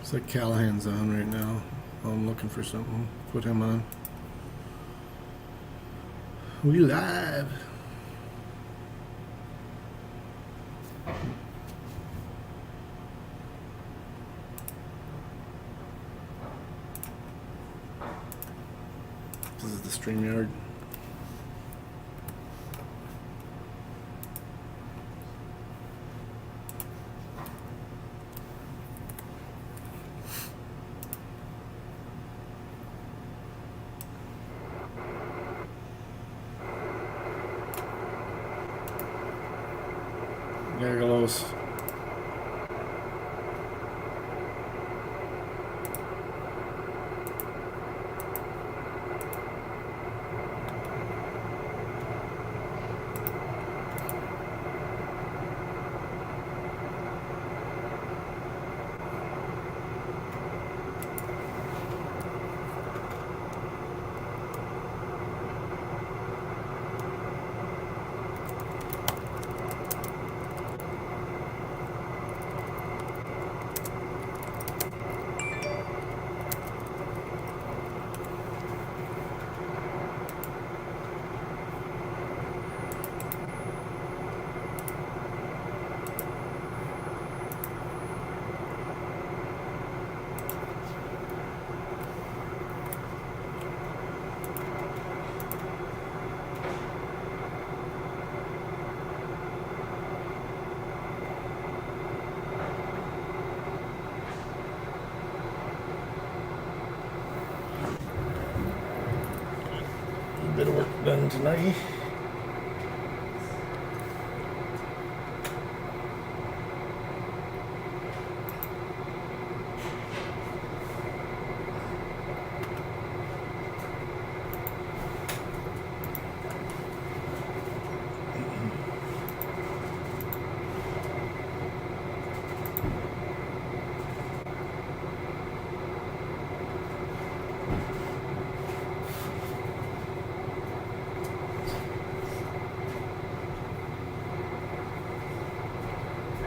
Looks like Callahan's on right now. I'm looking for something. Put him on. We live. This is the StreamYard. There goes. Bit of work done tonight.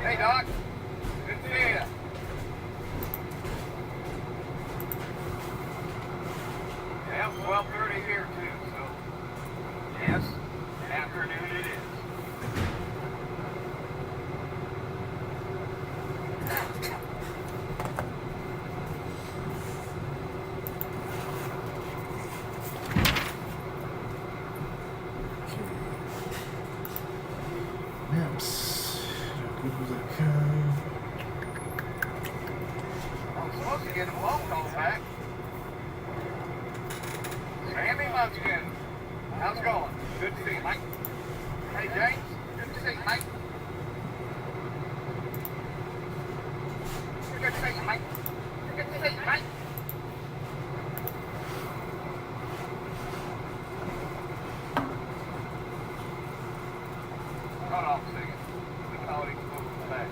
Hey, Doc. Good to see you. Yeah, 12:30 here, too, so... Yes, afternoon it is. Maps. Google.com. I'm supposed to get a phone call back. Sammy Munchkin. How's it going? Good to see you, Mike. Hey, James. Good to see you, Mike. Good to see you, Mike. Good to see you, Mike. Hold on a second. The colleague's moving back.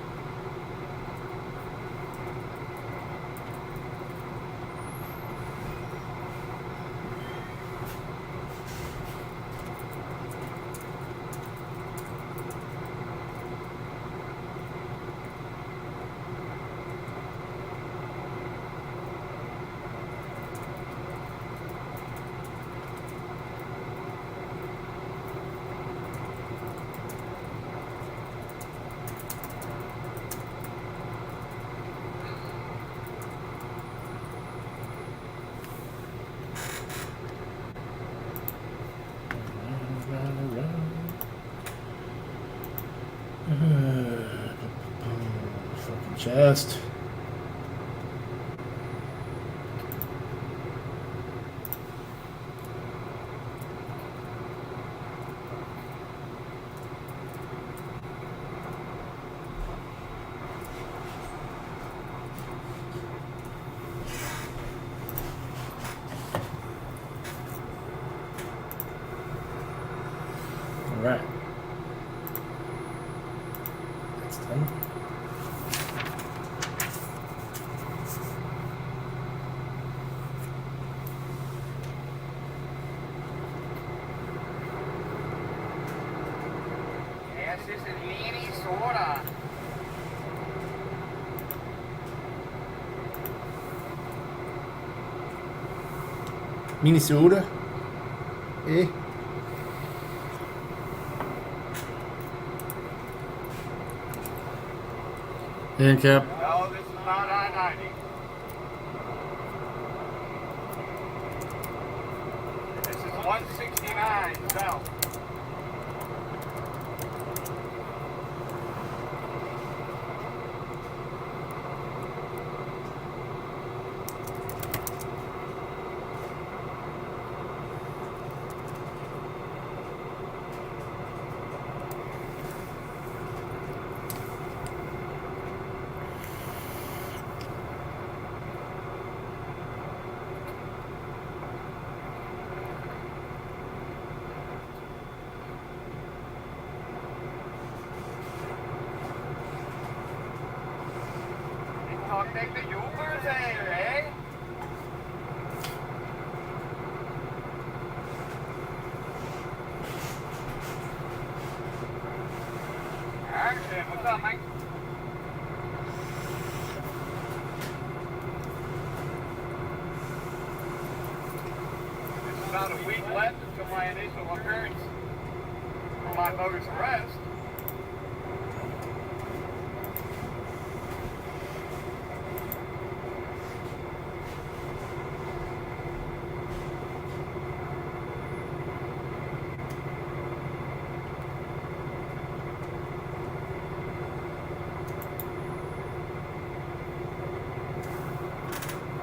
Fucking chest. All right. That's done. Yes, this is any sorta. Minnesota. Eh? Handicap. No, this is not I-90. This is 169 south. I'll take the Ubers there, eh? Action, what's up, Mike? It's about a week left until my initial appearance for my motor's arrest.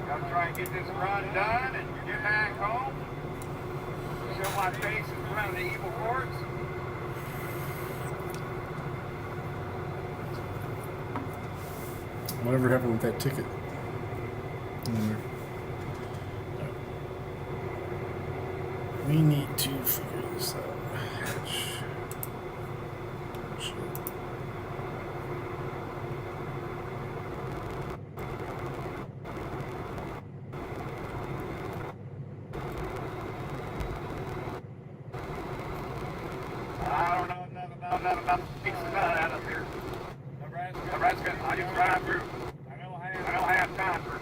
I'll try and get this run done and get back home. Show my face in front of the evil courts. Whatever happened with that ticket? We need to figure this out. Shit. I don't know nothing about fixing that up here. Nebraska, I just drive through. I don't have time for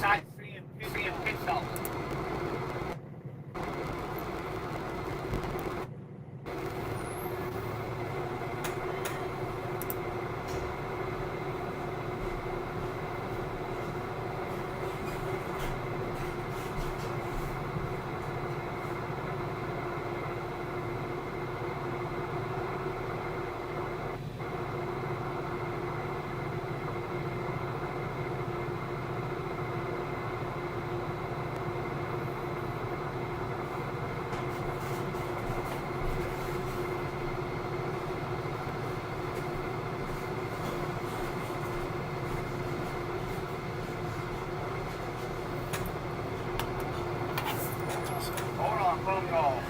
sightseeing, seeing pit stops. Hold on, phone call.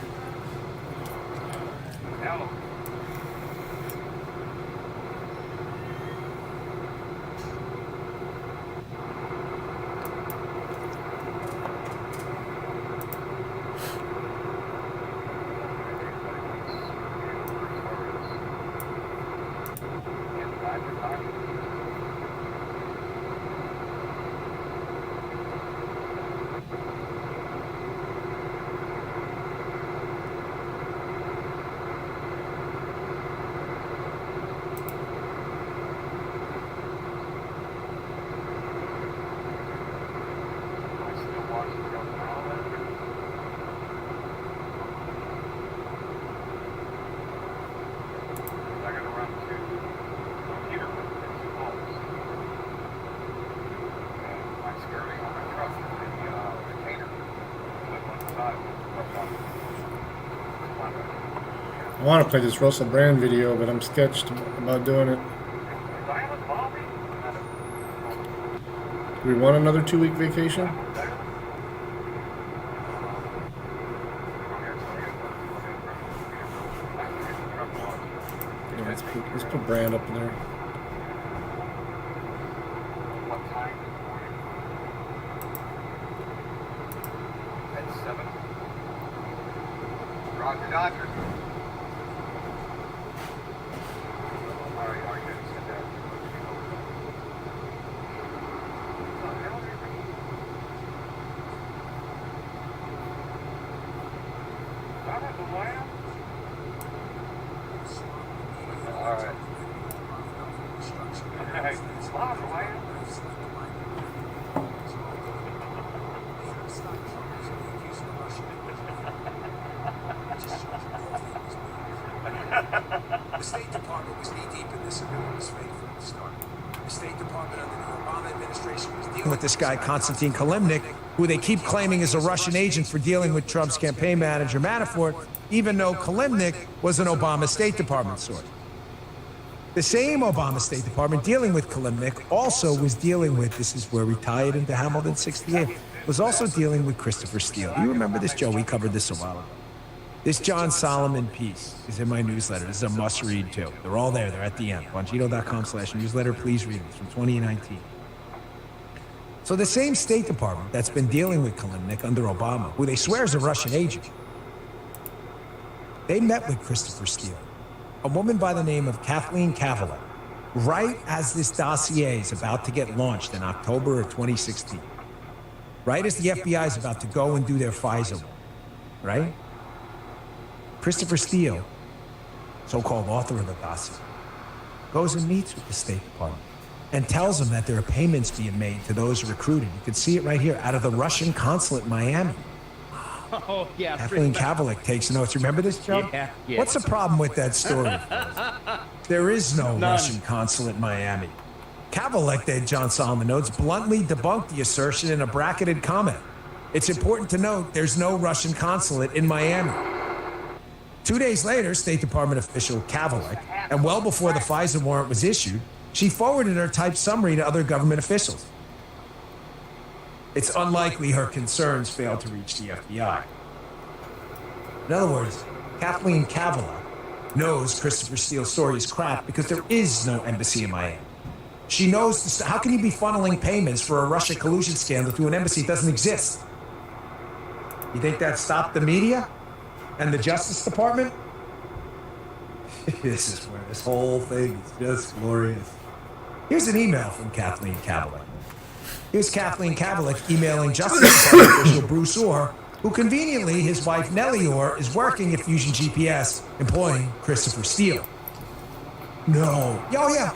Hello. I want to play this Russell Brand video, but I'm sketched about doing it. Do we want another 2-week vacation? Yeah, let's put Brand up in there. What time in the morning? At 7. Roger, Dodger. All right, good. Sit down. The State Department was knee-deep in this, and it was fake from the start. The State Department under the Obama administration was dealing with this guy, Konstantin Kalimnik, who they keep claiming is a Russian agent for dealing with Trump's campaign manager, Manafort, even though Kalimnik was an Obama State Department source. The same Obama State Department dealing with Kalimnik also was dealing with, this is where we tie it into Hamilton 68, was also dealing with Christopher Steele. You remember this, Joe? We covered this a while ago. This John Solomon piece is in my newsletter. This is a must-read, too. They're all there. They're at the end. Bongino.com/newsletter. Please read this from 2019. So the same State Department that's been dealing with Kalimnik under Obama, who they swear is a Russian agent, they met with Christopher Steele, a woman by the name of Kathleen Kavalek, right as this dossier is about to get launched in October of 2016. Right as the FBI is about to go and do their FISA work, right? Christopher Steele, so-called author of the dossier, goes and meets with the State Department and tells them that there are payments being made to those recruited. You can see it right here, out of the Russian consulate in Miami. Oh, yeah. Kathleen Kavalek takes notes. Remember this, Joe? Yeah. What's the problem with that story? There is no Russian consulate in Miami. Kavalek, then John Solomon notes, bluntly debunked the assertion in a bracketed comment. It's important to note there's no Russian consulate in Miami. 2 days later, State Department official Kavalek, and well before the FISA warrant was issued, she forwarded her typed summary to other government officials. It's unlikely her concerns failed to reach the FBI. In other words, Kathleen Kavalek knows Christopher Steele's story is crap because there is no embassy in Miami. She knows this. How can you be funneling payments for a Russia collusion scandal to an embassy that doesn't exist? You think that stopped the media and the Justice Department? This is where this whole thing is just glorious. Here's an email from Kathleen Kavalek. Here's Kathleen Kavalek emailing Justice Department official Bruce Orr, who conveniently, his wife Nellie Orr, is working at Fusion GPS, employing Christopher Steele. No. Oh, yeah.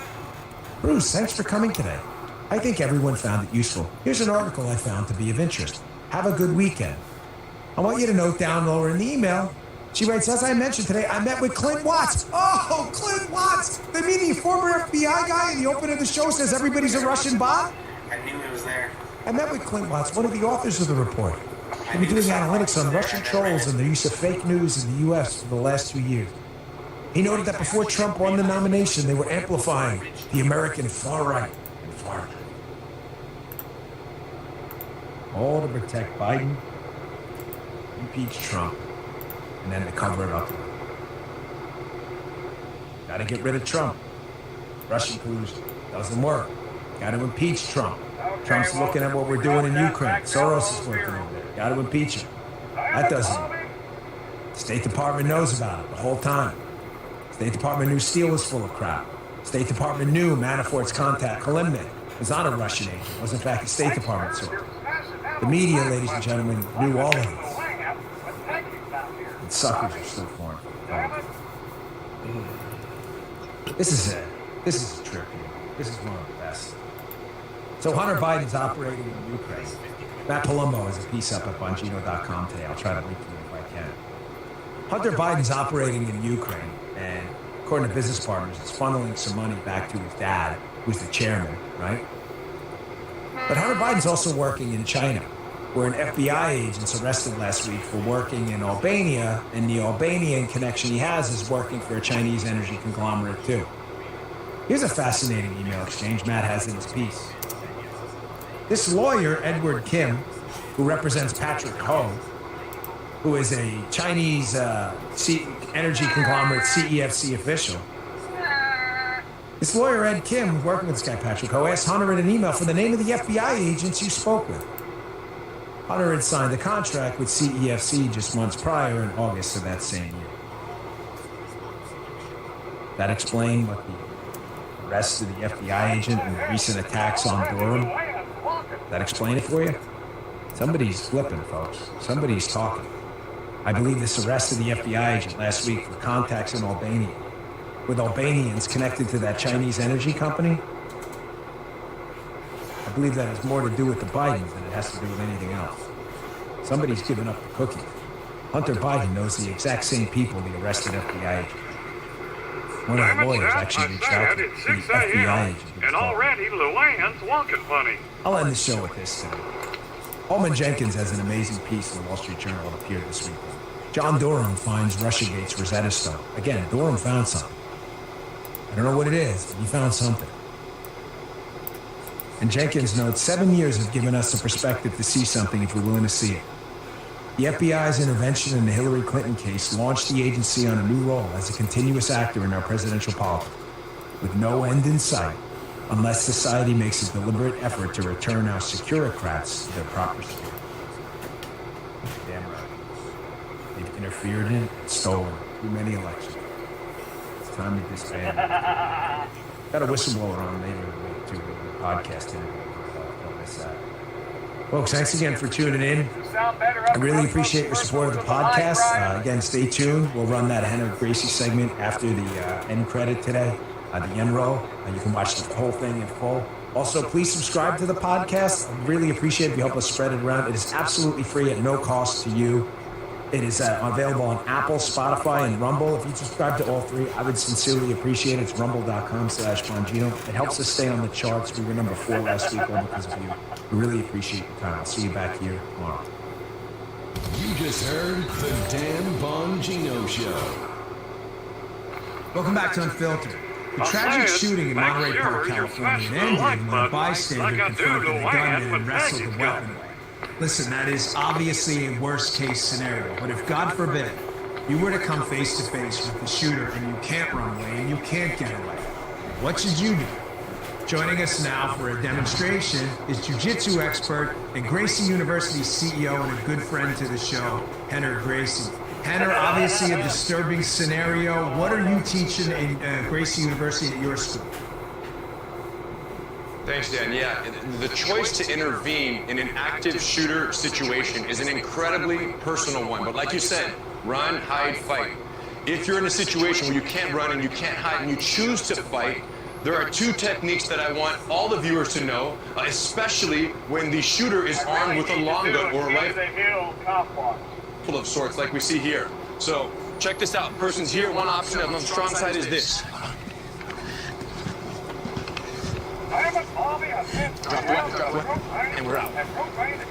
Bruce, thanks for coming today. I think everyone found it useful. Here's an article I found to be of interest. Have a good weekend. I want you to note down lower in the email. She writes, as I mentioned today, I met with Clint Watts. Oh, Clint Watts! The media former FBI guy in the open of the show says everybody's a Russian bot? I knew it was there. I met with Clint Watts, one of the authors of the report. We've been doing analytics on Russian trolls and the use of fake news in the U.S. for the last 2 years. He noted that before Trump won the nomination, they were amplifying the American far-right and far-right. All to protect Biden, impeach Trump, and then to cover it up. Got to get rid of Trump. Russian collusion doesn't work. Got to impeach Trump. Trump's looking at what we're doing in Ukraine. Soros is working over there. Got to impeach him. That doesn't work. State Department knows about it the whole time. State Department knew Steele was full of crap. State Department knew Manafort's contact, Kalimnik, was not a Russian agent. Was in fact a State Department source. The media, ladies and gentlemen, knew all of this. And suckers are still formed. This is it. This is a trip here. This is one of the best. So Hunter Biden's operating in Ukraine. Matt Palumbo has a piece up at Bongino.com today. I'll try to link to it if I can. Hunter Biden's operating in Ukraine, and according to business partners, it's funneling some money back to his dad, who's the chairman, right? But Hunter Biden's also working in China, where an FBI agent's arrested last week for working in Albania, and the Albanian connection he has is working for a Chinese energy conglomerate too. Here's a fascinating email exchange Matt has in his piece. This lawyer, Edward Kim, who represents Patrick Ho, who is a Chinese energy conglomerate CEFC official. This lawyer, Ed Kim, who's working with this guy, Patrick Ho, asked Hunter in an email for the name of the FBI agents you spoke with. Hunter had signed a contract with CEFC just months prior in August of that same year. That explained what the arrest of the FBI agent and the recent attacks on Durham. That explain it for you? Somebody's flipping, folks. Somebody's talking. I believe this arrest of the FBI agent last week for contacts in Albania with Albanians connected to that Chinese energy company. believe that has more to do with the Bidens than it has to do with anything else. Somebody's given up the cookie. Hunter Biden knows the exact same people the arrested FBI agent. One of the lawyers actually reached out to the FBI agent. And already Luann's walking funny. I'll end the show with this today. Holman Jenkins has an amazing piece in the Wall Street Journal that appeared this week. John Durham finds Russiagate's Rosetta Stone. Again, Durham found something. I don't know what it is, but he found something. And Jenkins notes 7 years have given us the perspective to see something if we're willing to see it. The FBI's intervention in the Hillary Clinton case launched the agency on a new role as a continuous actor in our presidential politics, with no end in sight, unless society makes a deliberate effort to return our securocrats to their proper sphere. Damn right. They've interfered in and stolen too many elections. It's time to disband. Got a whistleblower on later in the week, too, with the podcast interview. Don't miss that. Folks, thanks again for tuning in. I really appreciate your support of the podcast. Again, stay tuned. We'll run that Henry Gracie segment after the end credit today, the end roll. You can watch the whole thing in full. Also, please subscribe to the podcast. I really appreciate it if you help us spread it around. It is absolutely free at no cost to you. It is available on Apple, Spotify, and Rumble. If you subscribe to all three, I would sincerely appreciate it. It's rumble.com/Bongino. It helps us stay on the charts. We were number 4 last week, all because of you. We really appreciate your time. I'll see you back here tomorrow. You just heard the Dan Bongino Show. Welcome back to Unfiltered. The tragic shooting in Monterey Park, California, ended when a bystander confronted the gunman and wrestled the weapon away. Listen, that is obviously a worst-case scenario, but if, God forbid, you were to come face-to-face with the shooter and you can't run away and you can't get away, what should you do? Joining us now for a demonstration is jiu-jitsu expert and Gracie University CEO and a good friend to the show, Henry Gracie. Henry, obviously a disturbing scenario. What are you teaching in Gracie University at your school? Thanks, Dan. Yeah, the choice to intervene in an active shooter situation is an incredibly personal one. But like you said, run, hide, fight. If you're in a situation where you can't run and you can't hide and you choose to fight, there are 2 techniques that I want all the viewers to know, especially when the shooter is armed with a long gun or a rifle of sorts like we see here. So check this out. Person's here. One option on the strong side is this. And we're out.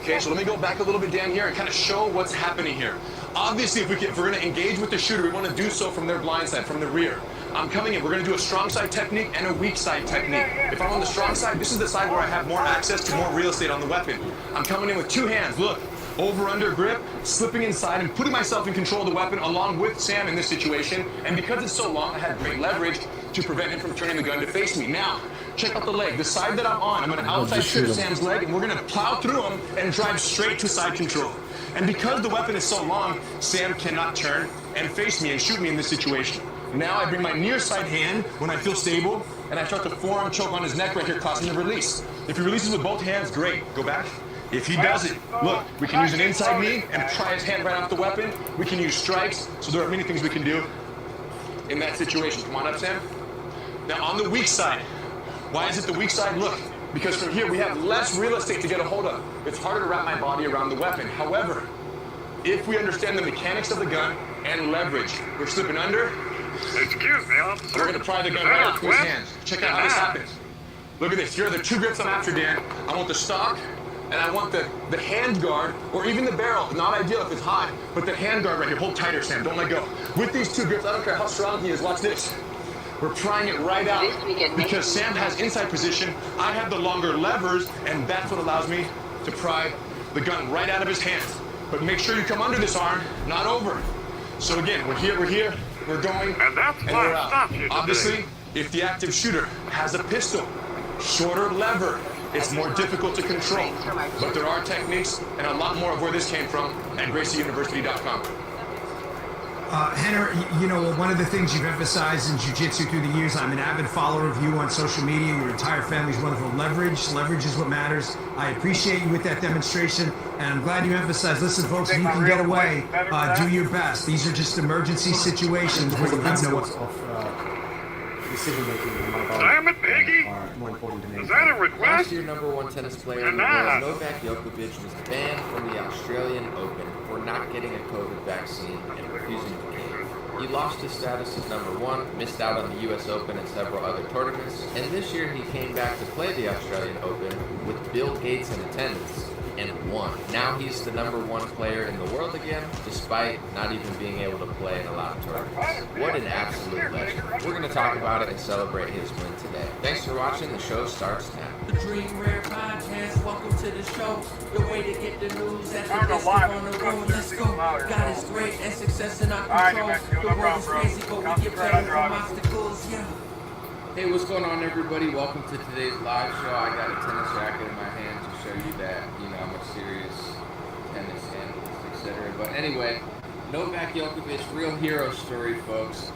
Okay, so let me go back a little bit down here and kind of show what's happening here. Obviously, if we're going to engage with the shooter, we want to do so from their blind side, from the rear. I'm coming in. We're going to do a strong side technique and a weak side technique. If I'm on the strong side, this is the side where I have more access to more real estate on the weapon. I'm coming in with 2 hands. Look, over-under grip, slipping inside and putting myself in control of the weapon along with Sam in this situation. And because it's so long, I had great leverage to prevent him from turning the gun to face me. Now, check out the leg. The side that I'm on, I'm going to outside trip Sam's leg, and we're going to plow through him and drive straight to side control. And because the weapon is so long, Sam cannot turn and face me and shoot me in this situation. Now I bring my near side hand when I feel stable, and I start to forearm choke on his neck right here, causing the release. If he releases with both hands, great. Go back. If he doesn't, look, we can use an inside knee and pry his hand right off the weapon. We can use strikes. So there are many things we can do in that situation. Come on up, Sam. Now on the weak side, why is it the weak side? Look, because from here we have less real estate to get a hold of. It's harder to wrap my body around the weapon. However, if we understand the mechanics of the gun and leverage, we're slipping under. Excuse me, officer. We're going to pry the gun right out to his hands. Check out how this happens. Look at this. Here are the 2 grips I'm after, Dan. I want the stock, and I want the hand guard, or even the barrel. Not ideal if it's hot, but the hand guard right here. Hold tighter, Sam. Don't let go. With these 2 grips, I don't care how strong he is. Watch this. We're prying it right out because Sam has inside position. I have the longer levers, and that's what allows me to pry the gun right out of his hands. But make sure you come under this arm, not over. So again, we're here, we're going, And that's and why we're I out. stopped you today. Obviously, if the active shooter has a pistol, shorter lever, it's more difficult to control. But there are techniques and a lot more of where this came from at GracieUniversity.com. Henry, you know, one of the things you've emphasized in jiu-jitsu through the years, I'm an avid follower of you on social media. Your entire family's wonderful. Leverage is what matters. I appreciate you with that demonstration, and I'm glad you emphasized, listen, folks, if you can get away, do your best. These are just emergency situations where you have no... decision making in my body Damn it, Piggy! are more important to me. Is that a request? Last year, #1 tennis player in the world, Novak Djokovic, was banned from the Australian Open for not getting a COVID vaccine and refusing to cave. He lost his status as #1, missed out on the US Open and several other tournaments, and this year he came back to play the Australian Open with Bill Gates in attendance and won. Now he's the #1 player in the world again, despite not even being able to play in a lot of tournaments. What an absolute legend. We're going to talk about it and celebrate his win today. Thanks for watching. The show starts now. The Dream Rare Podcast, welcome to the show. The way to get the news at the desk on the road. Let's go. God is great and success in our control. The world is crazy, but we get better from obstacles, yeah. Hey, what's going on, everybody? Welcome to today's live show. I got a tennis racket in my hand to show you that, I'm a serious tennis analyst, etc. But anyway, Novak Djokovic, real hero story, folks.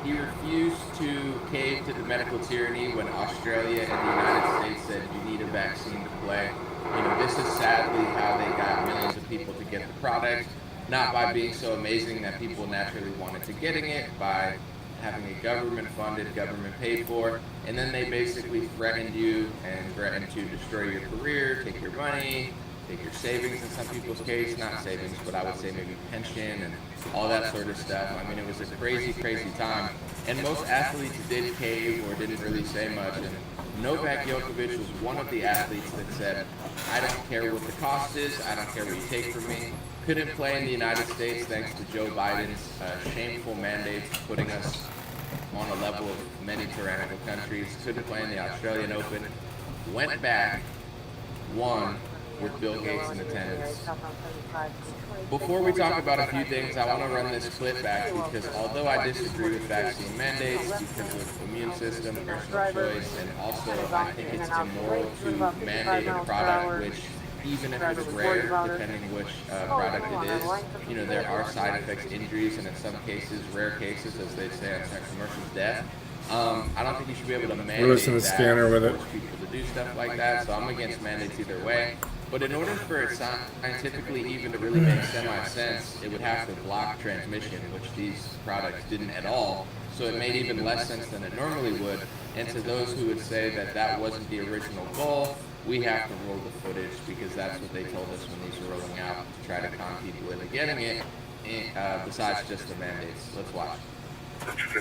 He refused to cave to the medical tyranny when Australia and the United States said you need a vaccine to play. This is sadly how they got millions of people to get the product, not by being so amazing that people naturally wanted to getting it, by having it government funded, government paid for, and then they basically threatened you and threatened to destroy your career, take your money, take your savings in some people's case, not savings, but I would say maybe pension and all that sort of stuff. I mean, it was a crazy, crazy time. And most athletes did cave or didn't really say much. And Novak Djokovic was one of the athletes that said, I don't care what the cost is, I don't care what you take from me. Couldn't play in the United States thanks to Joe Biden's shameful mandates putting us on a level of many tyrannical countries. Couldn't play in the Australian Open. Went back, won with Bill Gates in attendance. Before we talk about a few things, I want to run this clip back because although I disagree with vaccine mandates because of immune system, personal choice, and also I think it's immoral to mandate a product which, even if it's rare, depending which product it is, there are side effects, injuries, and in some cases, rare cases, as they say on some commercials, death. I don't think you should be able to mandate that, scanner with it. force people to do stuff like that, so I'm against mandates either way. But in order for it scientifically even to really make semi-sense, it would have to block transmission, which these products didn't at all. So it made even less sense than it normally would. And to those who would say that that wasn't the original goal, we have to roll the footage because that's what they told us when these were rolling out to try to con people into getting it, besides just the mandates. Let's watch.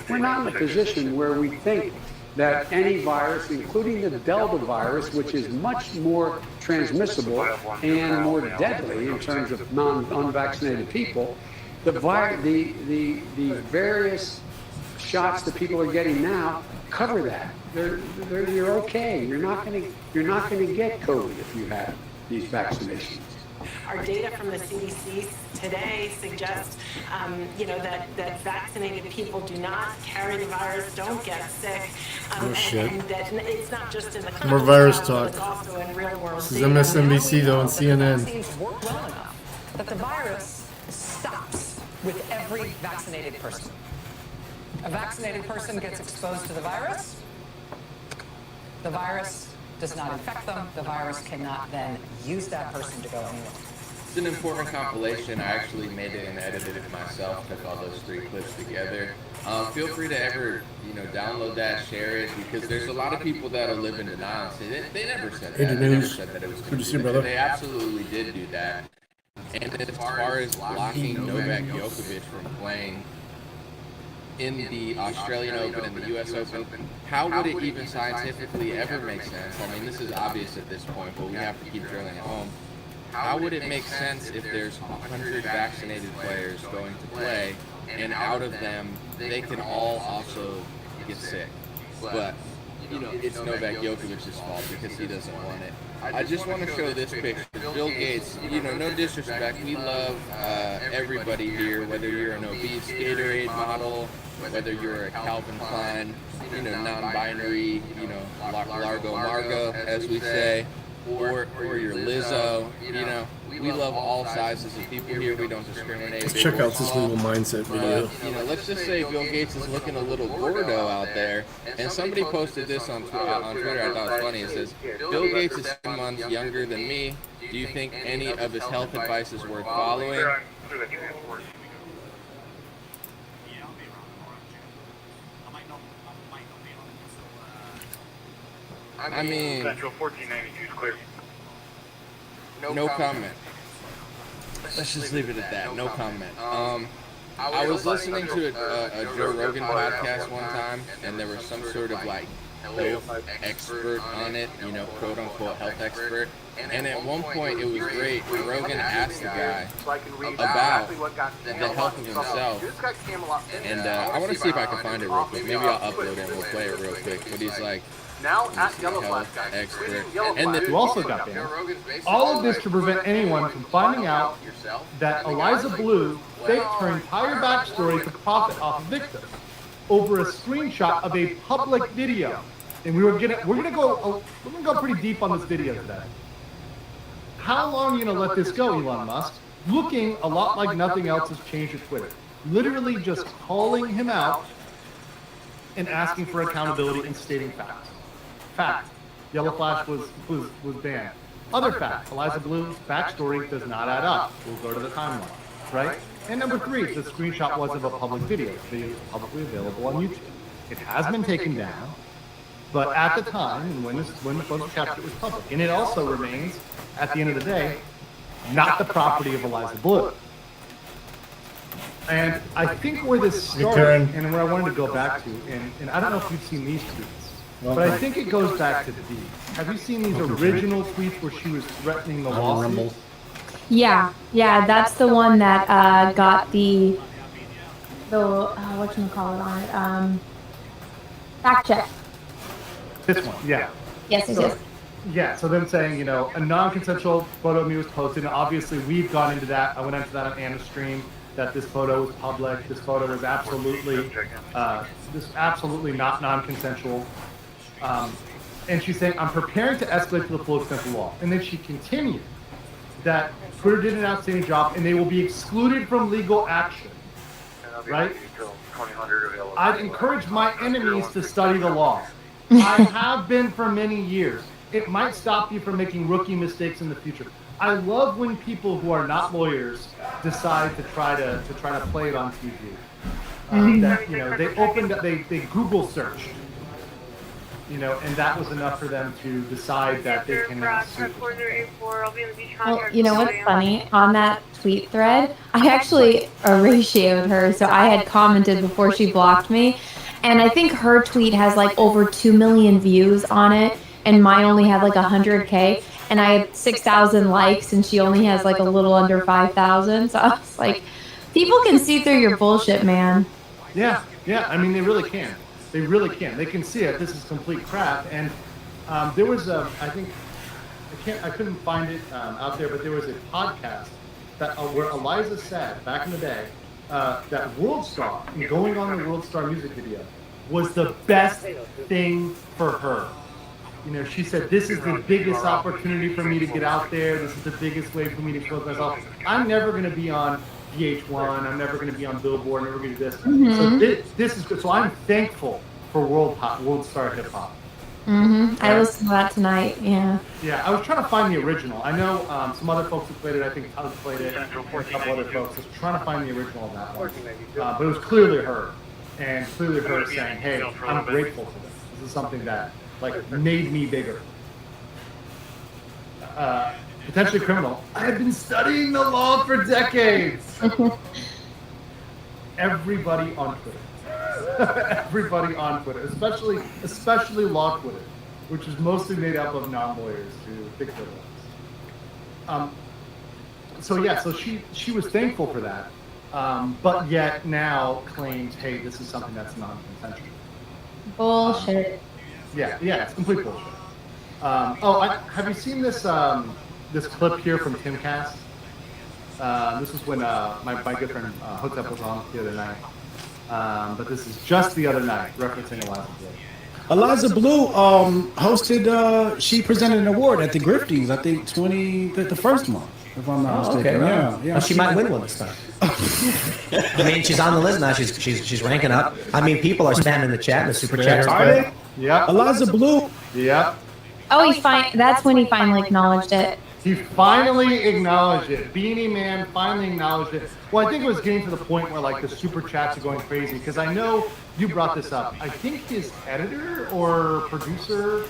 We're not in a position where we think that any virus, including the Delta virus, which is much more transmissible and more deadly in terms of unvaccinated people, the various shots that people are getting now cover that. You're okay. You're not going to get COVID if you have these vaccinations. Our data from the CDC today suggests, that vaccinated people do not carry the virus, don't get sick, and that it's not just in the clinical More virus trials, talk. but it's also in real world. This is MSNBC though on CNN. Vaccines work well enough that the virus stops with every vaccinated person. A vaccinated person gets exposed to the virus does not infect them, the virus cannot then use that person to go anywhere. It's an important compilation. I actually made it and edited it myself, took all those 3 clips together. Feel free to ever, download that, share it, because there's a lot of people that'll live in denial and say they never said that. They never said that it was going to be. They absolutely did do that. And as far as blocking Novak Djokovic from playing in the Australian Open and the US Open, how would it even scientifically ever make sense? I mean, this is obvious at this point, but we have to keep drilling it home. How would it make sense if there's 100 vaccinated players going to play, and out of them, they can all also get sick? But, it's Novak Djokovic's fault because he doesn't want it. I just want to show this picture. Bill Gates, no disrespect, we love everybody here, whether you're an obese Gatorade model, whether you're a Calvin Klein, non-binary, Largo Margo, as we say, or you're Lizzo, we love all sizes of people here. We don't discriminate. Let's check out this little mindset video. Let's just say Bill Gates is looking a little gordo out there, and somebody posted this on Twitter. I thought it was funny. It says, Bill Gates is 7 months younger than me. Do you think any of his health advice is worth following? I mean, Central 1492 is clear. no comment. Let's just leave it at that. No comment. I was listening to a Joe Rogan podcast one time, and there was some sort of like health expert on it, you know, quote unquote health expert. And at one point, it was great. Rogan asked the guy about the health of himself. And I want to see if I can find it real quick. Maybe I'll upload it and we'll play it real quick. But he's like, Now at health expert. And You also got banned. All of this to prevent anyone from finding out that Eliza Blue faked her entire backstory to profit off of victims over a screenshot of a public video. And we're gonna go pretty deep on this video today. How long are you gonna let this go, Elon Musk? Looking a lot like nothing else has changed at Twitter. Literally just calling him out and asking for accountability and stating facts. Fact, Yellow Flash was banned. Other fact, Eliza Blue's backstory does not add up. We'll go to the timeline, right? And number 3, the screenshot was of a public video. The video is publicly available on YouTube. It has been taken down, but at the time, and when the photo capture was public, and it also remains, at the end of the day, not the property of Eliza Blue. And I think where this started, and where I wanted to go back to, and I don't know if you've seen these tweets, but I think it goes back to these. Have you seen these original tweets where she was threatening the lawsuit? Yeah, that's the one that got the whatchamacallit on it, fact check. This one, yeah. Yes. Yeah, so them saying, you know, a non-consensual photo of me was posted, and obviously we've gone into that. I went into that on Anna's stream, that this photo was public. This photo was absolutely not non-consensual. And she's saying, I'm preparing to escalate to the full extent of the law. And then she continued that Twitter did an outstanding job, and they will be excluded from legal action. Right? I'd encourage my enemies to study the law. I have been for many years. It might stop you from making rookie mistakes in the future. I love when people who are not lawyers decide to try to play it on TV. That, you know, they opened up, they Google searched, you know, and that was enough for them to decide that they can now sue. Well, you know what's funny? On that tweet thread, I actually ratioed her, so I had commented before she blocked me, and I think her tweet has like over 2 million views on it, and mine only had like 100K, and I had 6,000 likes, and she only has like a little under 5,000. So I was like, people can see through your bullshit, man. Yeah. I mean, they really can. They really can. They can see it. This is complete crap. And there was I couldn't find it out there, but there was a podcast that where Eliza said back in the day that World Star, going on the World Star music video, was the best thing for her. You know, she said, this is the biggest opportunity for me to get out there. This is the biggest way for me to expose myself. I'm never going to be on VH1. I'm never going to be on Billboard. I'm never going to do this. So this is good. So I'm thankful for World Star Hip Hop. I listened to that tonight. Yeah, I was trying to find the original. I know some other folks who played it. I think Tyler played it, and a couple other folks. I was trying to find the original of that one. But it was clearly her. And clearly her saying, hey, I'm grateful for this. This is something that like made me bigger. Potentially criminal. I've been studying the law for decades. Everybody on Twitter, especially law Twitter, which is mostly made up of non-lawyers who think they're lawyers. So she was thankful for that, but yet now claims, hey, this is something that's non-consensual. Bullshit. Yeah, it's complete bullshit. Have you seen this this clip here from Timcast? This is when my good friend Hotep was on the other night. But this is just the other night, referencing Eliza Blue. Eliza Blue hosted, she presented an award at the Grifties, I think the first month, if I'm not mistaken. Okay, yeah. Well, she might win one this time. I mean, she's on the list now. She's ranking up. I mean, people are spamming the chat, the super chat. Are they? Yeah. Eliza Blue. Yeah. Oh, that's when he finally acknowledged it. He finally acknowledged it. Beanie Man finally acknowledged it. Well, I think it was getting to the point where like the super chats are going crazy, because I know you brought this up. I think his editor or producer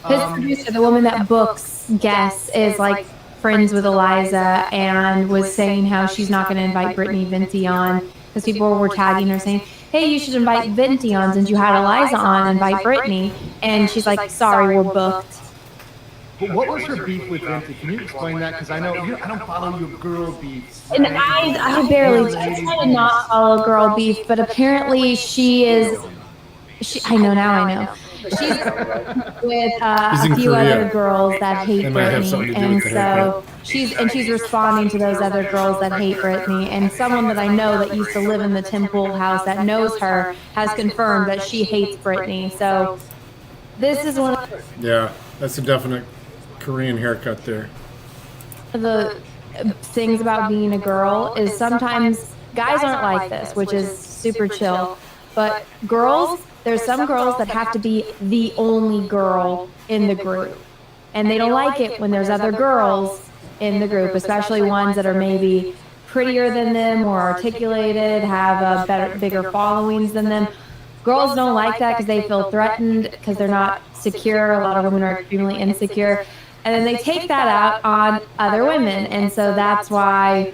His producer, the woman that books guests, is like friends with Eliza and was saying how she's not going to invite Brittany Venti on because people were tagging her saying, hey, you should invite Venti on since you had Eliza on, invite Brittany. And she's like, sorry, we're booked. But what was her beef with Venti? Can you explain that? Because I know I don't follow your girl beefs. And I barely, I try to not follow girl beef, but apparently she is, I know now I know. She's with a few other girls that hate Brittany, and so she's responding to those other girls that hate Brittany. And someone that I know that used to live in the Tim Pool house that knows her has confirmed that she hates Brittany. So this is one of that's a definite Korean haircut there. the things about being a girl is sometimes guys aren't like this, which is super chill, but girls. There's some girls that have to be the only girl in the group. And they don't like it when there's other girls in the group, especially ones that are maybe prettier than them or articulated, have a bigger followings than them. Girls don't like that because they feel threatened because they're not secure. A lot of women are extremely insecure. And then they take that out on other women. And so that's why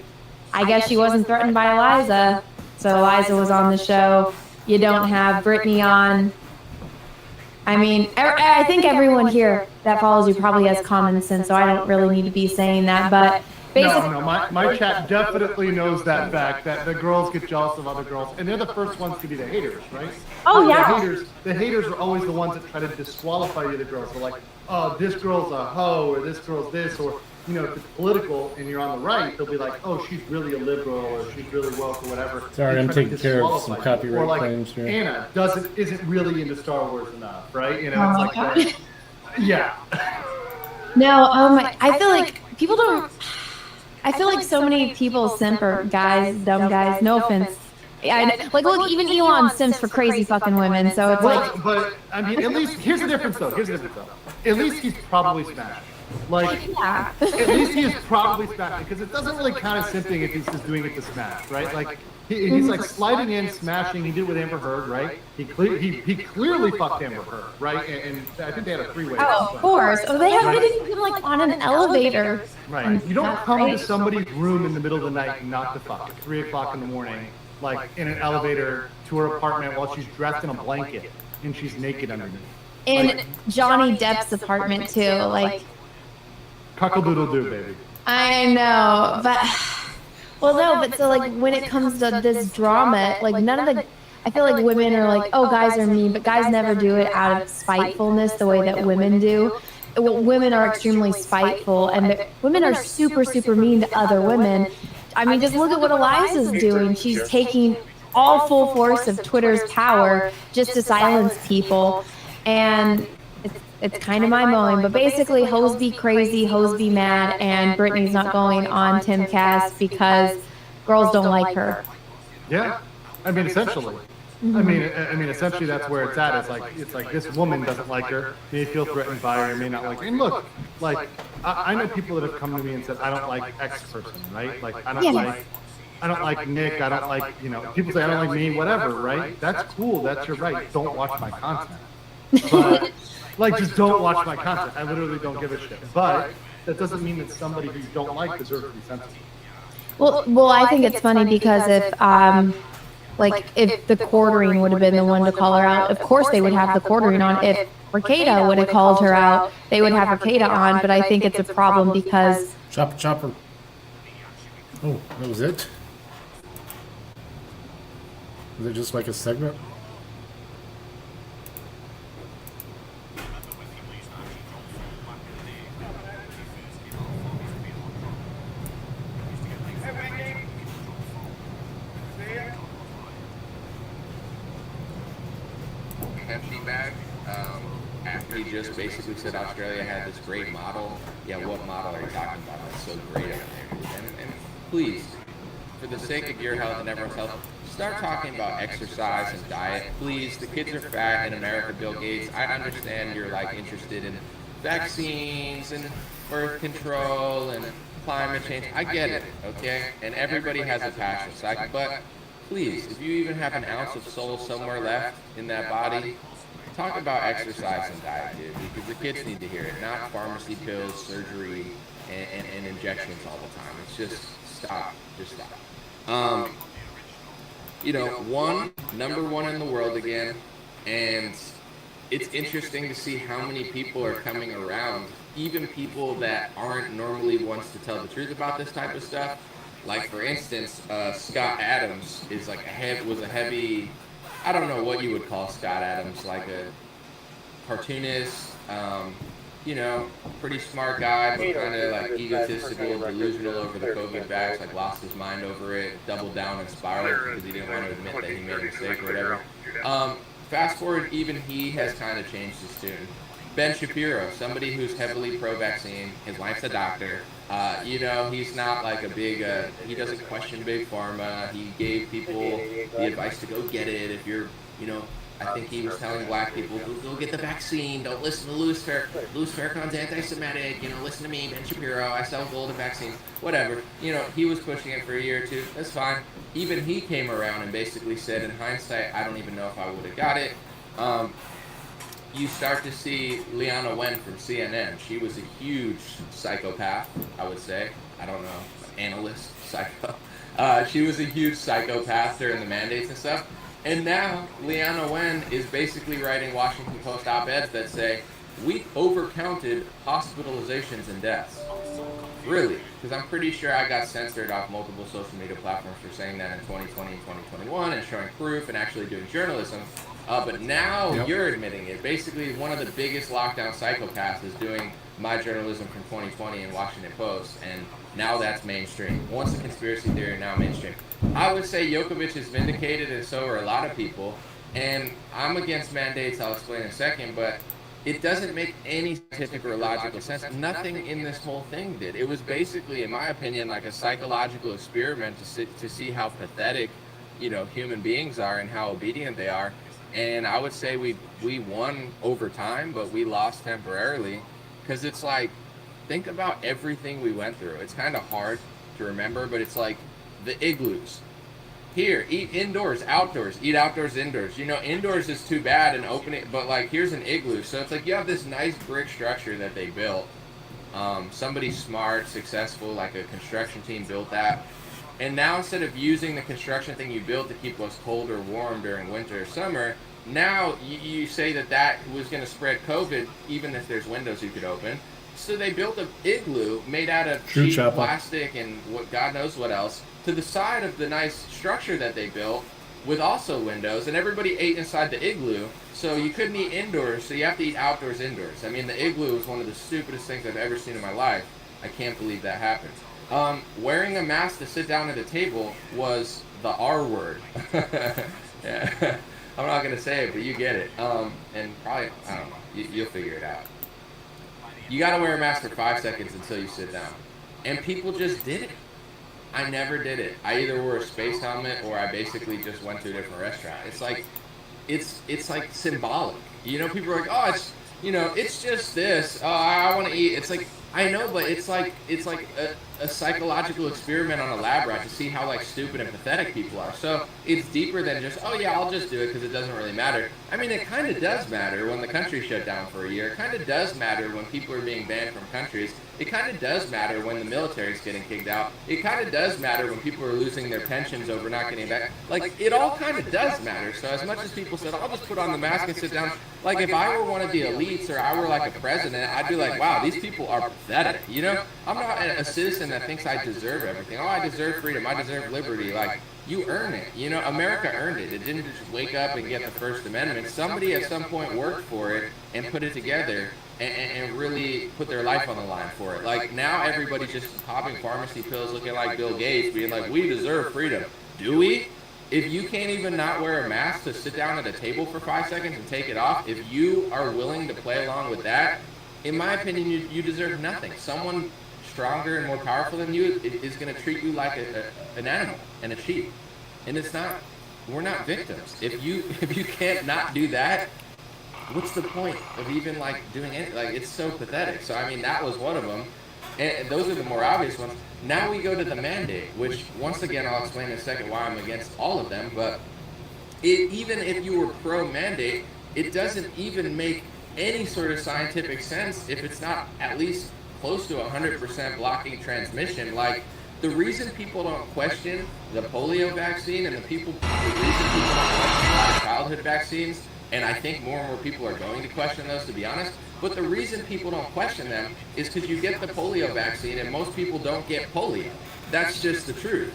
I guess she wasn't threatened by Eliza. So Eliza was on the show. You don't have Brittany on. I mean, I think everyone here that follows you probably has common sense, so I don't really need to be saying that. But basically, no, my chat definitely knows that fact that the girls get jealous of other girls, and they're the first ones to be the haters, right? Oh yeah. The haters are always the ones that try to disqualify the other girls. They're like, oh, this girl's a hoe, or this girl's this, or you know, if it's political and you're on the right, they'll be like, oh, she's really a liberal or she's really woke or whatever. Sorry, I'm taking care of some copyright claims here. Anna isn't really into Star Wars enough, right? You know, oh it's like that. Yeah. No, I feel like people don't. I feel like so many people simp for guys, dumb guys. No offense. Look, even Elon simps for crazy fucking women. So it's but I mean, at least here's the difference though. At least he's probably smashed. At least he is probably smashing because it doesn't really count as simping if he's just doing it to smash, right? Like he's like sliding in, smashing. He did it with Amber Heard, right? He clearly fucked Amber Heard, right? And I think they had a three-way. Oh, of course. Oh, they didn't even like on an elevator. Right. You don't come to somebody's room in the middle of the night and not to fuck at 3 o'clock in the morning, like in an elevator to her apartment while she's dressed in a blanket and she's naked underneath. In Johnny Depp's apartment too, like. Cockle-doodle-doo, baby. I know, but so like when it comes to this drama, like none of the, I feel like women are like, oh, guys are mean, but guys never do it out of spitefulness the way that women do. Women are extremely spiteful, and women are super, super mean to other women. I mean, just look at what Eliza's doing. She's taking all full force of Twitter's power just to silence people, and it's kind of mind-blowing, but basically, hoes be crazy, hoes be mad, and Brittany's not going on Timcast because girls don't like her. Yeah, I mean, essentially. I mean, essentially, that's where it's at. It's like this woman doesn't like her. May feel threatened by her, may not like her. And look, like I know people that have come to me and said, I don't like X person, right? Like I don't like Nick. I don't like, you know. People say I don't like me, whatever, right? That's cool. That's your right. Don't watch my content. But like, just don't watch my content. I literally don't give a shit. But that doesn't mean that somebody who you don't like deserves to be sensitive. Well, I think it's funny because if the quartering would have been the one to call her out, of course they would have the quartering on. If Ricada would have called her out, they would have Ricada on. But I think it's a problem because Chopper. Oh, that was it. Was it just like a segment? Empty bag. After he just basically said Australia had this great model. Yeah, what model are you talking about? That's so great out there. And please, for the sake of your health and everyone's health, start talking about exercise and diet. Please, the kids are fat in America, Bill Gates. I understand you're like interested in vaccines and birth control and climate change. I get it, okay? And everybody has a passion. But please, if you even have an ounce of soul somewhere left in that body, talk about exercise and diet, dude, because the kids need to hear it. Not pharmacy pills, surgery, and injections all the time. It's just stop. Just stop. Number one in the world again, and it's interesting to see how many people are coming around, even people that aren't normally ones to tell the truth about this type of stuff. Like, for instance, Scott Adams is like was a heavy, I don't know what you would call Scott Adams, like a cartoonist, pretty smart guy, but kind of like egotistical, delusional over the COVID vax, like lost his mind over it, doubled down and spiraled because he didn't want to admit that he made a mistake or whatever. Fast forward, even he has kind of changed his tune. Ben Shapiro, somebody who's heavily pro-vaccine, his wife's a doctor. He's not like a big, he doesn't question big pharma. He gave people the advice to go get it if you're, I think he was telling black people, go get the vaccine. Don't listen to Louis Farrakhan. Louis Farrakhan's anti-Semitic. Listen to me, Ben Shapiro. I sell golden vaccines. Whatever. He was pushing it for a year or two. That's fine. Even he came around and basically said, in hindsight, I don't even know if I would have got it. You start to see Leana Wen from CNN. She was a huge psychopath, I would say. I don't know, analyst, psycho. She was a huge psychopath during the mandates and stuff. And now Leana Wen is basically writing Washington Post op-eds that say, we overcounted hospitalizations and deaths. Really? Because I'm pretty sure I got censored off multiple social media platforms for saying that in 2020 and 2021 and showing proof and actually doing journalism. But now you're admitting it. Basically, one of the biggest lockdown psychopaths is doing my journalism from 2020 in Washington Post, and now that's mainstream. Once a conspiracy theory, now mainstream. I would say Djokovic is vindicated, and so are a lot of people. And I'm against mandates, I'll explain in a second, but it doesn't make any scientific or logical sense. Nothing in this whole thing did. It was basically, in my opinion, like a psychological experiment to see how pathetic, human beings are and how obedient they are. And I would say we won over time, but we lost temporarily, because it's like, think about everything we went through. It's kind of hard to remember, but it's like the igloos. Here, eat indoors, outdoors, eat outdoors, indoors. Indoors is too bad and open it, but like here's an igloo. So it's like you have this nice brick structure that they built. Somebody smart, successful, like a construction team built that. And now instead of using the construction thing you built to keep us cold or warm during winter or summer, now you say that was going to spread COVID, even if there's windows you could open. So they built an igloo made out of cheap plastic and what God knows what else to the side of the nice structure that they built with also windows, and everybody ate inside the igloo. So you couldn't eat indoors, so you have to eat outdoors, indoors. I mean, the igloo is one of the stupidest things I've ever seen in my life. I can't believe that happened. Wearing a mask to sit down at a table was the R word. Yeah. I'm not going to say it, but you get it. And probably, I don't know, you'll figure it out. You got to wear a mask for 5 seconds until you sit down. And people just did it. I never did it. I either wore a space helmet or I basically just went to a different restaurant. It's like, it's like symbolic. People are like, oh, it's just this. Oh, I want to eat. It's like, I know, but it's like a psychological experiment on a lab rat to see how like stupid and pathetic people are. So it's deeper than just, oh yeah, I'll just do it because it doesn't really matter. I mean, it kind of does matter when the country shut down for a year. It kind of does matter when people are being banned from countries. It kind of does matter when the military's getting kicked out. It kind of does matter when people are losing their pensions over not getting back. Like, it all kind of does matter. So as much as people said, I'll just put on the mask and sit down. Like, if I were one of the elites or I were like a president, I'd be like, wow, these people are pathetic. I'm not a citizen that thinks I deserve everything. Oh, I deserve freedom. I deserve liberty. Like, you earn it. America earned it. It didn't just wake up and get the First Amendment. Somebody at some point worked for it and put it together and really put their life on the line for it. Like, now everybody's just popping pharmacy pills looking like Bill Gates, being like, we deserve freedom. Do we? If you can't even not wear a mask to sit down at a table for 5 seconds and take it off, if you are willing to play along with that, in my opinion, you deserve nothing. Someone stronger and more powerful than you is going to treat you like an animal and a sheep. And it's not, we're not victims. If you can't not do that, what's the point of even like doing it? Like, it's so pathetic. So I mean, that was one of them, and those are the more obvious ones. Now we go to the mandate, which once again I'll explain in a second why I'm against all of them. But even if you were pro mandate, it doesn't even make any sort of scientific sense if it's not at least close to 100% blocking transmission. Like, the reason people don't question the polio vaccine and the reason people don't question childhood vaccines, and I think more and more people are going to question those, to be honest, but the reason people don't question them is because you get the polio vaccine and most people don't get polio. That's just the truth.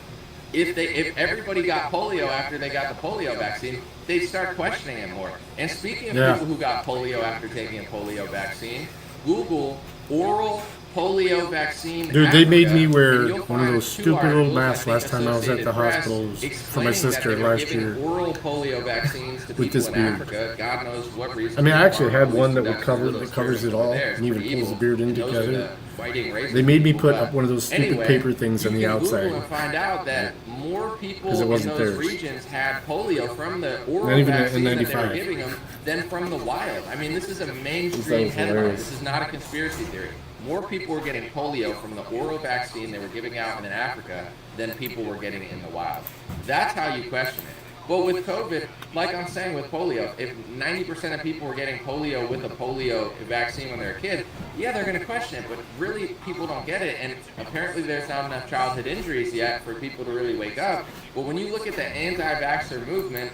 If everybody got polio after they got the polio vaccine, they'd start questioning it more. And speaking of people who got polio after taking a polio vaccine, Google oral polio vaccine. Dude, they made me wear one of those stupid little masks last time I was at the hospital for my sister last year. Oral polio vaccines to with this people in beard. Africa. God knows what reason. I mean, I actually had one that would covers it all and even pulls the beard in together. They made me put up one of those stupid paper things on the outside. Google and find out that more people Because it in wasn't those theirs. regions had polio from the oral Not even in vaccine that they were 95. giving them than from the wild. I mean, this is a That mainstream was headline. hilarious. This is not a conspiracy theory. More people were getting polio from the oral vaccine they were giving out in Africa than people were getting it in the wild. That's how you question it. But with COVID, like I'm saying with polio, if 90% of people were getting polio with a polio vaccine when they're a kid, yeah, they're going to question it, but really people don't get it, and apparently there's not enough childhood injuries yet for people to really wake up. But when you look at the anti-vaxxer movement,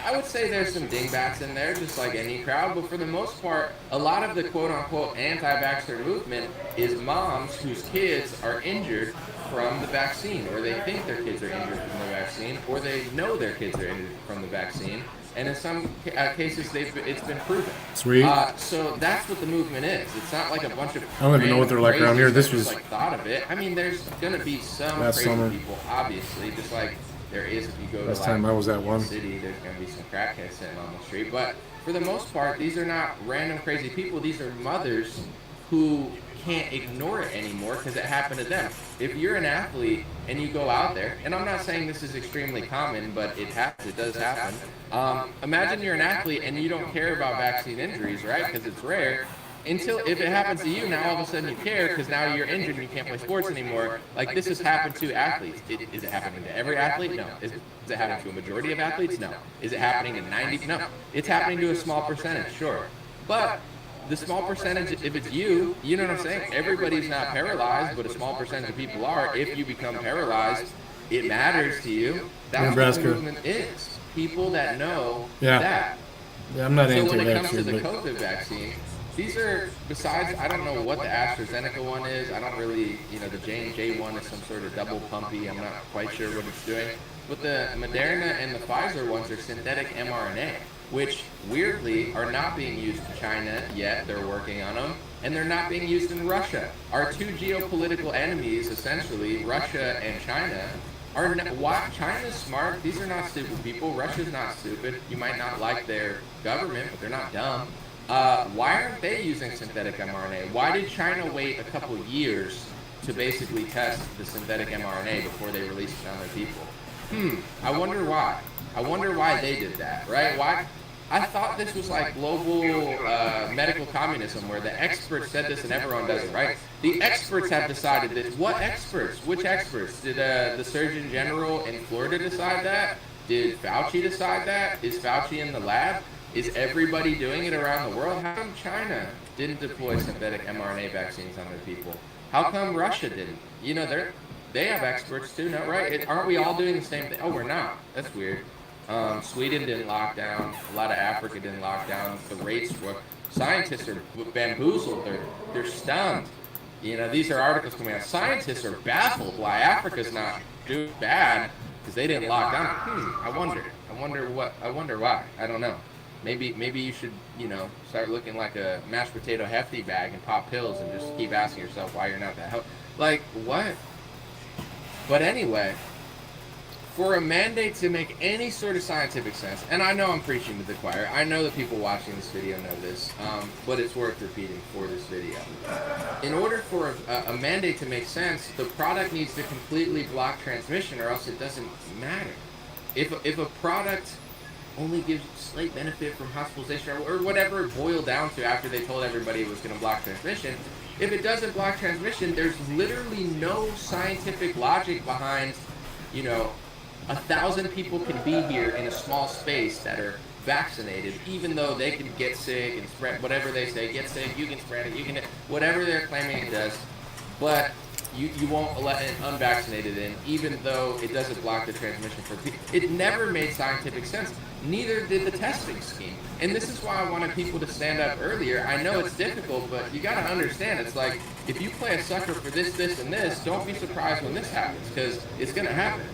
I would say there's some dingbats in there, just like any crowd, but for the most part, a lot of the quote-unquote anti-vaxxer movement is moms whose kids are injured from the vaccine, or they think their kids are injured from the vaccine, or they know their kids are injured from the vaccine, and in some cases, it's been proven. Sweet. So that's what the movement is. It's not like a bunch of I don't even know what they're like around here. This crazies was that just, like, thought of it. I mean, there's going to be some last crazy summer. people, obviously, just like there is if you go Last to time I was at one. city, there's going to be some crackheads sitting on the street. But for the most part, these are not random crazy people. These are mothers who can't ignore it anymore because it happened to them. If you're an athlete and you go out there, and I'm not saying this is extremely common, but it does happen. Imagine you're an athlete and you don't care about vaccine injuries, right? Because it's rare. Until if it happens to you, now all of a sudden you care because now you're injured and you can't play sports anymore. Like, this has happened to athletes. Is it happening to every athlete? No. Is it happening to a majority of athletes? No. Is it happening to 90? No. It's happening to a small percentage, sure. But the small percentage, if it's you know what I'm saying? Everybody's not paralyzed, but a small percentage of people are. If you become paralyzed, it matters to you. That's Nebraska. what the movement is. People that know Yeah. that. Yeah, I'm not So when it comes anti-vaxxer, to the but COVID vaccine, these are, besides, I don't know what the AstraZeneca one is. I don't really, the J&J one is some sort of double pumpy. I'm not quite sure what it's doing. But the Moderna and the Pfizer ones are synthetic mRNA, which weirdly are not being used in China yet. They're working on them. And they're not being used in Russia. Our two geopolitical enemies, essentially, Russia and China, are why China's smart. These are not stupid people. Russia's not stupid. You might not like their government, but they're not dumb. Why aren't they using synthetic mRNA? Why did China wait a couple years to basically test the synthetic mRNA before they released it on their people? I wonder why. I wonder why they did that, right? Why? I thought this was like global medical communism where the experts said this and everyone does it, right? The experts have decided this. What experts? Which experts? Did the Surgeon General in Florida decide that? Did Fauci decide that? Is Fauci in the lab? Is everybody doing it around the world? How come China didn't deploy synthetic mRNA vaccines on their people? How come Russia didn't? They have experts too, no, right? Aren't we all doing the same thing? Oh, we're not. That's weird. Sweden didn't lock down. A lot of Africa didn't lock down. The rates were. Scientists are bamboozled. They're stunned. These are articles coming out. Scientists are baffled why Africa's not doing bad because they didn't lock down. I wonder why. I don't know. Maybe you should, start looking like a mashed potato hefty bag and pop pills and just keep asking yourself why you're not that. Like, what? But anyway, for a mandate to make any sort of scientific sense, and I know I'm preaching to the choir, I know that people watching this video know this, but it's worth repeating for this video. In order for a mandate to make sense, the product needs to completely block transmission or else it doesn't matter. If a product only gives slight benefit from hospitalization or whatever it boiled down to after they told everybody it was going to block transmission, if it doesn't block transmission, there's literally no scientific logic behind, 1,000 people can be here in a small space that are vaccinated, even though they can get sick and spread whatever they say, get sick, you can spread it, you can, whatever they're claiming it does, but you won't let an unvaccinated in, even though it doesn't block the transmission for people. It never made scientific sense. Neither did the testing scheme. And this is why I wanted people to stand up earlier. I know it's difficult, but you got to understand, it's like, if you play a sucker for this, this, and this, don't be surprised when this happens, because it's going to happen.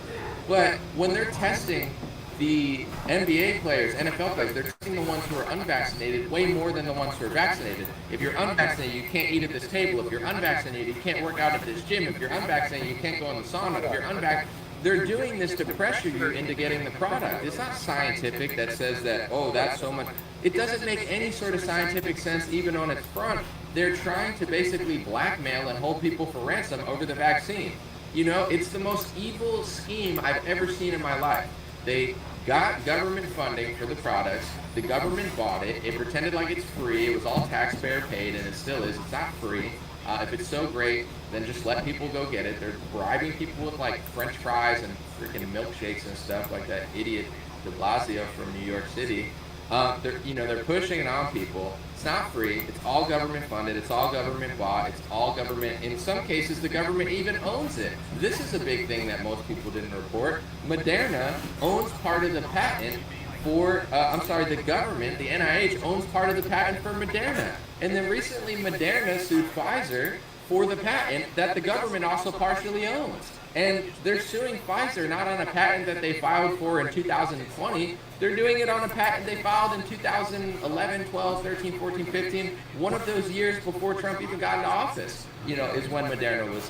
But when they're testing the NBA players, NFL players, they're testing the ones who are unvaccinated way more than the ones who are vaccinated. If you're unvaccinated, you can't eat at this table. If you're unvaccinated, you can't work out at this gym. If you're unvaccinated, you can't go in the sauna. If you're unvaccinated, they're doing this to pressure you into getting the product. It's not scientific that says that, oh, that's so much. It doesn't make any sort of scientific sense even on its front. They're trying to basically blackmail and hold people for ransom over the vaccine. You know, it's the most evil scheme I've ever seen in my life. They got government funding for the products. The government bought it. It pretended like it's free. It was all taxpayer paid, and it still is. It's not free. If it's so great, then just let people go get it. They're bribing people with like French fries and freaking milkshakes and stuff like that idiot de Blasio from New York City. They're pushing it on people. It's not free. It's all government funded. It's all government bought. It's all government. In some cases, the government even owns it. This is a big thing that most people didn't report. Moderna owns part of the patent for, the government, the NIH, owns part of the patent for Moderna. And then recently, Moderna sued Pfizer for the patent that the government also partially owns. And they're suing Pfizer not on a patent that they filed for in 2020. They're doing it on a patent they filed in 2011, 12, 13, 14, 15. One of those years before Trump even got into office, is when Moderna was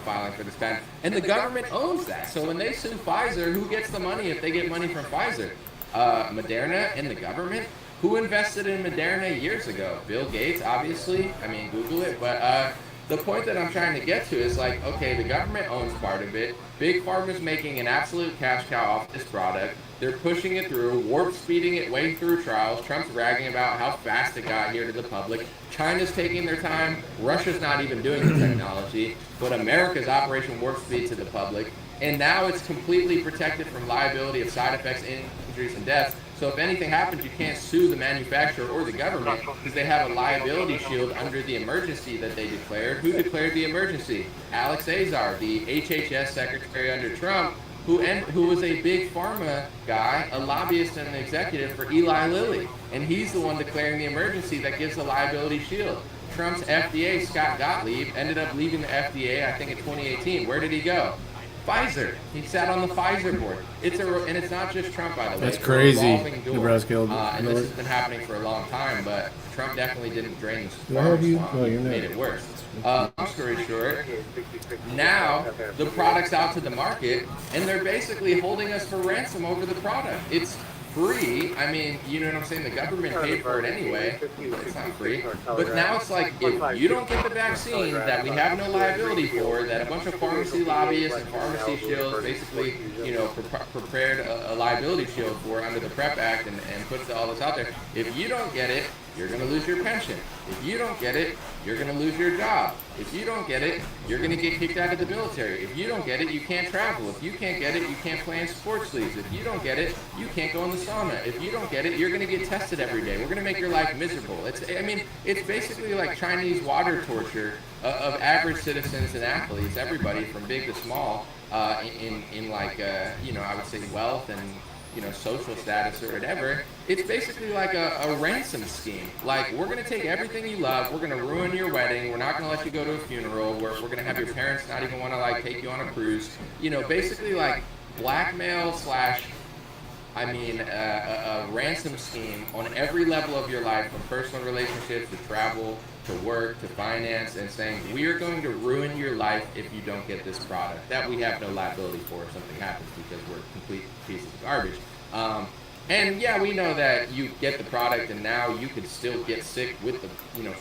filing for this patent. And the government owns that. So when they sue Pfizer, who gets the money if they get money from Pfizer? Moderna and the government? Who invested in Moderna years ago? Bill Gates, obviously. I mean, Google it. But the point that I'm trying to get to is like, okay, the government owns part of it. Big Pharma's making an absolute cash cow off this product. They're pushing it through, warp speeding it way through trials. Trump's bragging about how fast it got here to the public. China's taking their time. Russia's not even doing the technology. But America's Operation Warp Speed to the public. And now it's completely protected from liability of side effects, injuries, and deaths. So if anything happens, you can't sue the manufacturer or the government because they have a liability shield under the emergency that they declared. Who declared the emergency? Alex Azar, the HHS secretary under Trump, who was a big pharma guy, a lobbyist and an executive for Eli Lilly. And he's the one declaring the emergency that gives the liability shield. Trump's FDA, Scott Gottlieb, ended up leaving the FDA, I think in 2018. Where did he go? Pfizer. He sat on the Pfizer board. And it's not just Trump, by the way. That's crazy. Nebraska. And this has been happening for a long time, but Trump definitely didn't drain the swamp. Made it worse. Long story short, now the product's out to the market, and they're basically holding us for ransom over the product. It's free. I mean, you know what I'm saying? The government paid for it anyway. It's not free. But now it's like, if you don't get the vaccine that we have no liability for, that a bunch of pharmacy lobbyists and pharmacy shields basically, prepared a liability shield for under the PrEP Act and puts all this out there. If you don't get it, you're going to lose your pension. If you don't get it, you're going to lose your job. If you don't get it, you're going to get kicked out of the military. If you don't get it, you can't travel. If you can't get it, you can't play in sports leagues. If you don't get it, you can't go in the sauna. If you don't get it, you're going to get tested every day. We're going to make your life miserable. It's basically like Chinese water torture of average citizens and athletes, everybody from big to small, I would say wealth and social status or whatever. It's basically like a ransom scheme. Like, we're going to take everything you love, we're going to ruin your wedding, we're not going to let you go to a funeral, we're going to have your parents not even want to take you on a cruise. Basically like blackmail / a ransom scheme on every level of your life, from personal relationships to travel to work to finance, and saying, we are going to ruin your life if you don't get this product that we have no liability for if something happens, because we're complete pieces of garbage. And yeah, we know that you get the product and now you could still get sick with the,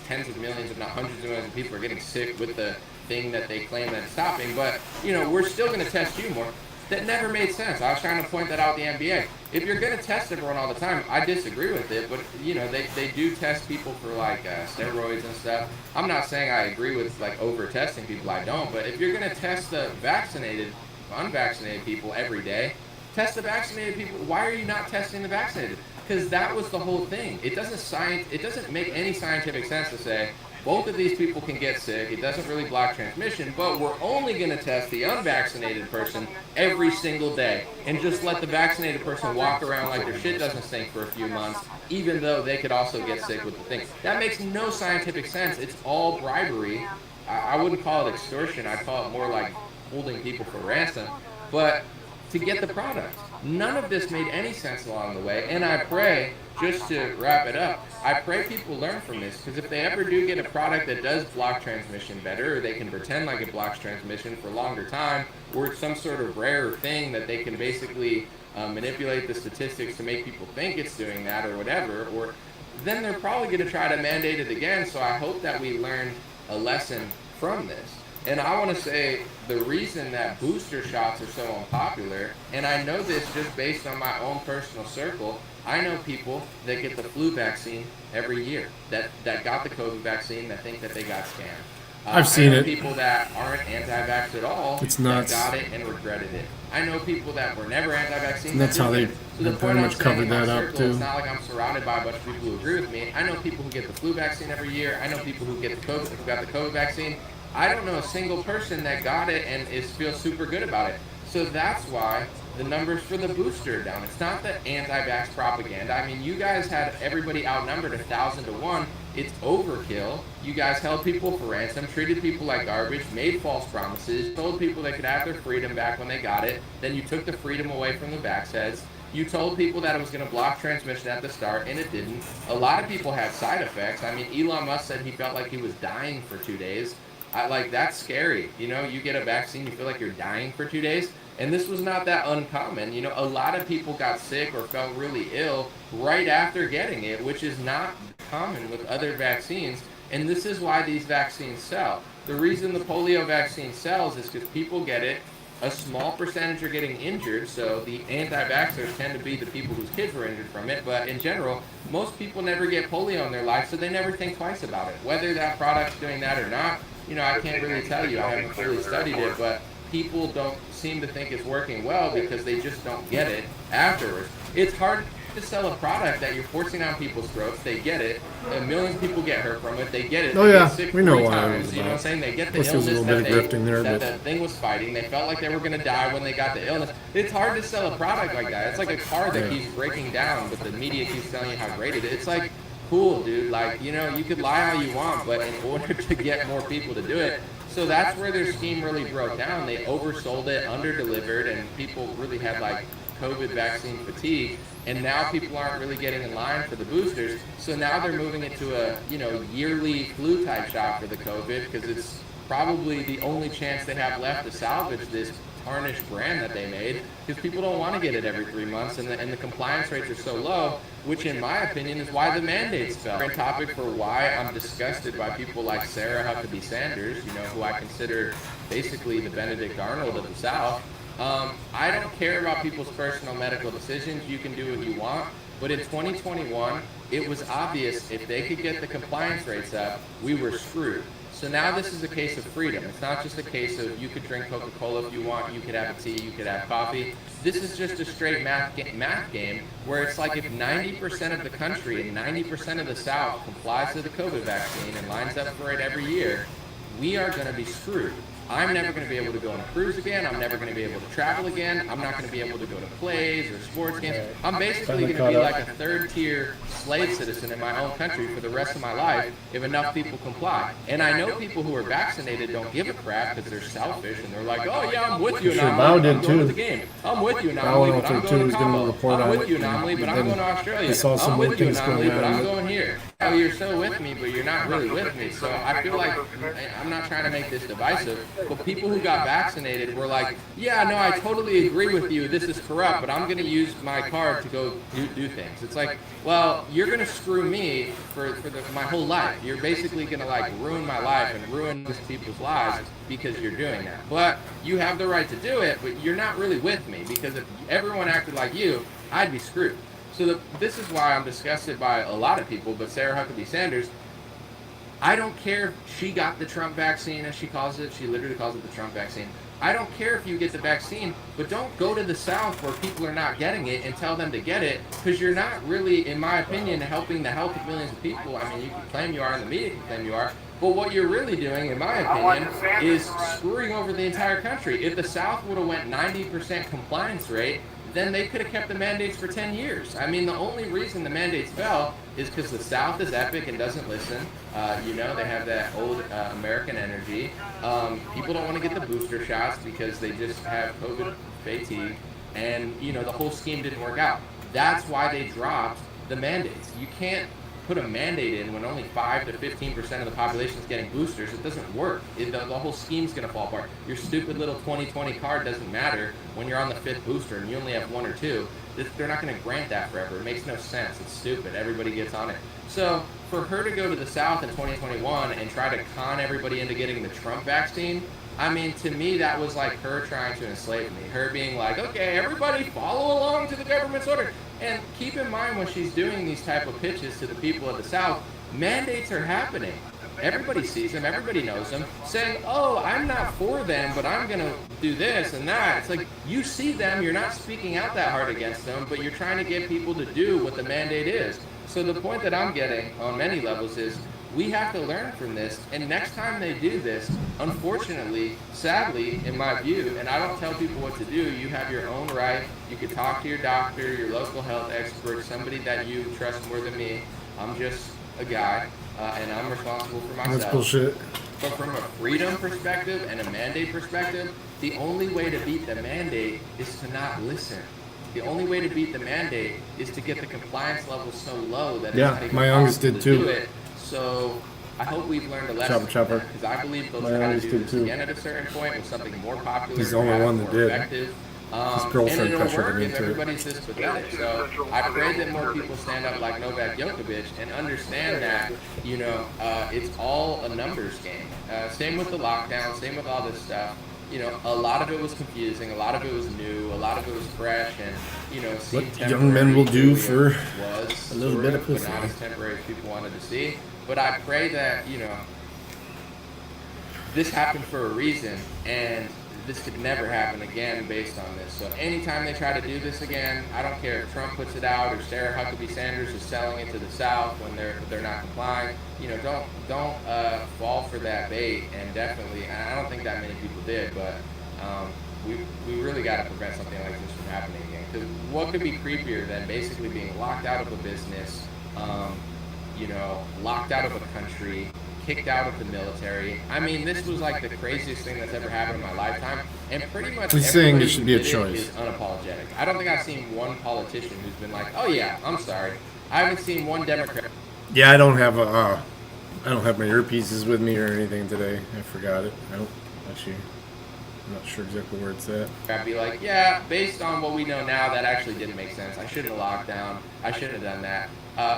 tens of millions, if not hundreds of millions of people are getting sick with the thing that they claim that it's stopping, but, we're still going to test you more. That never made sense. I was trying to point that out with the NBA. If you're going to test everyone all the time, I disagree with it, but, they do test people for, steroids and stuff. I'm not saying I agree with, over-testing people. I don't. But if you're going to test the unvaccinated people every day, test the vaccinated people. Why are you not testing the vaccinated? because that was the whole thing. It doesn't make any scientific sense to say both of these people can get sick. It doesn't really block transmission, but we're only going to test the unvaccinated person every single day and just let the vaccinated person walk around like their shit doesn't stink for a few months, even though they could also get sick with the thing. That makes no scientific sense. It's all bribery. I wouldn't call it extortion. I'd call it more like holding people for ransom. But to get the product. None of this made any sense along the way, and I pray, just to wrap it up, I pray people learn from this, because if they ever do get a product that does block transmission better, or they can pretend like it blocks transmission for a longer time, or it's some sort of rare thing that they can basically manipulate the statistics to make people think it's doing that or whatever, or then they're probably going to try to mandate it again, so I hope that we learn a lesson from this. And I want to say the reason that booster shots are so unpopular, and I know this just based on my own personal circle, I know people that get the flu vaccine every year, that got the COVID vaccine, that think that they got scammed. I've seen I know it. people that aren't anti-vax at all, It's nuts. that got it and regretted it. I know people that were never anti-vaccine. And that's how they pretty much covered that up, too. It's not like I'm surrounded by a bunch of people who agree with me. I know people who get the flu vaccine every year. I know people who get who got the COVID vaccine. I don't know a single person that got it and feels super good about it. So that's why the numbers for the booster are down. It's not the anti-vax propaganda. I mean, you guys had everybody outnumbered 1,000 to 1. It's overkill. You guys held people for ransom, treated people like garbage, made false promises, told people they could have their freedom back when they got it. Then you took the freedom away from the vax heads. You told people that it was going to block transmission at the start, and it didn't. A lot of people had side effects. I mean, Elon Musk said he felt like he was dying for 2 days. That's scary. You know, you get a vaccine, you feel like you're dying for 2 days. And this was not that uncommon. You know, a lot of people got sick or felt really ill right after getting it, which is not common with other vaccines. And this is why these vaccines sell. The reason the polio vaccine sells is because people get it. A small percentage are getting injured, so the anti-vaxxers tend to be the people whose kids were injured from it. But in general, most people never get polio in their life, so they never think twice about it. Whether that product's doing that or not, you know, I can't really tell you. I haven't fully studied it, but people don't seem to think it's working well because they just don't get it afterwards. It's hard to sell a product that you're forcing down people's throats. They get it. A million people get hurt from it. They get it. Oh, They yeah. get sick We know 3 why it times. was You know what I'm about. saying? They get the Plus, there's a illness little bit of grifting there, that but- the thing was fighting. They felt like they were going to die when they got the illness. It's hard to sell a product like that. It's like a car that Yeah. keeps breaking down, but the media keeps telling you how great it is. It's like, cool, dude. Like, you know, you could lie all you want, but in order to get more people to do it, so that's where their scheme really broke down. They oversold it, underdelivered, and people really had like COVID vaccine fatigue. And now people aren't really getting in line for the boosters. So now they're moving it to a, you know, yearly flu type shot for the COVID, because it's probably the only chance they have left to salvage this tarnished brand that they made, because people don't want to get it every 3 months, and the compliance rates are so low, which in my opinion is why the mandates fell. A topic for why I'm disgusted by people like Sarah Huckabee Sanders, you know, who I consider basically the Benedict Arnold of the South. I don't care about people's personal medical decisions. You can do what you want. But in 2021, it was obvious if they could get the compliance rates up, we were screwed. So now this is a case of freedom. It's not just a case of you could drink Coca-Cola if you want, you could have a tea, you could have coffee. This is just a straight math game where it's like if 90% of the country and 90% of the South complies to the COVID vaccine and lines up for it every year, we are going to be screwed. I'm never going to be able to go on a cruise again. I'm never going to be able to travel again. I'm not going to be able to go to plays or sports games. I'm basically going to be like a third-tier slave citizen in my own country for the rest of my life if enough people comply. And I know people who are vaccinated don't give a crap because they're selfish and they're like, oh yeah, I'm with you now. I'm going to the game. I'm with you now, but I'm going to Cabo. I'm with you now, but I'm going to Australia. I'm with you now, but I'm going here. Oh, you're so with me, but you're not really with me. So I feel like I'm not trying to make this divisive, but people who got vaccinated were like, yeah, no, I totally agree with you. This is corrupt, but I'm going to use my card to go do things. It's like, well, you're going to screw me for my whole life. You're basically going to like ruin my life and ruin these people's lives because you're doing that. But you have the right to do it, but you're not really with me, because if everyone acted like you, I'd be screwed. So this is why I'm disgusted by a lot of people, but Sarah Huckabee Sanders, I don't care if she got the Trump vaccine, as she calls it. She literally calls it the Trump vaccine. I don't care if you get the vaccine, but don't go to the South where people are not getting it and tell them to get it, because you're not really, in my opinion, helping the health of millions of people. I mean, you can claim you are, and the media can claim you are, but what you're really doing, in my opinion, is screwing over the entire country. If the South would have went 90% compliance rate, then they could have kept the mandates for 10 years. I mean, the only reason the mandates fell is because the South is epic and doesn't listen. You know, they have that old American energy. People don't want to get the booster shots because they just have COVID fatigue. And, you know, the whole scheme didn't work out. That's why they dropped the mandates. You can't put a mandate in when only 5 to 15% of the population is getting boosters. It doesn't work. The whole scheme's going to fall apart. Your stupid little 2020 card doesn't matter when you're on the 5th booster and you only have 1 or 2. They're not going to grant that forever. It makes no sense. It's stupid. Everybody gets on it. So for her to go to the South in 2021 and try to con everybody into getting the Trump vaccine, I mean, to me, that was like her trying to enslave me. Her being like, okay, everybody follow along to the government's order. And keep in mind, when she's doing these type of pitches to the people of the South, mandates are happening. Everybody sees them, everybody knows them, saying, oh, I'm not for them, but I'm going to do this and that. It's like, you see them, you're not speaking out that hard against them, but you're trying to get people to do what the mandate is. So the point that I'm getting on many levels is, we have to learn from this, and next time they do this, unfortunately, sadly, in my view, and I don't tell people what to do, you have your own right. You can talk to your doctor, your local health expert, somebody that you trust more than me. I'm just a guy, and I'm responsible for myself. That's bullshit. But from a freedom perspective and a mandate perspective, the only way to beat the mandate is to not listen. The only way to beat the mandate is to get the compliance levels so low that yeah, it's not my youngest did too. Do it. So I hope we've learned a lesson because I believe they'll try to do this again at a certain point with something more popular. He's the only one that did. Effective. His girlfriend pressured him if into it. Everybody's this pathetic. So I pray that more people stand up like Novak Djokovic and understand that, you know, it's all a numbers game. Same with the lockdown, same with all this stuff. You know, a lot of it was confusing, a lot of it was new, a lot of it was fresh, and, you know, what young men will do for a little bit of pussy. But not as temporary as people wanted to see. But I pray that, you know, this happened for a reason, and this could never happen again based on this. So anytime they try to do this again, I don't care if Trump puts it out or Sarah Huckabee Sanders is selling it to the South when they're not complying. You know, don't fall for that bait. And definitely, I don't think that many people did, but we really got to prevent something like this from happening again. Because what could be creepier than basically being locked out of a business, you know, locked out of a country, kicked out of the military. I mean, this was like the craziest thing that's ever happened in my lifetime, and pretty much he's saying there should be a choice. Is unapologetic. I don't think I've seen one politician who's been like, "Oh yeah, I'm sorry." I haven't seen one Democrat. Yeah, I don't have my earpieces with me or anything today. I forgot it. I don't actually. I'm not sure exactly where it's at. I'd be like, yeah, based on what we know now, that actually didn't make sense. I shouldn't have locked down. I shouldn't have done that.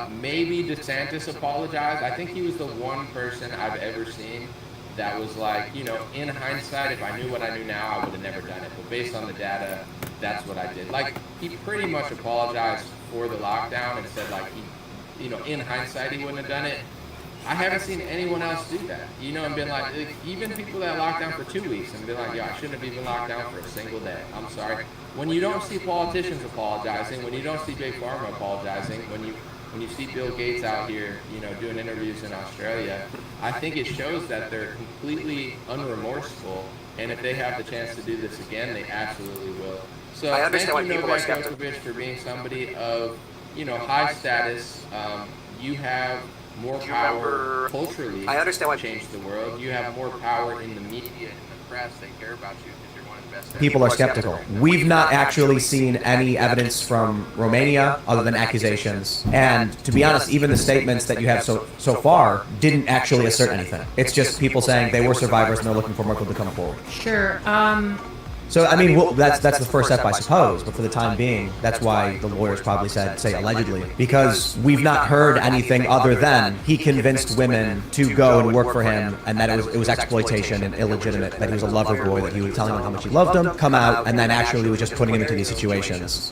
Maybe DeSantis apologized. I think he was the one person I've ever seen that was like, you know, in hindsight, if I knew what I knew now, I would have never done it. But based on the data, that's what I did. Like, he pretty much apologized for the lockdown and said, like, he, you know, in hindsight, he wouldn't have done it. I haven't seen anyone else do that, you know, and been like, even people that locked down for 2 weeks and been like, yeah, I shouldn't have even locked down for a single day. I'm sorry. When you don't see politicians apologizing, when you don't see Big Pharma apologizing, when you see Bill Gates out here, you know, doing interviews in Australia, I think it shows that they're completely unremorseful, and if they have the chance to do this again, they absolutely will. So I understand thank you, why people are Novak skeptical. Djokovic, for being somebody of, you know, high status. You have more power culturally. I understand why to change the world. You have more power in the media and the press. They care about you because you're one of the best. People are skeptical. We've not actually seen any evidence from Romania other than accusations. And to be honest, even the statements that you have so far didn't actually assert anything. It's just people saying they were survivors and they're looking for Merkel to come forward. Sure. So, I mean, that's the first step, I suppose. But for the time being, that's why the lawyers probably say allegedly. Because we've not heard anything other than he convinced women to go and work for him, and that it was exploitation and illegitimate, that he was a lover boy, that he was telling them how much he loved them, come out, and then actually was just putting him into these situations.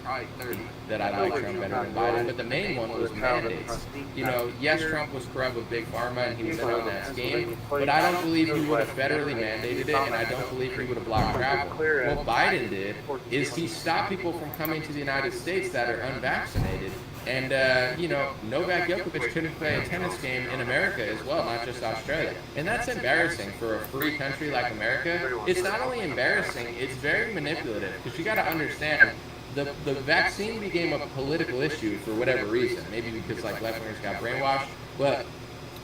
probably 30 that I like Trump better than Biden, but the main one was mandates. You know, yes, Trump was corrupt with Big Pharma and he was in on that scheme, but I don't believe he would have federally mandated it, and I don't believe he would have blocked travel. What Biden did is he stopped people from coming to the United States that are unvaccinated. And, you know, Novak Djokovic couldn't play a tennis game in America as well, not just Australia. And that's embarrassing for a free country like America. It's not only embarrassing, it's very manipulative, because you got to understand, the vaccine became a political issue for whatever reason. Maybe because, like, left-wingers got brainwashed. But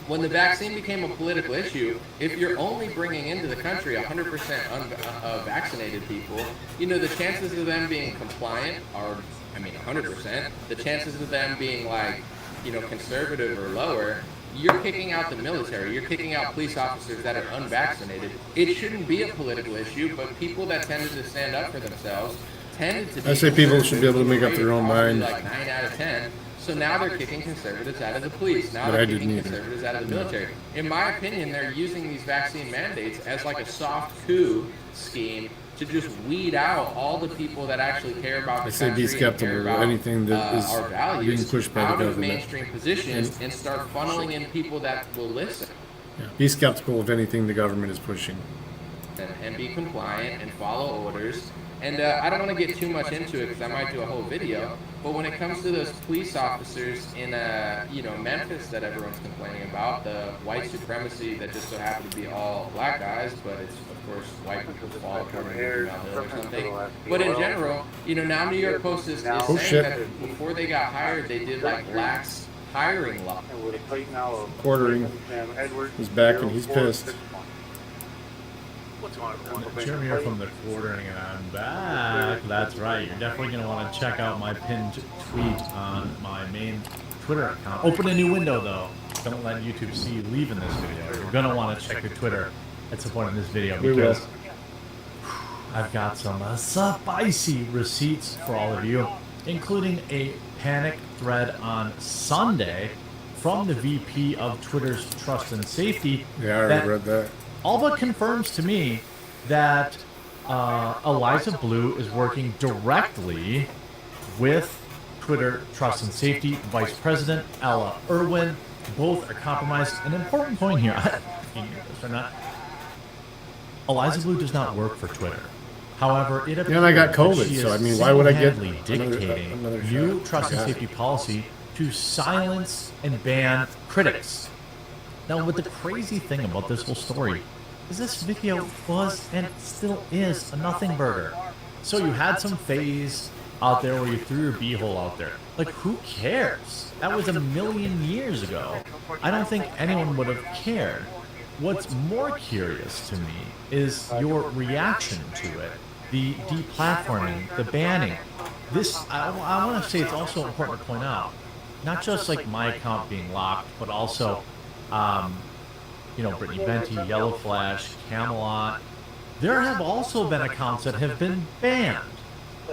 when the vaccine became a political issue, if you're only bringing into the country 100% vaccinated people, you know, the chances of them being compliant are, I mean, 100%. The chances of them being, like, you know, conservative or lower. You're kicking out the military. You're kicking out police officers that are unvaccinated. It shouldn't be a political issue, but people that tended to stand up for themselves tended to be. I say people should be able to make up their own mind. Like 9 out of 10. So now they're kicking conservatives out of the police. Now But they're I kicking didn't either. conservatives out of the military. In my opinion, they're using these vaccine mandates as like a soft coup scheme to just weed out all the people that actually care about the I say country be skeptical and of care about, anything that is our values being pushed by the out of government. mainstream positions and start funneling in people that will listen. Yeah. Be skeptical of anything the government is pushing. And be compliant and follow orders. And I don't want to get too much into it because I might do a whole video. But when it comes to those police officers in you know, Memphis that everyone's complaining about, the white supremacy that just so happened to be all black guys, but it's of course white people's fault according to Hill or something. But in general, you know, now New York Post is saying that before they got hired, they did like lax hiring law. Quartering. He's back and he's pissed. Jeremy here from the Quartering, and I'm back. That's right. You're definitely going to want to check out my pinned tweet on my main Twitter account. Open a new window, though. Don't let YouTube see you leaving this video. You're going to want to check your Twitter at some point in this video, because I've got some spicy receipts for all of you, including a panic thread on Sunday from the VP of Twitter's Trust and Safety. Yeah, I already read that. All but confirms to me that Eliza Blue is working directly with Twitter Trust and Safety Vice President Ella Irwin. Both are compromised. An important point here, or not, Eliza Blue does not work for Twitter. However, it appears and I got COVID, she is so I mean, why would I get dictating another new shot? trust and safety policy to silence and ban critics. Now, what the crazy thing about this whole story is this video was and still is a nothing burger. So you had some phase out there where you threw your beehole out there. Like, who cares? That was a million years ago. I don't think anyone would have cared. What's more curious to me is your reaction to it. The deplatforming, the banning. This, I want to say it's also important to point out, not just like my account being locked, but also, you know, Brittany Venti, Yellow Flash, Camelot. There have also been accounts that have been banned.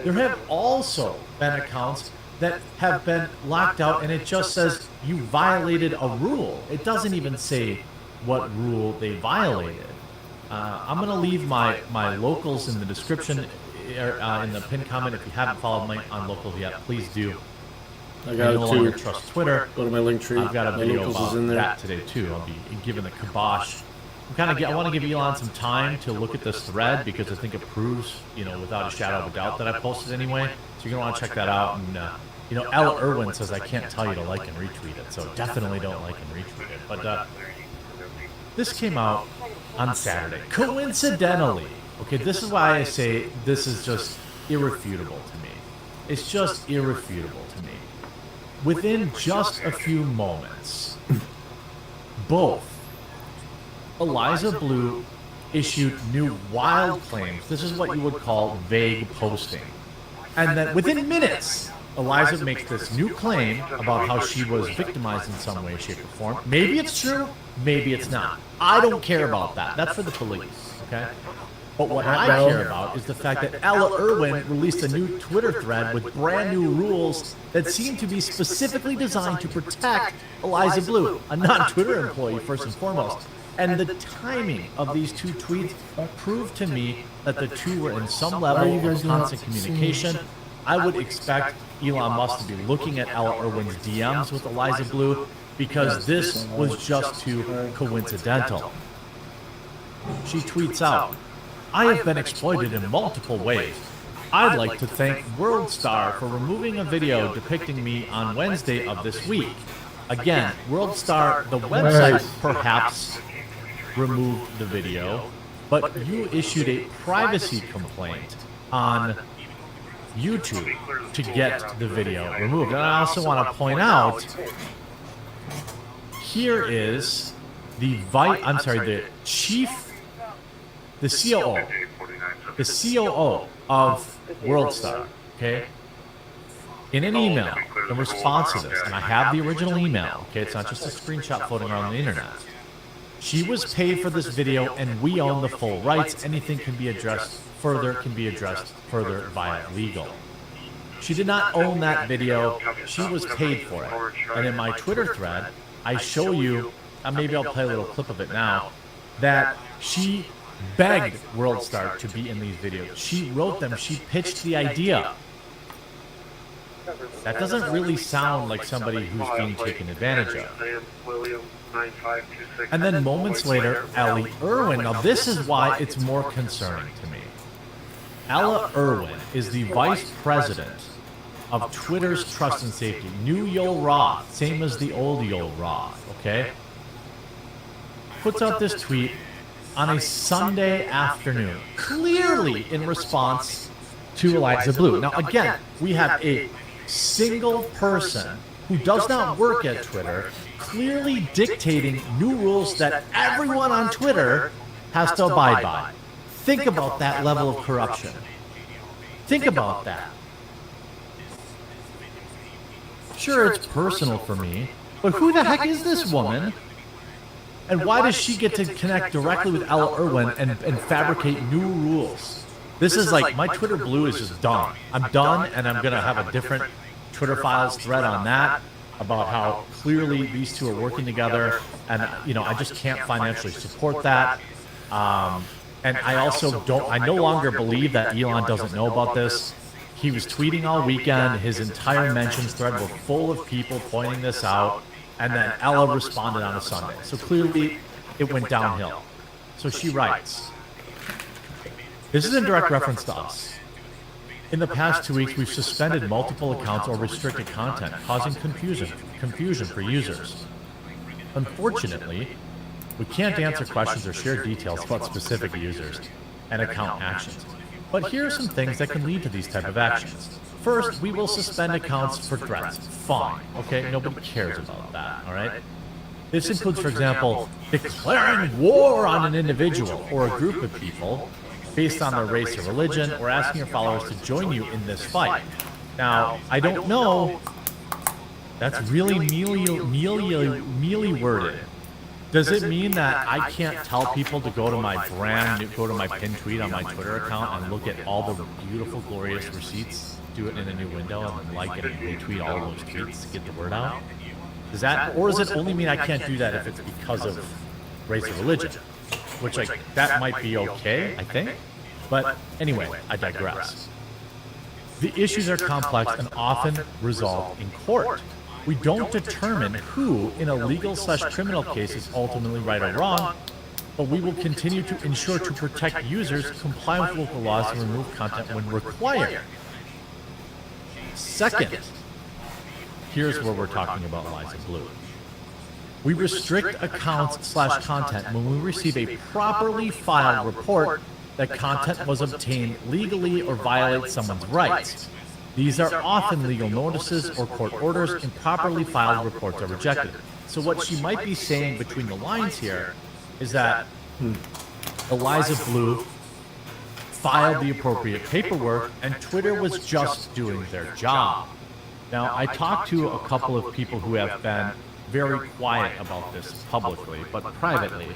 There have also been accounts that have been locked out, and it just says you violated a rule. It doesn't even say what rule they violated. I'm going to leave my locals in the description, in the pinned comment. If you haven't followed me on locals yet, please do. I got no it longer too. trust Twitter. Go to my link tree. I've got a My video locals about is in there. that today too. I'll be giving the kibosh. I want to give Elon some time to look at this thread, because I think it proves, you know, without a shadow of a doubt that I posted anyway. So you're gonna want to check that out. And you know, Ella Irwin says I can't tell you to like and retweet it, so definitely don't like and retweet it. But this came out on Saturday, coincidentally. Okay, this is why I say this is just irrefutable to me. It's just irrefutable to me. Within just a few moments, both Eliza Blue issued new wild claims. This is what you would call vague posting. And then within minutes, Eliza makes this new claim about how she was victimized in some way, shape, or form. Maybe it's true, maybe it's not. I don't care about that. That's for the police, okay? But what I care about is the fact that Ella Irwin released a new Twitter thread with brand new rules that seem to be specifically designed to protect Eliza Blue, a non-Twitter employee first and foremost. And the timing of these two tweets proved to me that the two were in some level of constant communication. I would expect Elon Musk to be looking at Ella Irwin's DMs with Eliza Blue because this was just too coincidental. She tweets out, "I have been exploited in multiple ways. I'd like to thank WorldStar for removing a video depicting me on Wednesday of this week." Again, WorldStar, the website, perhaps removed the video, but you issued a privacy complaint on YouTube to get the video removed. And I also want to point out, here is the COO of WorldStar, okay? In an email, in response to this, and I have the original email, okay? It's not just a screenshot floating around the internet. She was paid for this video, and we own the full rights. Anything can be addressed further via legal. She did not own that video. She was paid for it. And in my Twitter thread, I show you, maybe I'll play a little clip of it now, that she begged WorldStar to be in these videos. She wrote them. She pitched the idea. That doesn't really sound like somebody who's being taken advantage of. And then moments later, Ellie Irwin. Now this is why it's more concerning to me. Ella Irwin is the vice president of Twitter's Trust and Safety. New Yoel Roth, same as the old Yoel Roth, okay? Puts out this tweet on a Sunday afternoon, clearly in response to Eliza Blue. Now again, we have a single person who does not work at Twitter clearly dictating new rules that everyone on Twitter has to abide by. Think about that level of corruption. Think about that. Sure, it's personal for me, but who the heck is this woman? And why does she get to connect directly with Ella Irwin and fabricate new rules? This is like, my Twitter Blue is just done. I'm done, and I'm going to have a different Twitter Files thread on that about how clearly these two are working together, and I just can't financially support that. And I also I no longer believe that Elon doesn't know about this. He was tweeting all weekend. His entire mentions thread were full of people pointing this out, and then Ella responded on a Sunday. So clearly it went downhill. So she writes, "This is in direct reference to us. In the past 2 weeks, we've suspended multiple accounts or restricted content, causing confusion for users. Unfortunately, we can't answer questions or share details about specific users and account actions. But here are some things that can lead to these type of actions. First, we will suspend accounts for threats. Fine, okay? Nobody cares about that, all right? This includes, for example, declaring war on an individual or a group of people based on their race or religion, or asking your followers to join you in this fight. Now, I don't know. That's really mealy worded. Does it mean that I can't tell people to go to my pinned tweet on my Twitter account and look at all the beautiful, glorious receipts, do it in a new window, and then like and retweet all those tweets to get the word out? Does that, or does it only mean I can't do that if it's because of race or religion? Which, that might be okay, I think. But anyway, I digress. The issues are complex and often resolved in court. We don't determine who in a legal/criminal case is ultimately right or wrong, but we will continue to ensure to protect users, comply with local laws, and remove content when required. Second, here's where we're talking about Eliza Blue. We restrict accounts/content when we receive a properly filed report that content was obtained legally or violates someone's rights. These are often legal notices or court orders, and properly filed reports are rejected. So what she might be saying between the lines here is that Eliza Blue filed the appropriate paperwork, and Twitter was just doing their job. Now, I talked to a couple of people who have been very quiet about this publicly, but privately.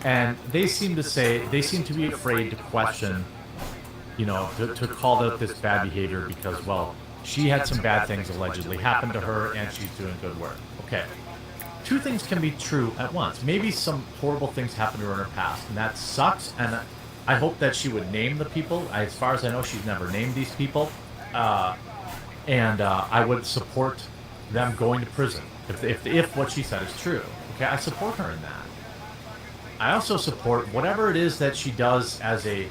And they seem to be afraid to question, to call out this bad behavior because, well, she had some bad things allegedly happen to her and she's doing good work. Okay. Two things can be true at once. Maybe some horrible things happened to her in her past, and that sucks, and I hope that she would name the people. As far as I know, she's never named these people. and I would support them going to prison if what she said is true. Okay, I support her in that. I also support whatever it is that she does as a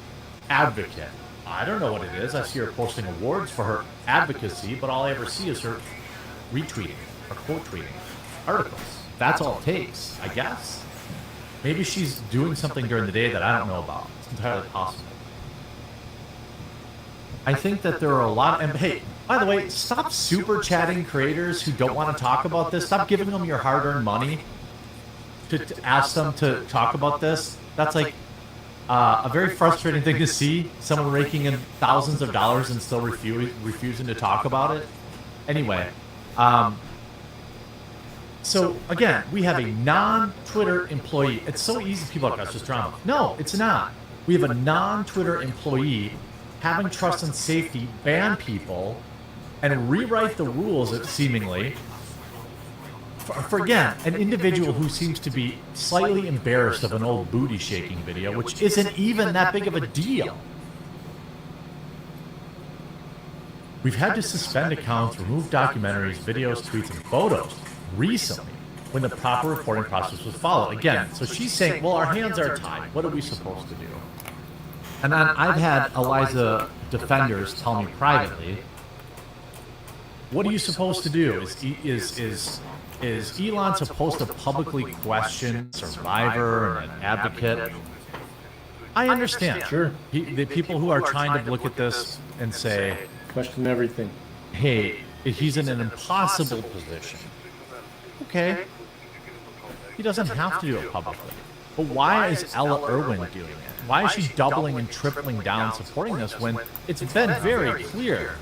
advocate. I don't know what it is. I see her posting awards for her advocacy, but all I ever see is her retweeting or quote tweeting articles. That's all it takes, I guess. Maybe she's doing something during the day that I don't know about. It's entirely possible. I think that there are a lot, and hey, by the way, stop super chatting creators who don't want to talk about this. Stop giving them your hard-earned money to ask them to talk about this. That's like a very frustrating thing to see. Someone raking in thousands of dollars and still refusing to talk about it. Anyway, so again, we have a non-Twitter employee. It's so easy. People are like, that's just drama. No, it's not. We have a non-Twitter employee having trust and safety ban people and rewrite the rules, seemingly, for again, an individual who seems to be slightly embarrassed of an old booty shaking video, which isn't even that big of a deal. We've had to suspend accounts, remove documentaries, videos, tweets, and photos recently when the proper reporting process was followed. Again, so she's saying, well, our hands are tied. What are we supposed to do? And then I've had Eliza defenders tell me privately, what are you supposed to do? Is Elon supposed to publicly question Survivor and an advocate? I understand. Sure. The people who are trying to look at this and say, question everything. Hey, he's in an impossible position. Okay. He doesn't have to do it publicly. But why is Ella Irwin doing it? Why is she doubling and tripling down supporting this when it's been very clear?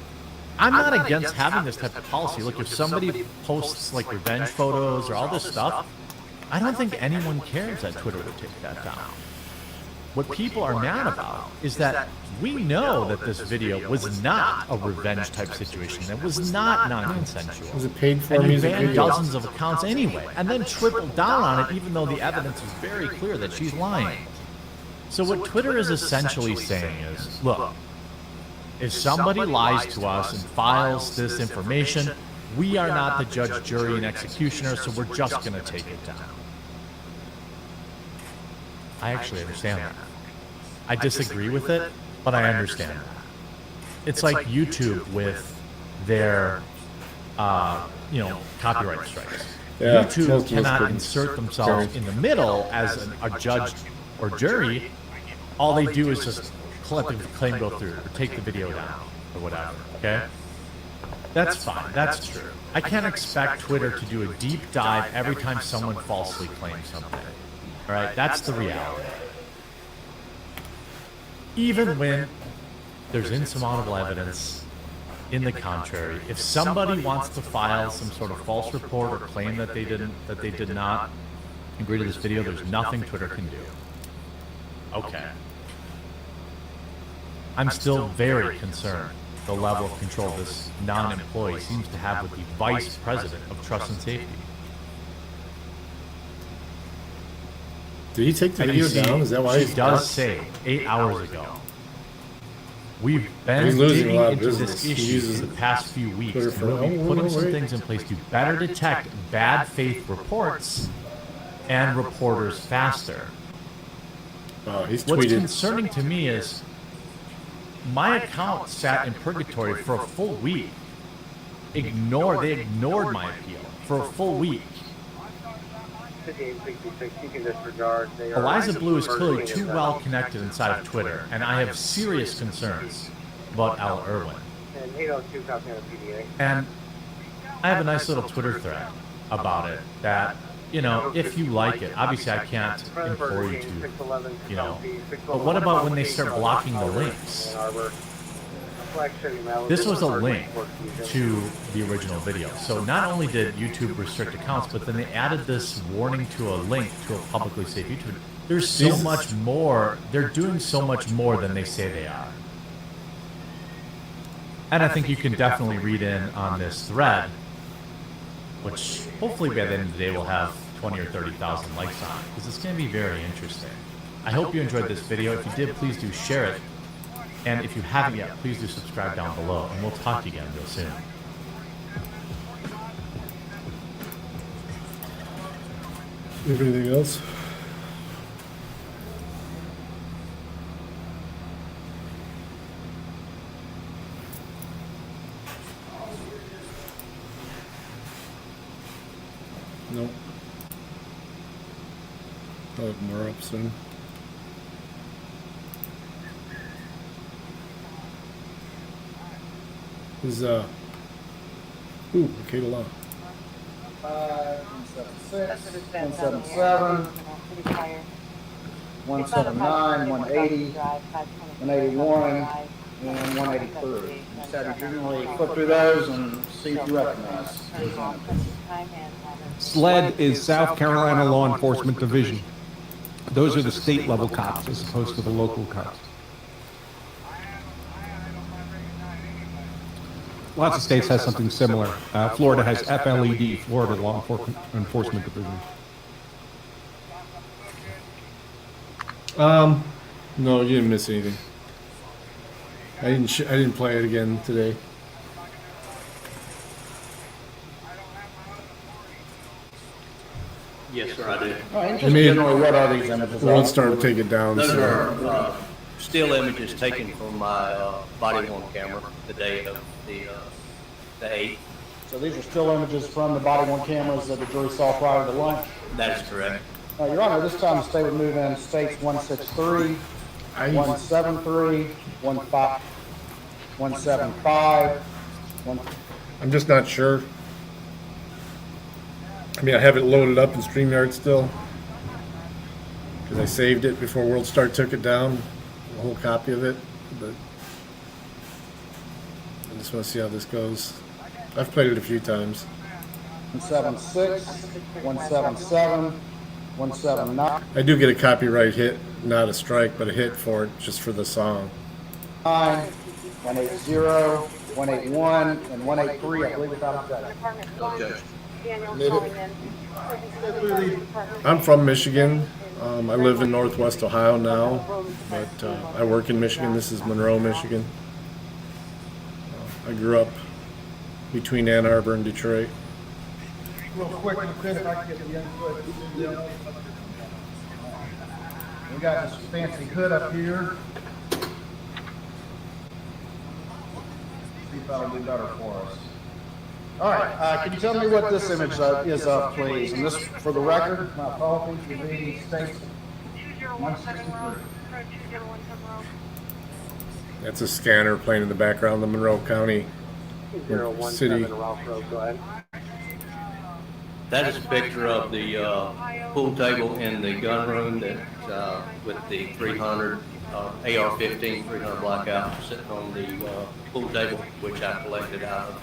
I'm not against having this type of policy. Look, if somebody posts like revenge photos or all this stuff, I don't think anyone cares that Twitter would take that down. What people are mad about is that we know that this video was not a revenge type situation. It was not non-consensual. Was it paid for and music banned video? Dozens of accounts anyway, and then tripled down on it, even though the evidence is very clear that she's lying. So what Twitter is essentially saying is, look, if somebody lies to us and files this information, we are not the judge, jury, and executioner, so we're just going to take it down. I actually understand that. I disagree with it, but I understand that. It's like YouTube with their, copyright strikes. Yeah, YouTube cannot insert themselves in the middle as a judge or jury. All they do is just let the claim go through or take the video down or whatever, okay? That's fine. That's true. I can't expect Twitter to do a deep dive every time someone falsely claims something. All right? That's the reality. Even when there's insurmountable evidence in the contrary, if somebody wants to file some sort of false report or claim that they did not agree to this video, there's nothing Twitter can do. Okay. I'm still very concerned the level of control this non-employee seems to have with the vice president of trust and safety. Did he take the video down? Is that why he does say 8 hours ago? We've been he's losing digging a lot of into business. this issue for the past few weeks, and we'll be putting some things in place to better detect bad faith reports and reporters faster. He's What's tweeted. concerning to me is my account sat in purgatory for a full week. They ignored my appeal for a full week. Eliza Blue is clearly too well connected inside of Twitter, and I have serious concerns about Ella Irwin. And I have a nice little Twitter thread about it that, if you like it, obviously I can't implore you to, but what about when they start blocking the links? This was a link to the original video. So not only did YouTube restrict accounts, but then they added this warning to a link to a publicly safe YouTube. There's so much more. They're doing so much more than they say they are. And I think you can definitely read in on this thread, which hopefully by the end of the day will have 20 or 30,000 likes on it, because it's going to be very interesting. I hope you enjoyed this video. If you did, please do share it. And if you haven't yet, please do subscribe down below, and we'll talk to you again real soon. Anything else? Nope. I'll have more up soon. Is ooh, okay to law. 176, 177, 179, 180, 181, and 183. Just have you generally flip through those and see if you recognize those images. SLED is South Carolina Law Enforcement Division. Those are the state level cops as opposed to the local cops. Lots of states has something similar. Florida has FLED, Florida Law Enforcement Division. No, you didn't miss anything. I didn't play it again today. Yes, sir, I do. All right, and just generally, what are these images? We'll start to take it down. Those So. are still images taken from my body-worn camera the day of the 8th. So these are still images from the body-worn cameras that the jury saw prior to lunch? That is correct. Your Honor, this time the state would move in states 163, 173, 175, I'm just not sure. I mean, I have it loaded up in StreamYard still because I saved it before WorldStar took it down, a whole copy of it. But I just want to see how this goes. I've played it a few times. 176, 177, 179. I do get a copyright hit, not a strike, but a hit for it just for the song. 180, 181, and 183, I believe, without objection. Okay. I'm from Michigan. I live in Northwest Ohio now, but I work in Michigan. This is Monroe, Michigan. I grew up between Ann Arbor and Detroit. Real quick, if I can get the input. We got this fancy hood up here. See if that'll do better for us. All right, can you tell me what this image is of, please? And this, for the record, my apologies, would be states 163. That's a scanner playing in the background, the Monroe County city. That is a picture of the pool table in the gun room that with the 300 AR-15 300 blackout sitting on the pool table, which I collected out of.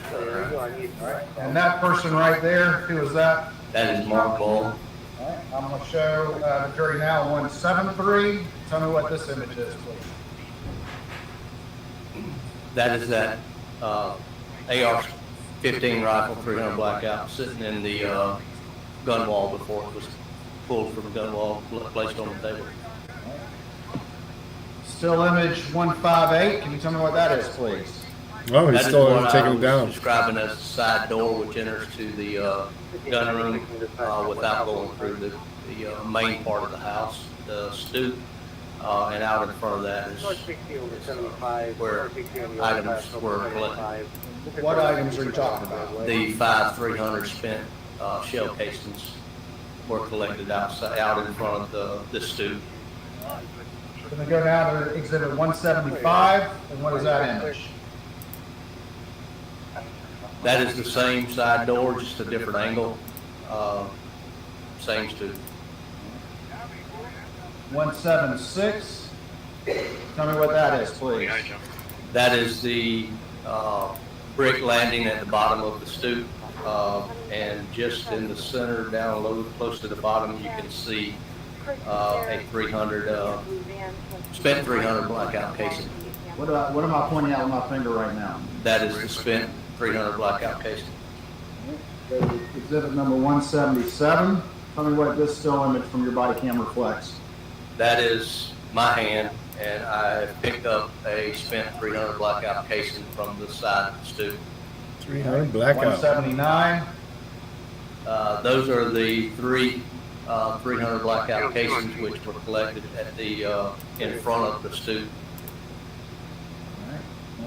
And that person right there, who is that? That is Mark Ball. All right, I'm going to show the jury now 173. Tell me what this image is, please. That is that AR-15 rifle 300 blackout sitting in the gun wall before it was pulled from the gun wall, placed on the table. Still image 158. Can you tell me what that is, please? Oh, he's still taking it down. Describing as the side door which enters to the gun room without going through the main part of the house, the stoop, and out in front of that is where items were collected. What items are you talking about? The 5 300 spent shell casings were collected out in front of the stoop. Going to go now to exhibit 175, and what is that image? That is the same side door, just a different angle. Same stoop. 176. Tell me what that is, please. That is the brick landing at the bottom of the stoop, and just in the center, down low, close to the bottom, you can see a 300 spent 300 blackout casing. What am I pointing out with my finger right now? That is the spent 300 blackout casing. Exhibit number 177. Tell me what this still image from your body cam reflects. That is my hand and I have picked up a spent 300 blackout casing from the side of the stoop. 300 blackout. 179. Those are the three 300 blackout casings which were collected at the in front of the stoop. All right.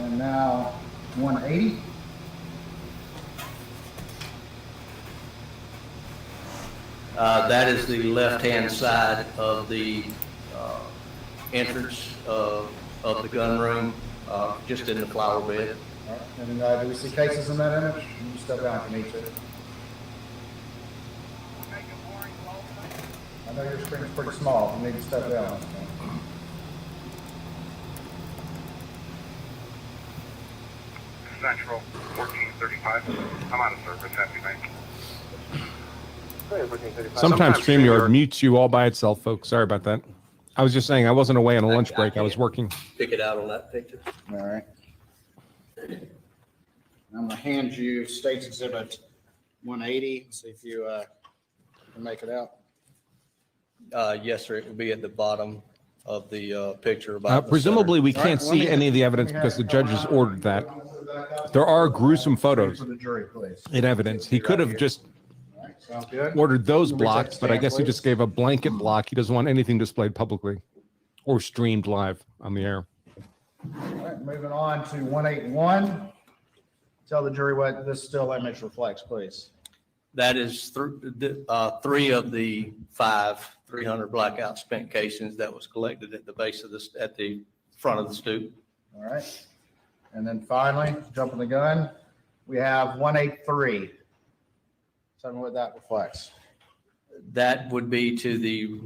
And now 180. That is the left-hand side of the entrance of the gun room, just in the flower bed. All right. And do we see cases in that image? You step down if you need to. I know your screen is pretty small. You need to step down. Central 1435. I'm out of service. Happy night. Sometimes StreamYard mutes you all by itself, folks. Sorry about that. I was just saying I wasn't away on a lunch break. I was working. Pick it out on that picture. All right. I'm going to hand you State's Exhibit 180. See if you can make it out. Yes, sir. It will be at the bottom of the picture. Presumably, we can't see any of the evidence because the judge has ordered that. There are gruesome photos in evidence. He could have just ordered those blocked, but I guess he just gave a blanket block. He doesn't want anything displayed publicly or streamed live on the air. All right, moving on to 181. Tell the jury what this still image reflects, please. That is three of the 5 300 blackout spent casings that was collected at the base of this, at the front of the stoop. All right. And then finally, jumping the gun, we have 183. Tell me what that reflects. That would be to the,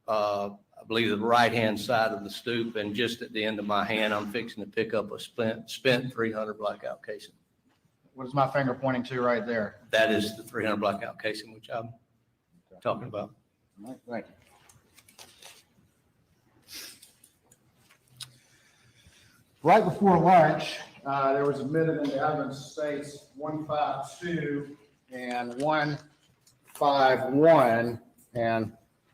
I believe, the right-hand side of the stoop, and just at the end of my hand, I'm fixing to pick up a spent 300 blackout casing. What is my finger pointing to right there? That is the 300 blackout casing, which I'm talking about. All right, thank you. Right before lunch, there was admitted in the evidence states 152 and 151, and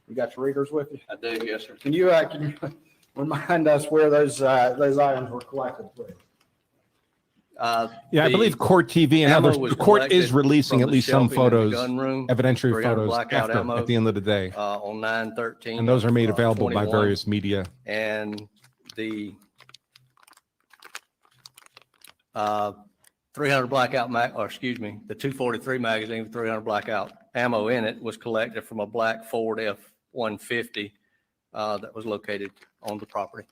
you got your readers with you? I do, yes, sir. Can you remind us where those items were collected, please? Yeah, I believe Court TV and others. The court is releasing at least some photos, evidentiary photos after, at the end of the day. On 9/13. And those are made available by various media. And the 300 blackout the 243 magazine with 300 blackout ammo in it was collected from a black Ford F-150 that was located on the property.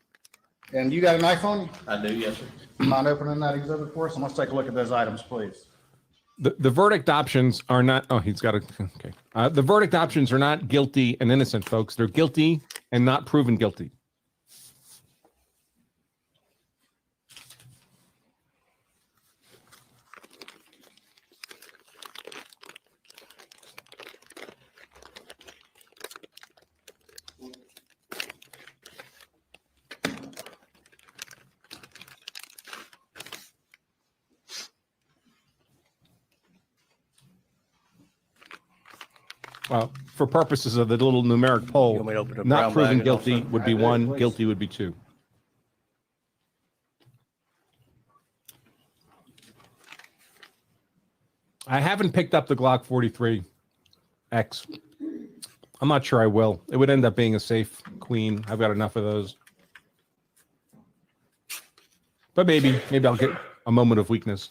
And you got a knife on you? I do, yes, sir. Mind opening that exhibit for us? And let's take a look at those items, please. The verdict options are not. Oh, he's got a. Okay. The verdict options are not guilty and innocent, folks. They're guilty and not proven guilty. For purposes of the little numeric poll, not proven guilty would be 1, guilty would be 2. I haven't picked up the Glock 43X. I'm not sure I will. It would end up being a safe queen. I've got enough of those. But maybe I'll get a moment of weakness.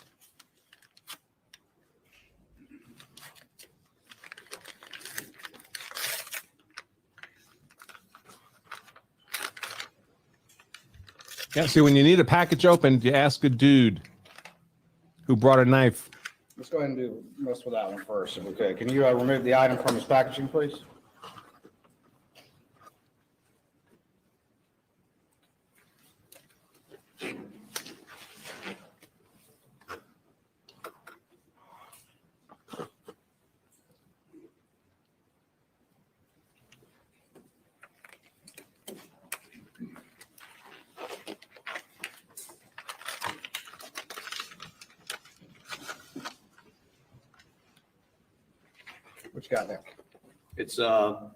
Yeah, see, when you need a package opened, you ask a dude who brought a knife. Let's go ahead and do most with that one first, if we could. Can you remove the item from his packaging, please? What you got there? It's a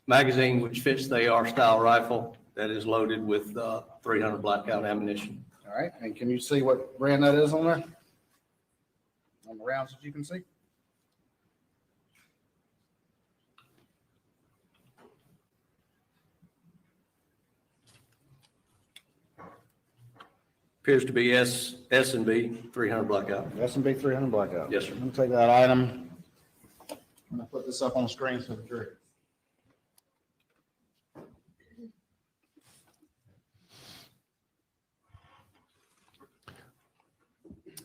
magazine which fits the AR style rifle that is loaded with 300 blackout ammunition. All right, and can you see what brand that is on there? On the rounds that you can see? Appears to be S&B 300 blackout. S&B 300 blackout. Yes, sir. I'm going to take that item. I'm going to put this up on the screen so the jury.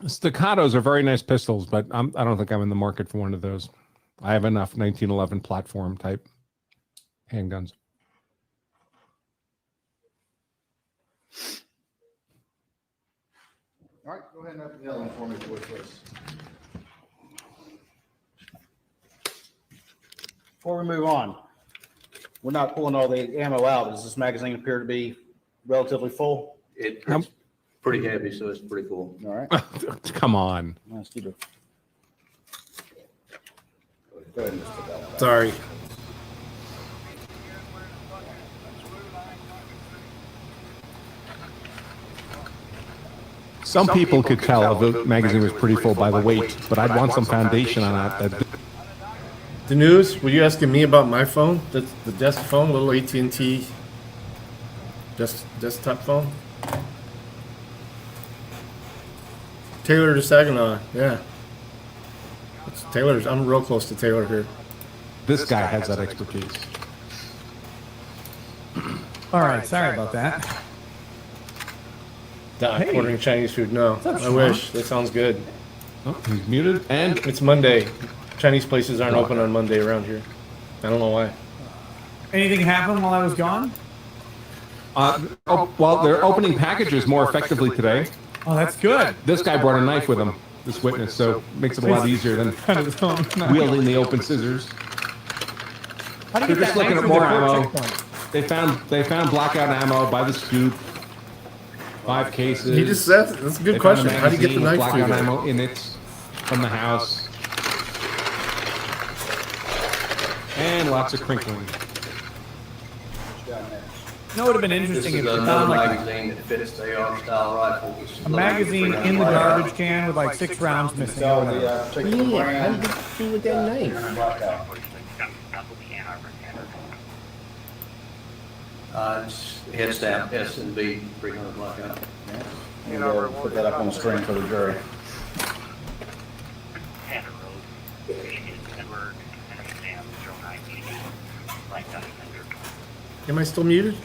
Staccatos are very nice pistols, but I don't think I'm in the market for one of those. I have enough 1911 platform type handguns. All right, go ahead and open the other one for me, please. Before we move on, we're not pulling all the ammo out. Does this magazine appear to be relatively full? It's pretty heavy, so it's pretty full. All right. Come on. Let's keep it. Go ahead and just put that one back. Sorry. Some people could tell the magazine was pretty full by the weight, but I'd want some foundation on it. The news? Were you asking me about my phone? That's the desk phone, little AT&T desktop phone. Taylor to Saginaw, yeah. It's Taylor's. I'm real close to Taylor here. This guy has that expertise. All right, sorry about that. Hey. Ordering Chinese food? No, I wish. That sounds good. Oh, he's muted, and it's Monday. Chinese places aren't open on Monday around here. I don't know why. Anything happened while I was gone? Well, they're opening packages more effectively today. Oh, that's good. This guy brought a knife with him, this witness, so it makes it a lot easier than wielding the open scissors. They're just looking at more ammo. They found blackout ammo by the scoop. 5 cases. He just said that's a good question. How do you get the knife through blackout there? ammo in it from the house, and lots of crinkling. You know, it would have been interesting if it found like magazine that fits the AR style rifle. a magazine in the garbage can with like 6 rounds missing. So the particular brand. How did you do with that knife? It's head stamp S&B 300 blackout. And we'll put that up on the screen for the jury. Am I still muted?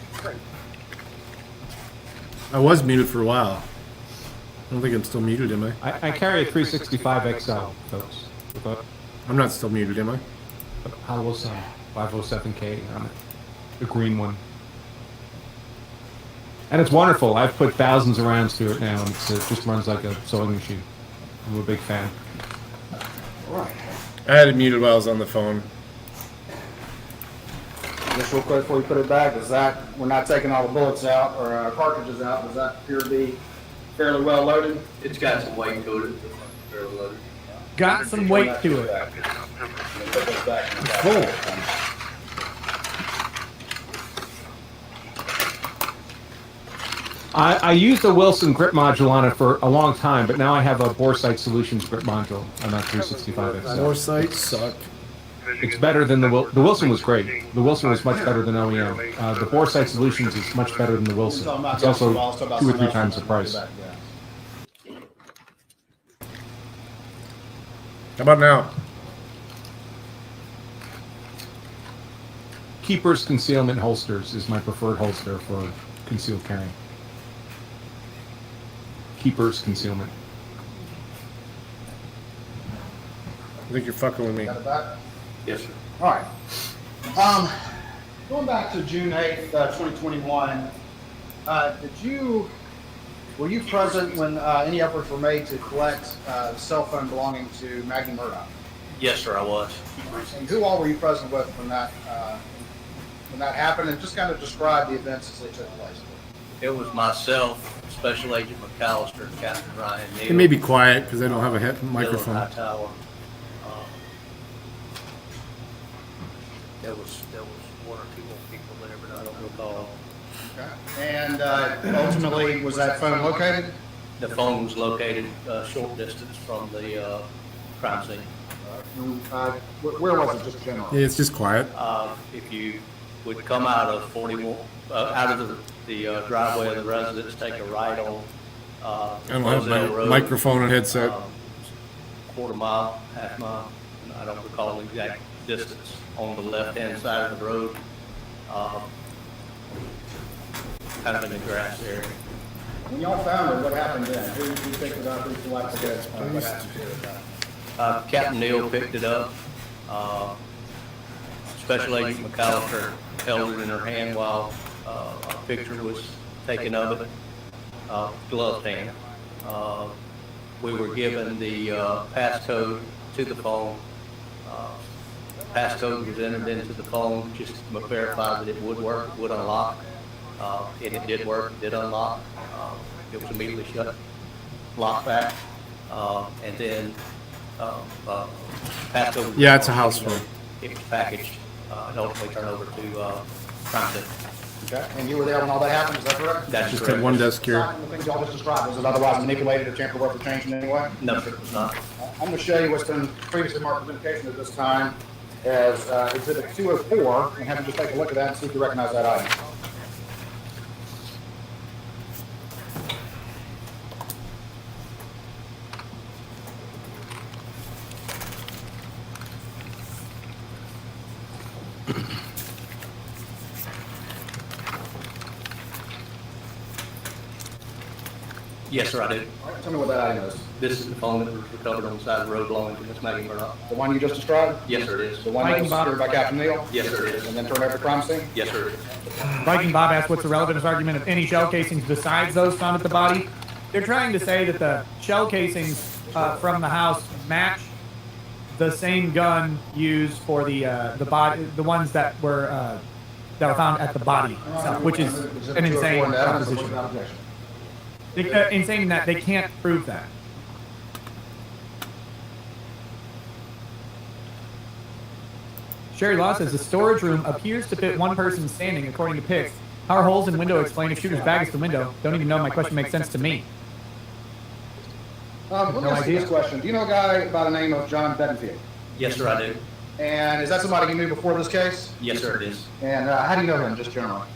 I was muted for a while. I don't think I'm still muted, am I? I carry a 365 XL, folks. I'm not still muted, am I? Hollow Sun 507K on it, the green one. And it's wonderful. I've put thousands of rounds through it now, and it just runs like a sewing machine. I'm a big fan. I had it muted while I was on the phone. Just real quick before we put it back, does that, we're not taking all the bullets out or cartridges out, does that appear to be fairly well loaded? It's got some weight to it. Fairly loaded. Got some weight to it. It's full. I used a Wilson grip module on it for a long time, but now I have a Boresight Solutions grip module on that 365 XL. Boresight suck. It's better than the Wilson was great. The Wilson was much better than OEM. The Boresight Solutions is much better than the Wilson. It's also 2 or 3 times the price. How about now? Keeper's Concealment Holsters is my preferred holster for concealed carrying. Keeper's Concealment. I think you're fucking with me. Got it back? Yes, sir. All right. Going back to June 8th, 2021, were you present when any efforts were made to collect the cell phone belonging to Maggie Murdoch? Yes, sir, I was. And who all were you present with when that happened? And just kind of describe the events as they took place. It was myself, Special Agent McAllister, and Captain Ryan Neal. It may be quiet because I don't have a microphone. Hightower. There was 1 or 2 more people there, but I don't recall. Okay. And ultimately, was that phone located? The phone was located a short distance from the crime scene. Where was it, just generally? Yeah, it's just quiet. If you would come out of 41, out of the driveway of the residence, take a right on I don't have my Rosedale Road, microphone and headset. quarter mile, half mile, I don't recall the exact distance, on the left-hand side of the road, kind of in the grass area. When y'all found her, what happened then? Who picked it up? Who collected it? What happened to it? Captain Neal picked it up. Special Agent McAllister held it in her hand while a picture was taken of it, gloved hand. We were given the passcode to the phone. Passcode was entered into the phone just to verify that it would work, would unlock. And it did work, it did unlock. It was immediately shut, locked back, and then passed over. Yeah, it's a house phone. It was packaged and ultimately turned over to crime scene. Okay, and you were there when all that happened, is that correct? That's Just correct. had one desk here. The things y'all just described, was it otherwise manipulated or tampered with or changed in any way? No, sir, it was not. I'm going to show you what's been previously marked as indication at this time as Exhibit 204, and have you just take a look at that and see if you recognize that item. Yes, sir, I do. Tell me what that item is. This is the phone that was recovered on the side of the road belonging to Miss Maggie Murdoch. The one you just described? Yes, sir, it is. The one that was secured by Captain Neal? Yes, sir, it is. And then turned over to crime scene? Yes, sir, it is. Viking Bob asked what's the relevant argument of any shell casings besides those found at the body. They're trying to say that the shell casings from the house match the same gun used for the body, the ones that were found at the body itself, which is an insane proposition. Insane in that they can't prove that. Sherry Law says the storage room appears to fit one person standing, according to pics. How are holes in window explain if shooter's bag is the window? Don't even know if my question makes sense to me. Let me ask you this question. Do you know a guy by the name of John Bedingfield? Yes, sir, I do. And is that somebody you knew before this case? Yes, sir, it is. And how do you know him, just generally?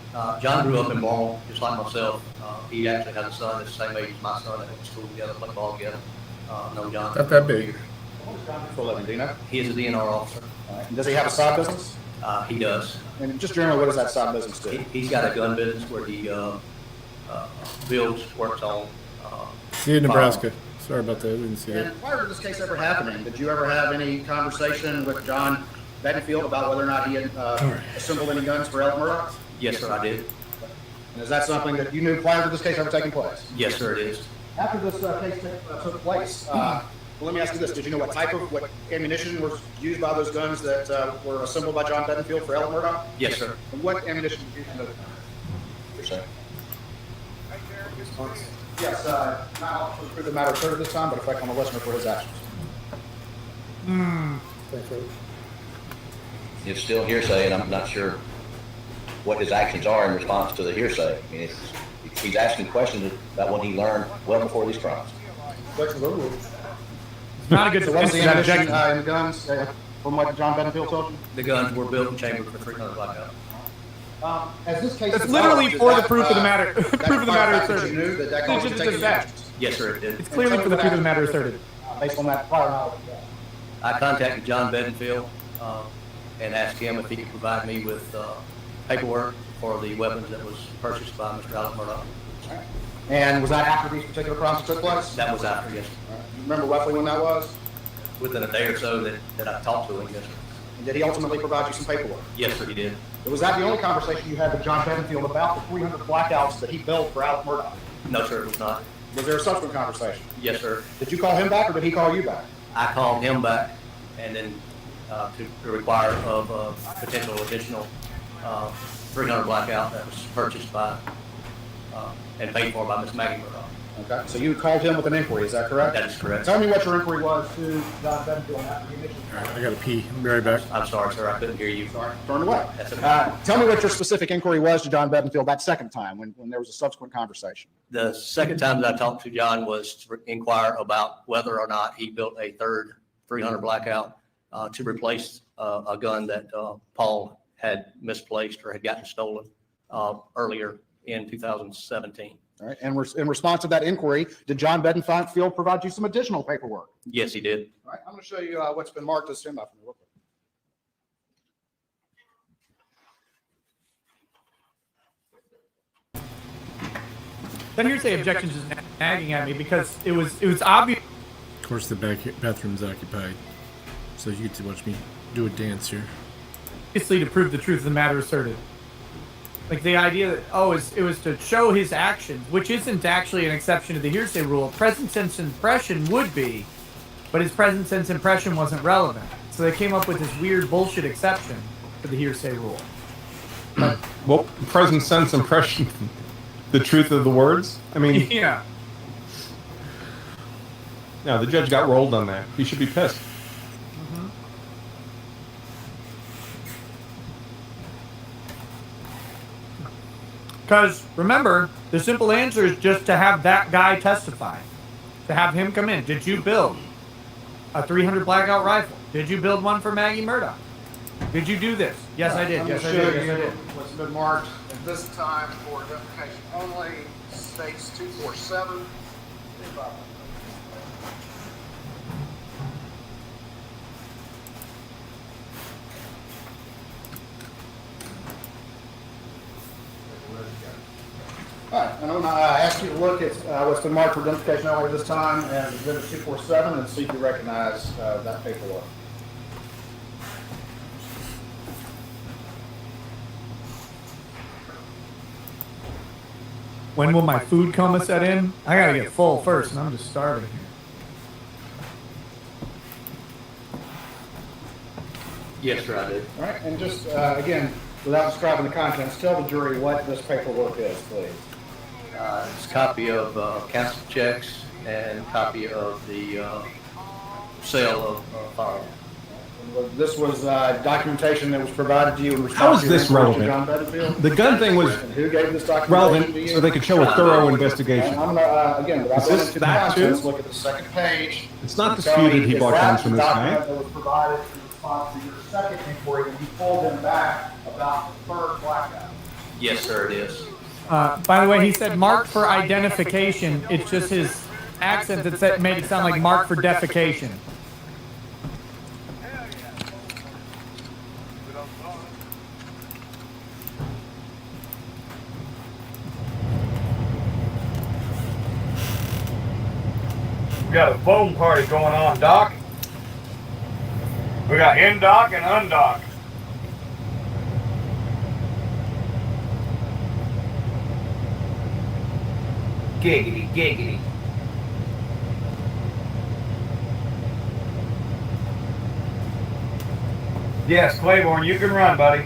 John grew up in Ball, just like myself. He actually has a son that's the same age as my son that went to school together, played ball together. Know John. Not that big. For a living, do you know? He is a DNR officer. And does he have a side business? He does. And just generally, what does that side business do? He's got a gun business where he builds, works on. See you in Nebraska. Sorry about that. I didn't see that. And prior to this case ever happening, did you ever have any conversation with John Bedingfield about whether or not he had assembled any guns for Ellen Murdoch? Yes, sir, I did. And is that something that you knew prior to this case ever taking place? Yes, sir, it is. After this case took place, well, let me ask you this. Did you know what ammunition was used by those guns that were assembled by John Bedingfield for Ellen Murdoch? Yes, sir. And what ammunition did you know? You're saying? Yes, not to prove the matter asserted this time, but effect on the listener for his actions. It's still hearsay, and I'm not sure what his actions are in response to the hearsay. I mean, he's asking questions about what he learned well before these crimes. Not a good So what was the defense ammunition objection. in the guns from what John Bedingfield told you? The guns were built and chambered for 300 blackout. As this case It's developed, literally is for the that, proof of the matter. that Proof of the matter fact that asserted. you knew that that It's was just taking a fact. actions? Yes, sir, it did. It's clearly for the proof of the matter asserted. Based on that prior knowledge. I contacted John Bedingfield and asked him if he could provide me with paperwork for the weapons that was purchased by Mr. Alec Murdoch. And was that after these particular crimes took place? That was after, yes. You remember roughly when that was? Within a day or so that I talked to him, yes, sir. And did he ultimately provide you some paperwork? Yes, sir, he did. Was that the only conversation you had with John Bedingfield about the 300 blackouts that he built for Alec Murdoch? No, sir, it was not. Was there a subsequent conversation? Yes, sir. Did you call him back or did he call you back? I called him back and then to require of potential additional 300 blackout that was purchased by and paid for by Miss Maggie Murdoch. Okay, so you called him with an inquiry, is that correct? That is correct. Tell me what your inquiry was to John Bedenfield after you initially. All right, I gotta pee. I'll be right back. I'm sorry, sir. I couldn't hear you. Sorry, turn away. That's okay. Tell me what your specific inquiry was to John Bedenfield that second time when there was a subsequent conversation. The second time that I talked to John was to inquire about whether or not he built a third 300 Blackout to replace a gun that Paul had misplaced or had gotten stolen earlier in 2017. All right, and in response to that inquiry, did John Bedenfield provide you some additional paperwork? Yes, he did. All right, I'm going to show you what's been marked as standby for me real quick. Then hearsay objections is nagging at me because it was obvious. Of course, the bathroom's occupied, so you get to watch me do a dance here. Obviously, to prove the truth of the matter asserted. Like the idea that, it was to show his actions, which isn't actually an exception to the hearsay rule. Present sense impression would be, but his present sense impression wasn't relevant. So they came up with this weird bullshit exception for the hearsay rule. Well, present sense impression, the truth of the words? I mean... Yeah. No, the judge got rolled on that. He should be pissed. Because, remember, the simple answer is just to have that guy testify. To have him come in. Did you build a 300 Blackout rifle? Did you build one for Maggie Murdoch? Did you do this? Yes, I did. Yes, I did. Yes, I did. What's been marked at this time for identification only, states 247. All right, and I'm going to ask you to look at what's been marked for identification only this time and Exhibit 247 and see if you recognize that paperwork. When will my food coma set in? I gotta get full first, and I'm just starving here. Yes, sir, I did. All right, and just, again, without describing the contents, tell the jury what this paperwork is, please. It's a copy of canceled checks and copy of the sale of firearms. This was documentation that was provided to you in response How is to your this inquiry to relevant? John Bedenfield? The gun thing was And who gave this documentation to relevant you? so they could show a thorough investigation. And I'm gonna, again, without Is going this into the that contents, too? look at the second page. It's not and tell me, disputed he is bought that guns from the this guy. document that was provided in response to your second inquiry when you pulled them back about the third Blackout? Yes, sir, it is. By the way, he said marked for identification. It's just his accent that made it sound like marked for defecation. We got a phone party going on, Doc. We got inDOC and unDOC. Giggity, giggity. Yes, Claiborne, you can run, buddy.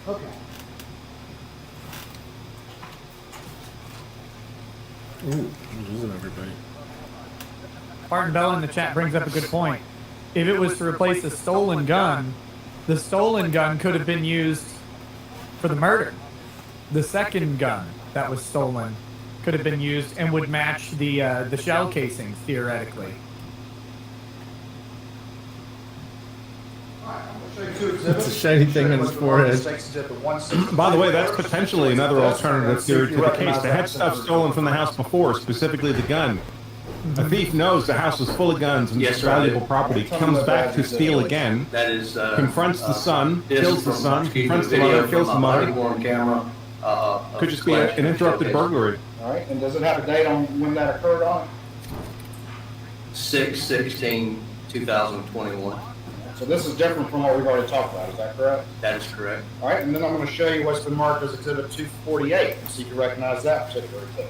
Okay. Ooh, I'm losing everybody. Martin Bell in the chat brings up a good point. If it was to replace a stolen gun, the stolen gun could have been used for the murder. The second gun that was stolen could have been used and would match the shell casings theoretically. It's a shiny thing on his forehead. By the way, that's potentially another alternative theory to the case. They had stuff stolen from the house before, specifically the gun. A thief knows the house is full of guns and Yes, sir, valuable I did. property, comes back to steal again, That is confronts the son, this kills the from- son, excuse me, confronts the video mother, kills the from my mother. body-worn camera. Could just be an interrupted burglary. All right, and does it have a date on when that occurred on it? 6/16/2021. So this is different from what we've already talked about, is that correct? That is correct. All right, and then I'm going to show you what's been marked as Exhibit 248 and see if you recognize that particular thing.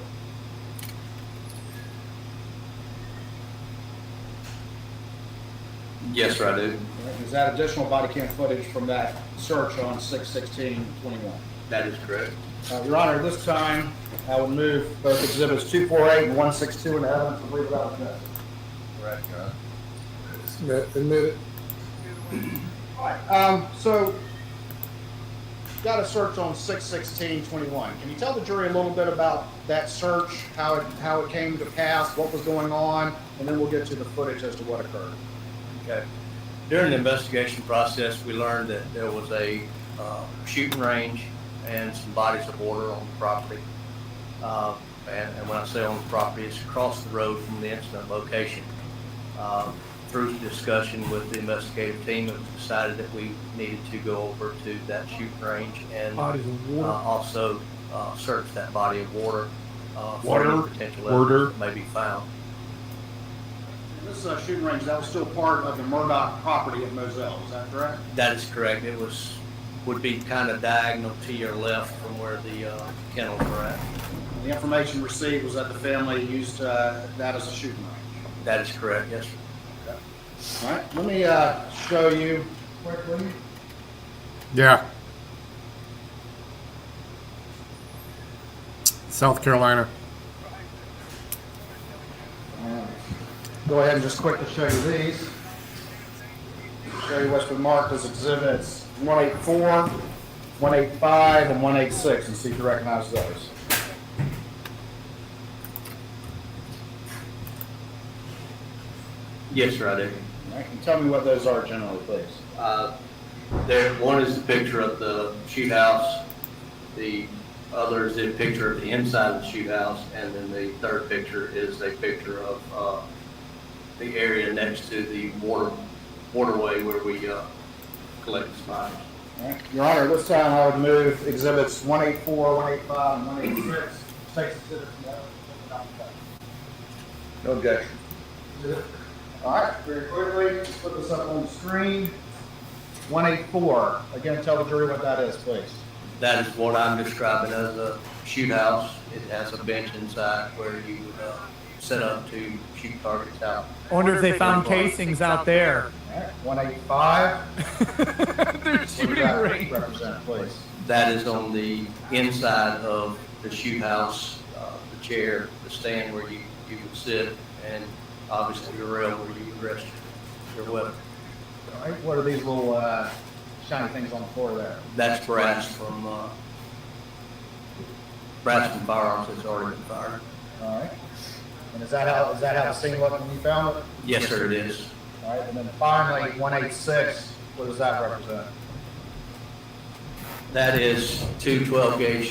Yes, sir, I do. Is that additional body cam footage from that search on 6/16/21? That is correct. Your Honor, this time I will move both exhibits 248 and 162 into evidence and leave without objection. Correct, Your Honor. Admit it. All right. So, got a search on 6/16/21. Can you tell the jury a little bit about that search, how it came to pass, what was going on, and then we'll get to the footage as to what occurred. Okay. During the investigation process, we learned that there was a shooting range and some bodies of water on the property. And when I say on the property, it's across the road from the incident location. Through discussion with the investigative team, it was decided that we needed to go over to that shooting range and also search that body of water for any potential evidence that may be found. This shooting range, that was still part of the Murdoch property at Moselle, is that correct? That is correct. It would be kind of diagonal to your left from where the kennels were at. The information received was that the family used that as a shooting range. That is correct, yes, sir. All right, let me show you quickly. Yeah. South Carolina. Go ahead and just quickly show you these. Show you what's been marked as exhibits 184, 185, and 186, and see if you recognize those. Yes, sir, I do. All right, can you tell me what those are generally, please? One is a picture of the shoot house. The other is a picture of the inside of the shoot house, and then the third picture is a picture of the area next to the waterway where we collect the spiders. All right. Your Honor, this time I would move exhibits 184, 185, and 186. Takes exhibits from that. No objection. All right, very quickly, let's put this up on the screen. 184. Again, tell the jury what that is, please. That is what I'm describing as a shoot house. It has a bench inside where you would set up to shoot targets out. I wonder if they found casings out there. All right, 185. They're shooting range. Represent, please. That is on the inside of the shoot house, the chair, the stand where you would sit, and obviously the rail where you would rest your weapon. All right, what are these little shiny things on the floor there? That's brass from firearms that's already been fired. All right. And is that how the scene looked when you found it? Yes, sir, it is. All right, and then finally, 186, what does that represent? That is two 12-gauge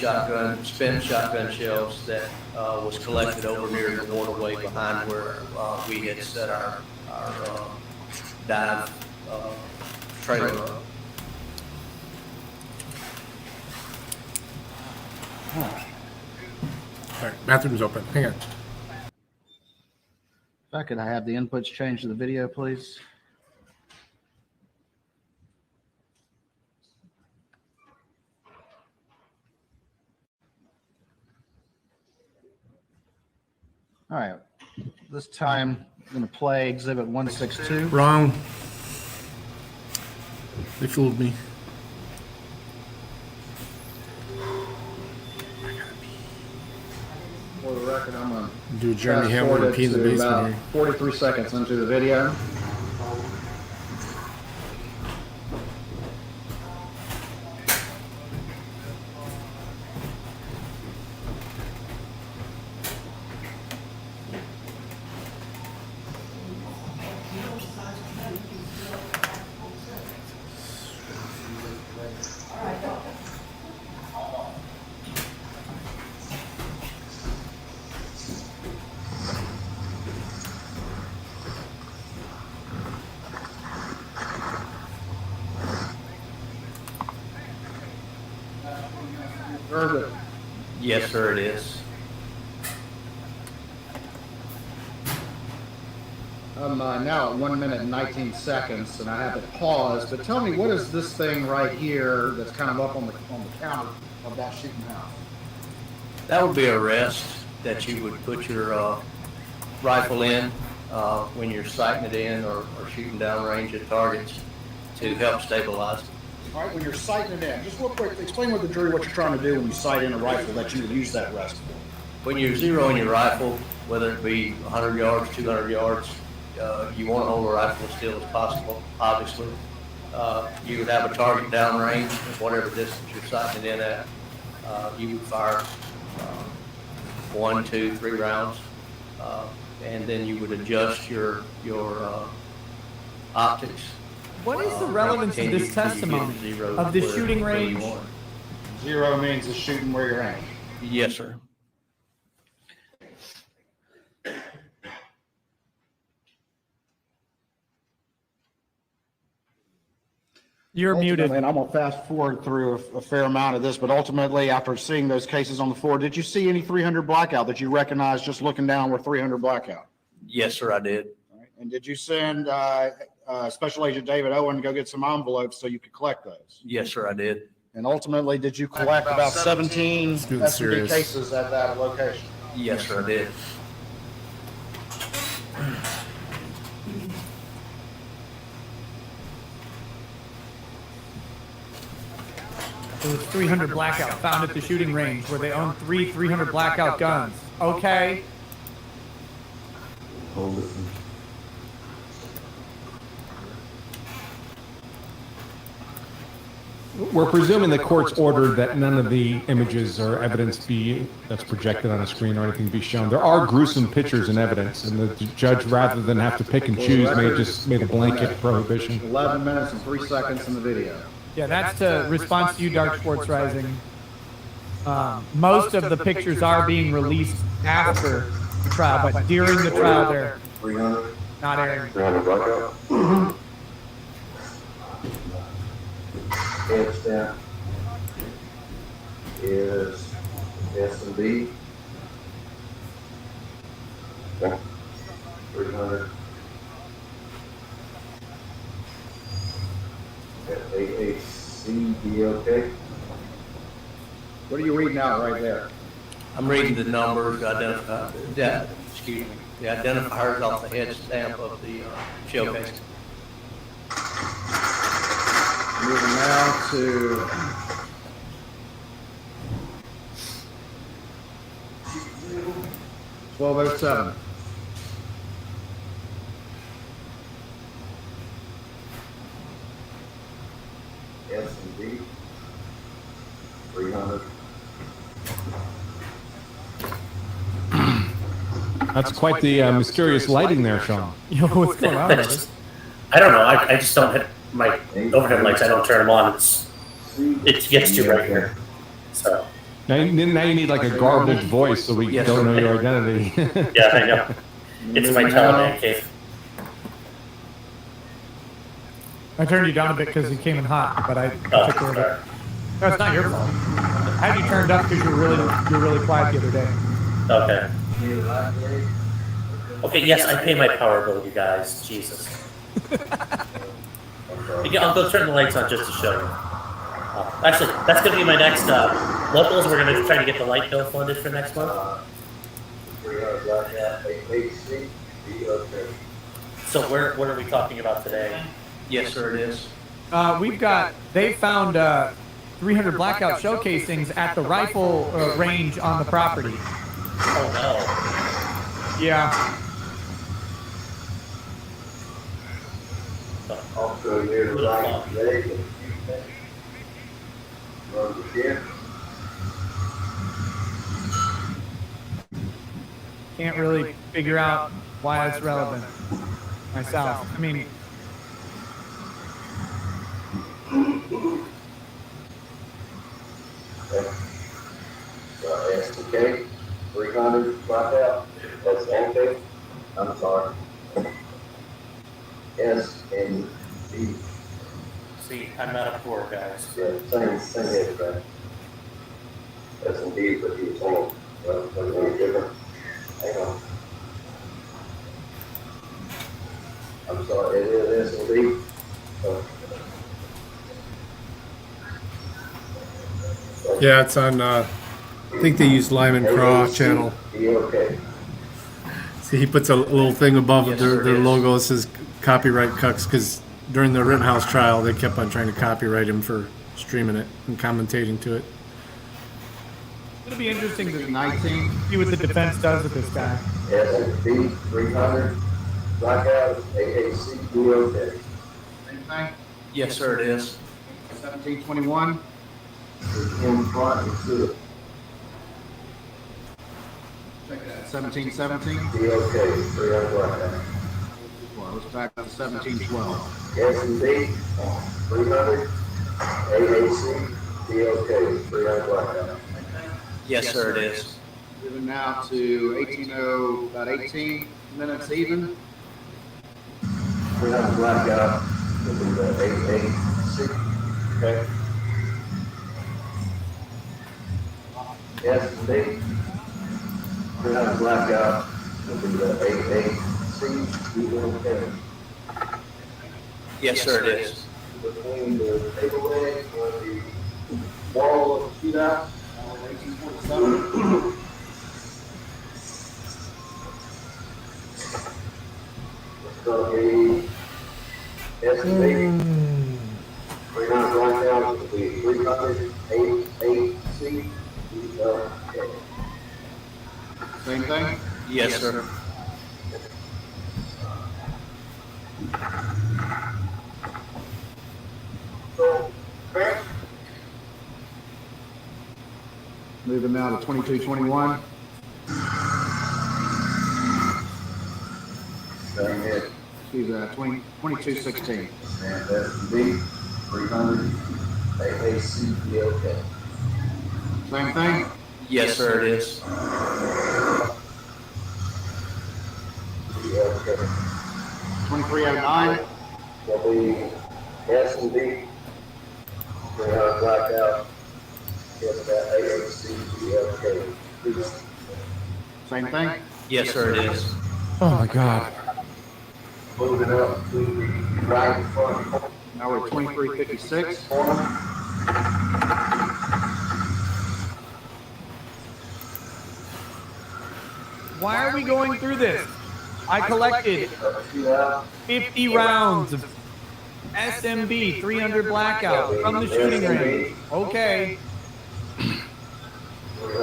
spent shotgun shells that was collected over near the waterway behind where we had set our dive trailer up. All right, bathroom's open. Hang on. Could I have the inputs changed to the video, please? All right, this time I'm going to play exhibit 162. Wrong. They fooled me. For the record, I'm going to Do Jeremy Hamlin repeat in the basement here. 43 seconds into the video. Yes, sir, it is. I'm now at 1 minute and 19 seconds, and I have it paused. But tell me, what is this thing right here that's kind of up on the counter of that shooting house? That would be a rest that you would put your rifle in. when you're sighting it in or shooting downrange at targets to help stabilize it. All right, when you're sighting it in, just real quick, explain with the jury what you're trying to do when you sight in a rifle that you would use that rest for. When you're zeroing your rifle, whether it be 100 yards, 200 yards, you want to hold the rifle as still as possible, obviously. You would have a target downrange, whatever distance you're sighting it in at. You would fire 1, 2, 3 rounds, and then you would adjust your optics. What is the relevance of this testimony of the shooting range? Zero means the shooting where you're aiming. Yes, sir. You're muted. And I'm going to fast forward through a fair amount of this, but ultimately, after seeing those cases on the floor, did you see any 300 blackout that you recognized just looking down were 300 blackout? Yes, sir, I did. All right. And did you send Special Agent David Owen to go get some envelopes so you could collect those? Yes, sir, I did. And ultimately, did you collect about 17 SMD cases at that location? Yes, sir, I did. There was 300 blackout found at the shooting range where they own 300 blackout guns. Okay. Hold it. We're presuming the court's ordered that none of the images or evidence that's projected on a screen or anything be shown. There are gruesome pictures and evidence, and the judge, rather than have to pick and choose, may have just made a blanket prohibition. 11 minutes and 3 seconds in the video. Yeah, that's to response to you, Dark Sports Rising. Most of the pictures are being released after the trial, but during the trial, they're not airing. 300 blackout. Head stamp is S&B. Okay. 300. AACDOK. What are you reading out right there? I'm reading the numbers, the identifiers off the head stamp of the shell case. Moving now to 12:07. S&D 300. That's quite the mysterious lighting there, Sean. Yo, what's going on? I don't know. I just don't hit my overhead lights. I don't turn them on. It gets too bright here. So now you need like a garbled voice so we don't know your identity. Yeah, I know. It's my Taliban cave. I turned you down a bit because you came in hot, but I took care of it. No, it's not your fault. I had you turned up because you were really quiet the other day. Okay. Okay, yes, I pay my power bill, you guys. Jesus. I'll go turn the lights on just to show you. Actually, that's going to be my next locals. We're going to try to get the light bill funded for next month. So what are we talking about today? Yes, sir, it is. They found 300 blackout shell casings at the rifle range on the property. Oh no. Yeah. Also near the right leg. Can't really figure out why it's relevant myself. I mean, STK 300 blackout. That's okay. I'm sorry. S and D. See, I'm not a poor guys. Yeah, same head, right? S and D, but he was all very different. Hang on. I'm sorry, it is S and D. Yeah, it's on, I think they use Lyman Craw channel. Okay. It's See, he puts a little thing above Yes, their sir, it is. logo that says copyright cucks because during the Rittenhouse trial, they kept on trying to copyright him for streaming it and commentating to it. It'll be interesting to 19 see what the defense does with this guy. S&P 300, blackout, AAC, DOJ. Same thing. Yes, sir, it is. 1721. In front and to it. Check that. 1717. DOJ, 300 blackout. Well, let's back up to 1712. S&P 300, AAC, DOJ, 300 blackout. Yes, sir, it is. Moving now to 18:00, about 18 minutes even. 300 blackout, will be the AAC. Okay. S&P 300 blackout, will be the AAC, DOJ. Yes, sir, it is. Between the table leg or the wall of the shootout. 1847. It's going to be S&P 300 blackout, will be 300 AAC. Same thing? Yes, sir. So, Chris? Moving now to 2221. Same here. Excuse me, 2216. And S&P 300 AAC DOJ. Same thing? Yes, sir, it is. DOJ. 2309. Will be S&P 300 blackout. Yes, that AAC DOJ. Same thing? Yes, sir, it is. Oh my God. Moving up to the right front. Now we're at 2356. Why are we going through this? I collected 50 rounds of SMB 300 blackout from the shooting range. Okay.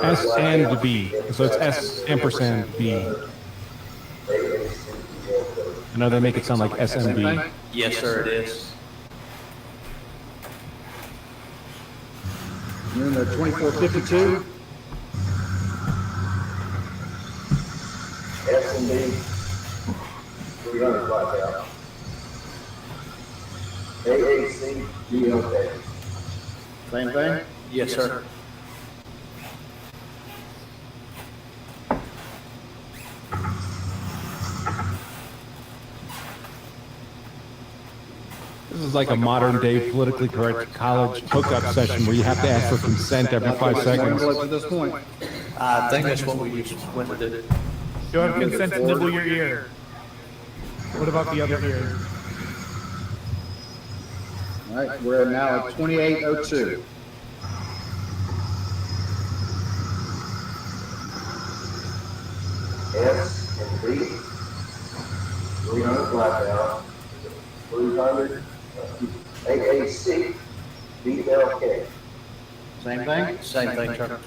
S and B. So it's S ampersand B. I know they make it sound like SMB. Yes, sir, it is. And then 2452. S&B 300 blackout. AAC DOJ. Same thing? Yes, sir. This is like a modern day politically correct college hookup session where you have to ask for consent every 5 seconds. At this point. I think that's what we used when we did it. You have consent to nibble your ear. What about the other ear? All right, we're now at 2802. S&B 300 blackout. 300 AAC DLK. Same thing? Same thing, sir.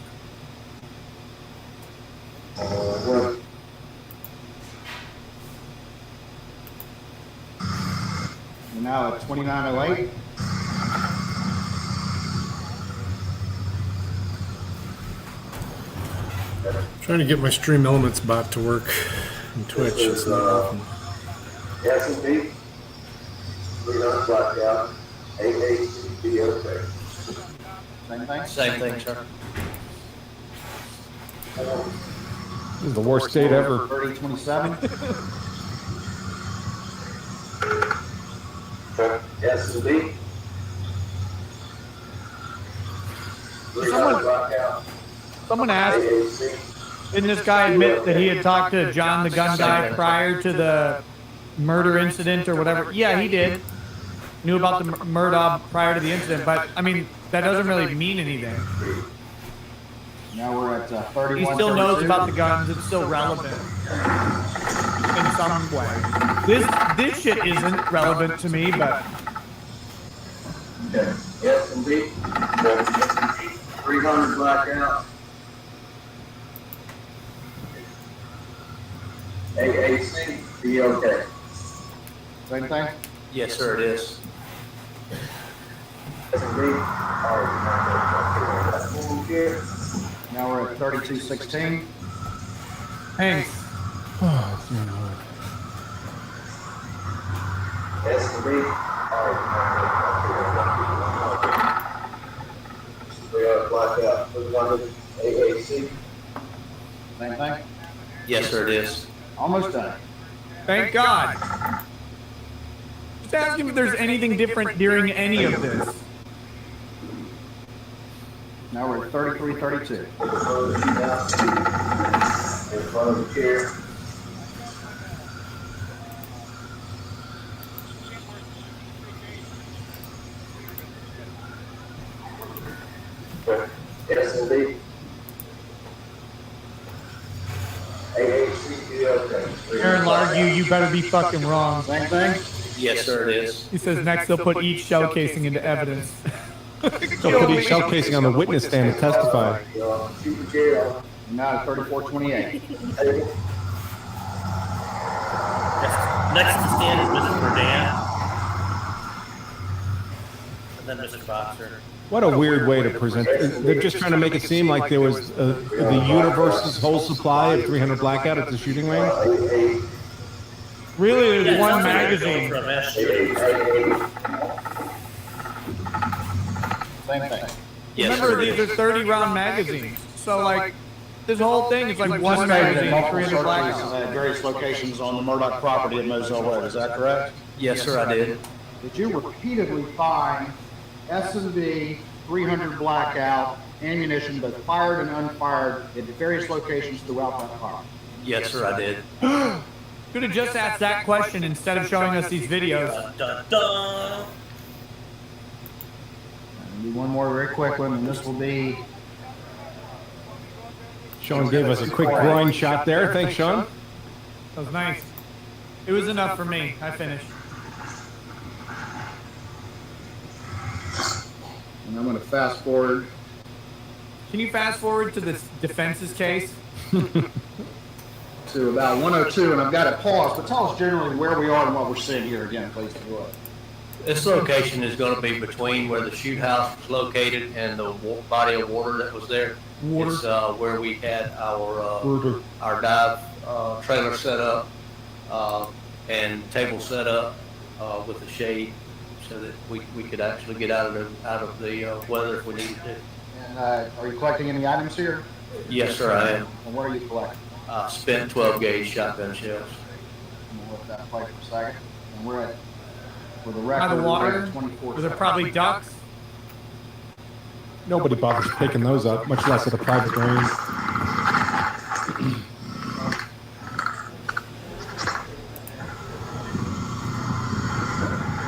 We're now at 2908. Trying to get my Stream Elements bot to work in Twitch. This is S&P 300 blackout. AAC DLK. Same thing? Same thing, sir. This is the worst date ever. 3027. S&B. Someone asked, didn't this guy admit that he had talked to John the gun guy prior to the murder incident or whatever? Yeah, he did. Knew about the murder prior to the incident, but I mean, that doesn't really mean anything. Now we're at 31. He still knows about the guns. It's still relevant. some way. This shit isn't relevant to me, but Okay. Yes, indeed. 300 blackout. AAC, be okay. Same thing? Yes, sir, it is. Yes, indeed. All right. Now we're at 3216. thanks. Yes, indeed. All right. We are blackout. 300 AAC. Same thing? Yes, sir, it is. Almost done. Thank God. Just ask him if there's anything different during any of this. Now we're at 3332. In front of the chair. Yes, indeed. AAC, be okay. Aaron Largue, you better be fucking wrong. Same thing? Yes, sir, it is. He says next they'll put each shell casing into evidence. They'll put each shell casing on the witness stand to testify. Now at 3428. Next to stand is Mr. Burdan. And then Mr. Boxer. What a weird way to present. They're just trying to make it seem like there was the universe's whole supply of 300 blackout at the shooting range. Really, there's Yeah, one that's magazine. from SG. Same thing. Yes, Remember, sir, it these is. are 30-round magazines. So, like, this whole thing is like one magazine, 300 blackout. At various locations on the Murdoch property at Moselle Road, is that correct? Yes, sir, I did. Did you repeatedly find S&B 300 blackout ammunition, both fired and unfired, at various locations throughout that park? Yes, sir, I did. Could have just asked that question instead of showing us these videos. Dun, dun. And do one more very quick one, and this will be. Sean gave us a quick groin shot there. Thanks, Sean. That was nice. It was enough for me. I finished. And I'm going to fast forward. Can you fast forward to the defense's case? To about 102, and I've got it paused, but tell us generally where we are and what we're seeing here again, please. If you would. This location is going to be between where the shoot house was located and the body of water that was there. Water. It's where we had our dive trailer set up and table set up with a shade, so that we could actually get out of the weather if we needed to. And are you collecting any items here? Yes, sir, I am. And what are you collecting? Spent 12 gauge shotgun shells. We'll let that play for a second. And we're at, for the By record, the we're water? at 24. Were there probably ducks? Nobody bothers picking those up, much less at a private range.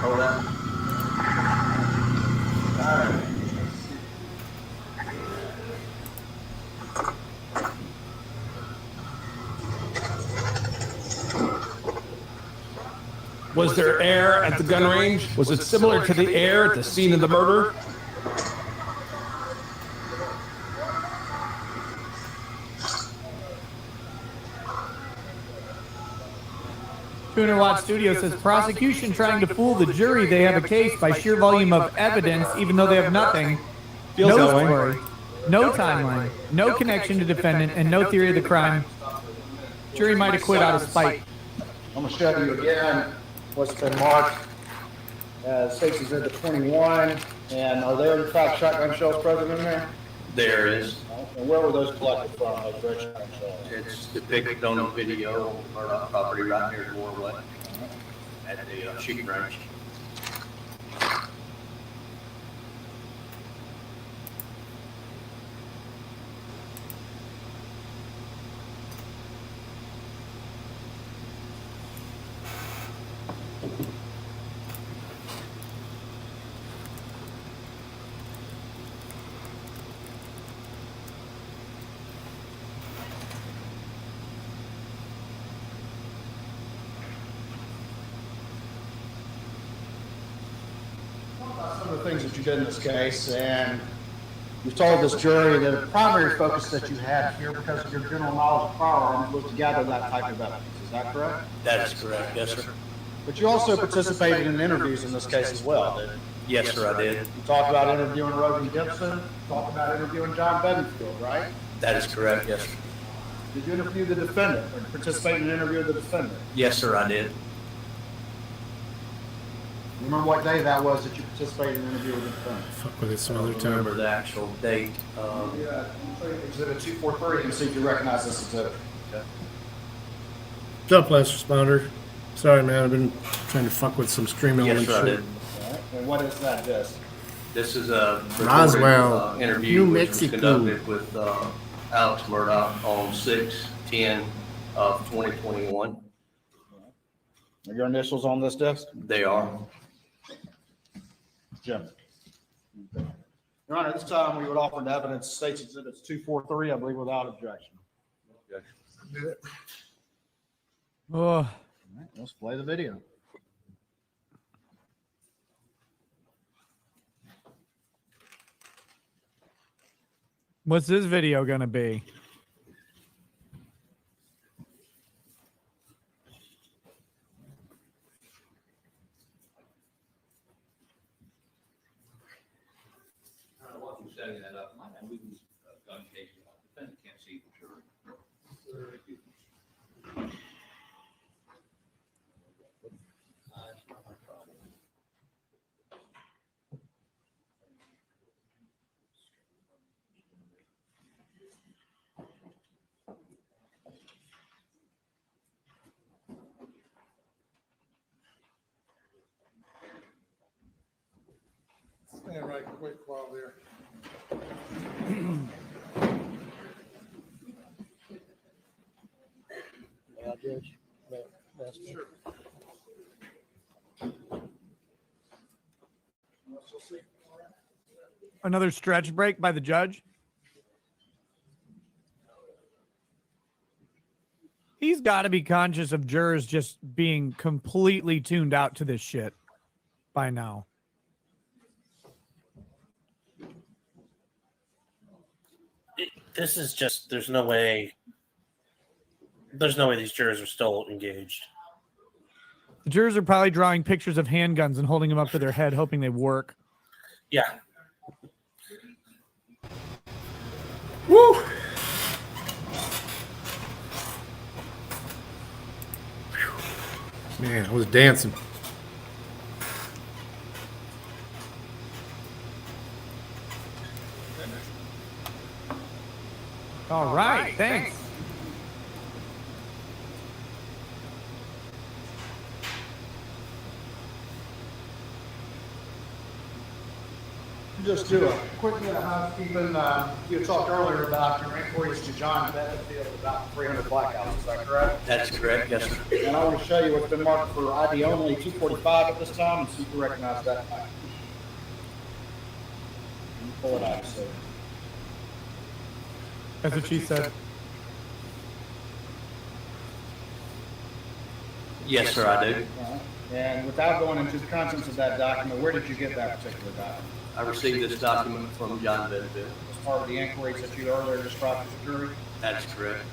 Hold on. All right. Was there air at the gun range? Was it similar to the air at the scene of the murder? 200 Watt Studio says prosecution trying to fool the jury they have a case by sheer volume of evidence, even though they have nothing. Feels No that way. story, no timeline, no connection to defendant, and no theory of the crime. Jury might acquit out of spite. I'm going to show you again what's been marked as Six Exhibit 21. And are there in fact shotgun shells present in there? There is. And where were those collected from, those red shotgun shells? It's depicted on the video on Murdoch property right near the doorway at the shooting range. things that you did in this case, and you've told this jury that the primary focus that you had here, because of your general knowledge of firearms, was to gather that type of evidence. Is that correct? That is correct, yes, sir. But you also participated in interviews in this case as well, didn't you? Yes, sir, I did. You talked about interviewing Rogan Gibson, talked about interviewing John Bedingfield, right? That is correct, yes, sir. Did you interview the defendant, or participate in an interview of the defendant? Yes, sir, I did. You remember what day that was that you participated in an interview with the defendant? Fuck with it some I other don't time. remember the actual date. Exhibit 243, and see if you recognize this exhibit. Okay. What's up, last responder? Sorry, man. I've been trying to fuck with some stream element Yes, sir, I shit. did. All right. And what is that disc? This is a recorded, Roswell, interview New which was Mexico. conducted with Alex Murdoch on 6/10 of 2021. Are your initials on this disc? They are. Jim. Your Honor, this time we would offer an evidence states exhibits 243, I believe, without objection. Oh, All right, let's play the video. what's this video gonna be? Setting that up, we can gun case, defendant can't see the jury. Stand right quick while there. Another stretch break by the judge. He's got to be conscious of jurors just being completely tuned out to this shit by now. This is just, there's no way these jurors are still engaged. The jurors are probably drawing pictures of handguns and holding them up to their head, hoping they work. Yeah. Woo! Man, I was dancing. All right, thanks. Just do a quick bit of housekeeping. You talked earlier about your inquiries to John Bedingfield about 300 blackouts. Is that correct? That's correct, yes, sir. And I want to show you what's been marked for ID only 245 at this time, and see if you recognize that. Can you pull it out, so. That's what she said. Yes, sir, I do. And without going into the contents of that document, where did you get that particular document? I received this document from John Bedingfield. As part of the inquiries that you earlier described to the jury? That is correct.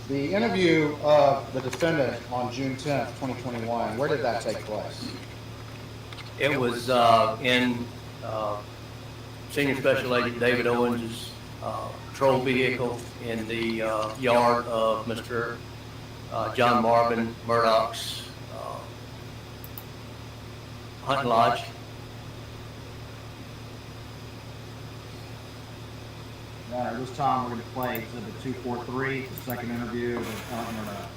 The interview of the defendant on June 10th, 2021, where did that take place? It was in Senior Special Agent David Owens' patrol vehicle in the yard of Mr. John Marvin Murdoch's hunting lodge. This time we're going to play exhibit 243, the second interview with John Murdoch.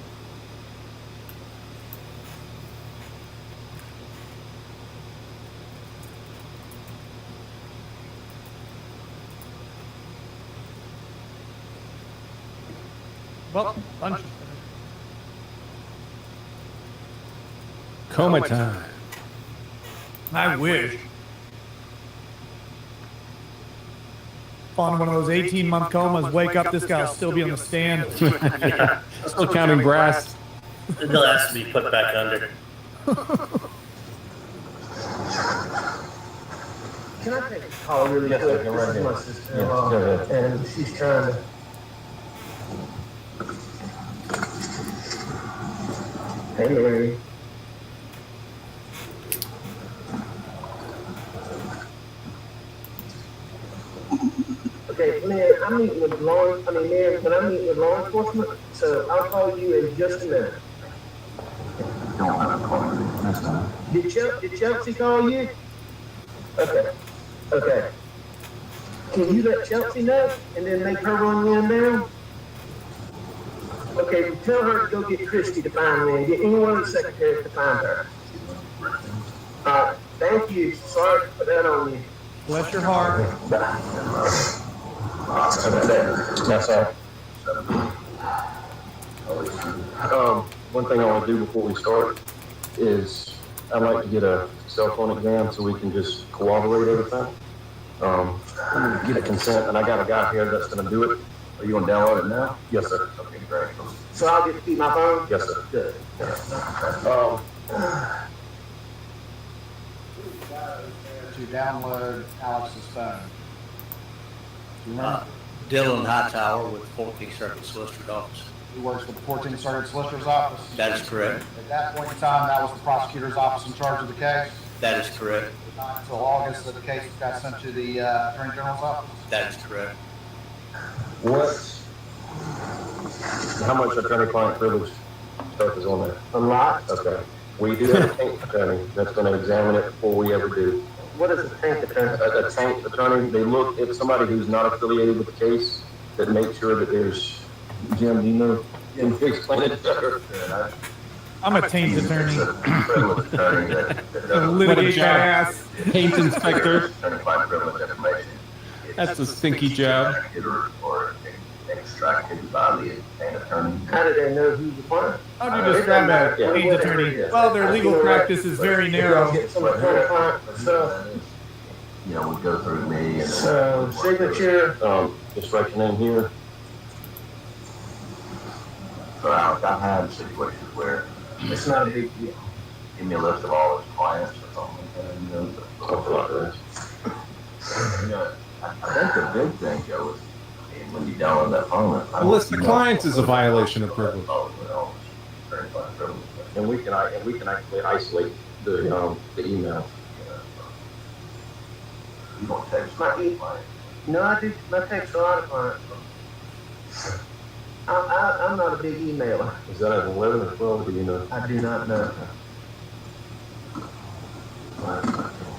Well, lunch. Coma time. I wish. spawn one of those 18-month comas, wake up, this guy will still be on the stand. Still counting brass. They'll ask to be put back under. Can I take a call really quick? This is my sister-in-law, and she's trying to. Hey, Mary. Okay, man, I'm meeting with ma'am, can I meet with law enforcement? So I'll call you in just a minute. Don't have a call. That's fine. Did Chelsea call you? Okay. Okay. Can you let Chelsea know and then make her run one down? Okay, well, tell her to go get Christy to find me and get any one of the secretaries to find her. Thank you. Sorry to put that on you. Bless your heart. That's all. One thing I want to do before we start is I'd like to get a cell phone exam so we can just corroborate everything. Get a consent, and I got a guy here that's going to do it. Are you going to download it now? Yes, sir. Okay, great. So I'll get to keep my phone? Yes, sir. Good. To download Alex's phone. Do you remember? Dylan Hightower with 14th Circuit Solicitor's Office. He works with the 14th Circuit Solicitor's Office? That is correct. At that point in time, that was the prosecutor's office in charge of the case? That is correct. Until August that the case got sent to the Attorney General's office? That is correct. How much attorney-client privilege stuff is on there? A lot. Okay. We do have a tank attorney that's going to examine it before we ever do. What is a tank attorney? A tank attorney, they look at somebody who's not affiliated with the case that makes sure that there's, Jim, do you know? Can you explain it better? I'm a taint attorney. Privilege attorney that Litigate my ass. Taint inspector. Attorney-client privilege information. That's a stinky job. Or extracted by the attorney. How do they know who's the client? How do you describe a taint attorney? Well, their legal practice is very narrow. You know, we go through me and signature. Just write your name here. So Alex, I've had situations where it's not a big deal. Give me a list of all his clients or something like that. You know, I think the big thing, Joe, is when you download that phone. A list of clients is a violation of privilege. And we can actually isolate the email. You don't text my email. No, I do. I text a lot of clients. I'm not a big emailer. Is that an 11 or 12? Do you know? I do not know. I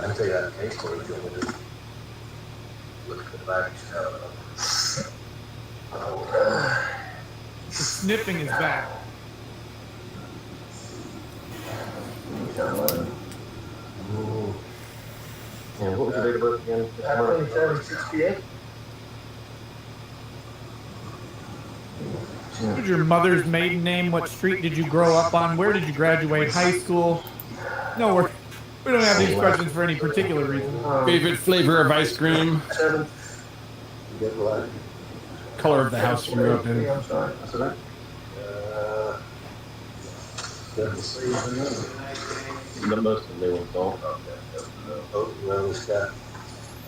can tell you that case story. If you want me to look at the back. The sniffing is back. And what was your date of birth again? 2768. What was your mother's maiden name? What street did you grow up on? Where did you graduate high school? No, we don't have these questions for any particular reason. Favorite flavor of ice cream? Color of the house you grew up in? I'm sorry. Most of them don't.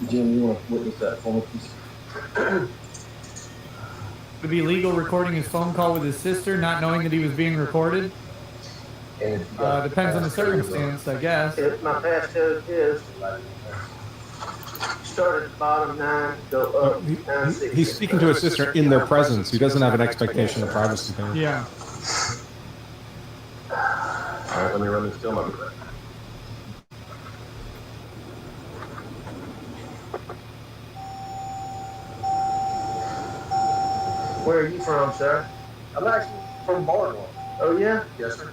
Jim, you want to witness that for me, please? Would it be legal recording his phone call with his sister, not knowing that he was being recorded? Depends on the circumstance, I guess. My passcode is start at the bottom 9, go up 960. He's speaking to his sister in their presence. He doesn't have an expectation of privacy there. Yeah. All right, let me run this still. I'll be back. Where are you from, sir? I'm actually from Baltimore. Oh, yeah? Yes, sir.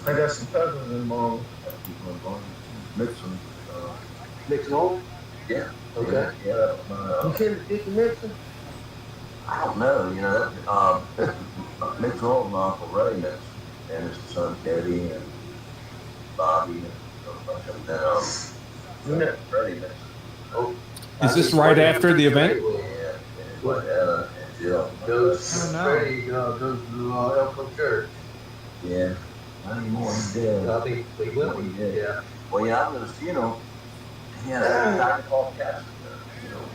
I got some cousins in Baltimore. Nixon. Nixon Oil? Yeah. Okay. Yeah. You came to Dickie Nixon? I don't know, you know. Nixon Oil is my Uncle Ray Nixon, and his son Teddy and Bobby and a bunch of them. Freddie Nixon. Is this right after the event? Goes straight, goes to Elko Church. Yeah. I need more than dead. I think they will. Yeah. Well, yeah, I'm going to,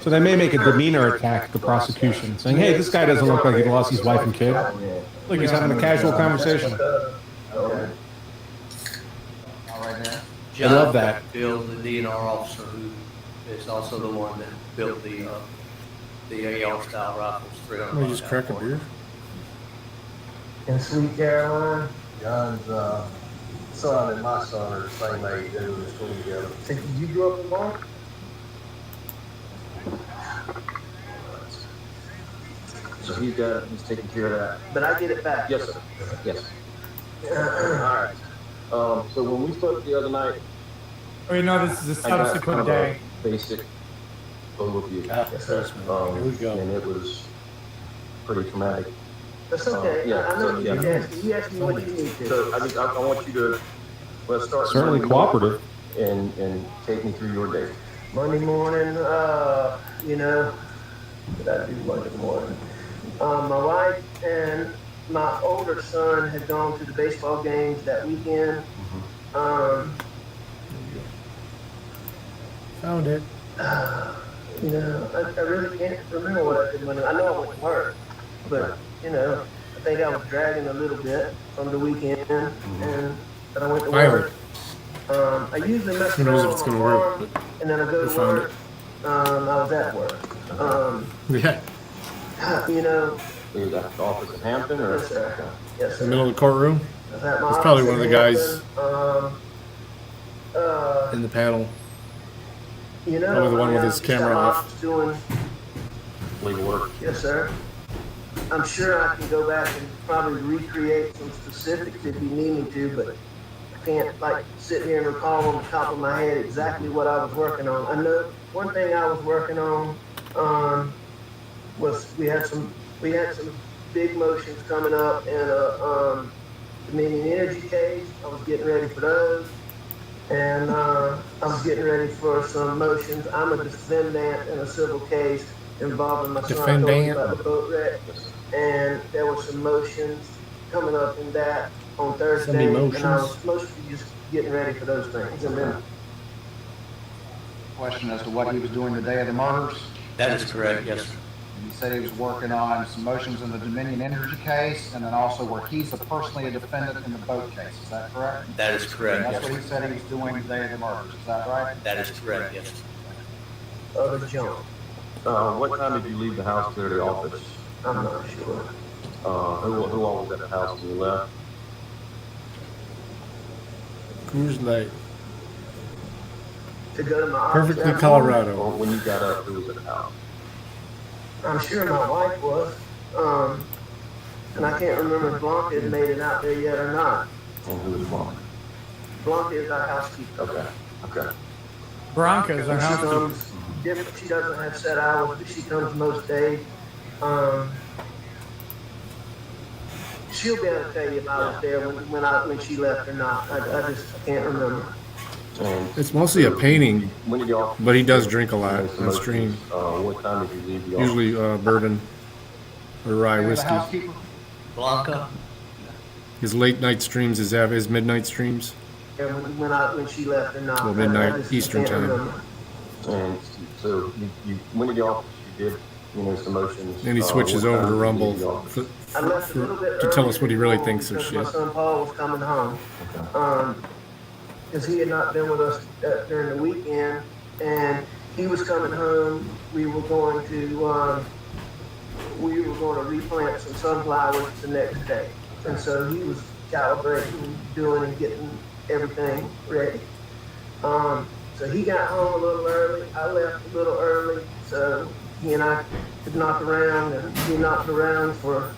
So they may make a demeanor attack to the prosecution, saying, "Hey, this guy doesn't look like he lost his wife and kid. Like he's having a casual conversation." Okay. I love that. Bill, the DNR officer, who is also the one that built the AR style rifles. 300. Let me just crack a beer. In Sweet Caroline, John's son and my son are the same age. They were in school together. So you grew up in Mark? So he's taking care of that. But I get it back. Yes, sir. Yes. All right. So when we spoke the other night, Wait, no, this is a I got subsequent kind of a day. basic overview. Yes, sir. Here we go. And it was pretty traumatic. That's okay. Yeah. I know So, you yeah. You asked me what you need to. So I want you to start Certainly Monday cooperative. morning and take me through your day. Monday morning, what did I do Monday morning? My wife and my older son had gone to the baseball games that weekend. Found it. I really can't remember what I did Monday. I know I went to work, but I think I was dragging a little bit from the weekend, and then I went to work. I usually mess Who knows around if it's on gonna the work, farm, and then I go we to found work. I was at work. Yeah. Is that the office in Hampton or? Yes, sir. Yes, In sir. the middle of the courtroom. I was at my It's probably office one of the in guys Hampton. in the panel. Probably Probably the one with his camera off. Doing, Legal work. yes, sir. I'm sure I can go back and probably recreate some specifics if you need me to, but I can't sit here and recall on the top of my head exactly what I was working on. I know one thing I was working on was we had some big motions coming up in a Dominion Energy case. I was getting ready for those. And I was getting ready for some motions. I'm a defendant in a civil case involving my son. I told you about the boat wreck. And there were some motions coming up in that on Thursday. And I was mostly just getting ready for those things. And then Question as to what he was doing the day of the murders. That is correct, yes, sir. He said he was working on some motions in the Dominion Energy case, and then also where he's personally a defendant in the boat case. Is that correct? That is correct, And yes, that's what he sir. said he was doing the day of the murders. Is that right? That is correct, yes, sir. other junk. What time did you leave the house to go to the office? I'm not sure. Who all was at the house when you left? Cruise Light. To go to my office. Perfectly that Colorado. Or when you got up, who was at the house? I'm sure my wife was. And I can't remember if Blanca had made it out there yet or not. And who was Blanca? Blanca is our housekeeper. Okay. Bronca's our She housekeeper. comes different. She doesn't have set hours, but she comes most days. She'll be able to tell you if I was there when she left or not. I can't remember. It's mostly a painting, When did y'all? but he does drink a lot on stream. What time did you leave the office? Usually bourbon or rye The whiskey. housekeeper? Blanca? His late night streams, his midnight streams. Yeah, when she left or not. Well, midnight I just Eastern can't time. remember. And so when did y'all? You did some motions. Then he switches over to Rumble I left a little bit to tell us what he really early thinks of because shit. my son Paul was coming home. Because he had not been with us during the weekend, and he was coming home. We were going to replant some sunflowers the next day, and so he was calibrating, doing and getting everything ready. So he got home a little early. I left a little early, so he and I could knock around, and we knocked around for,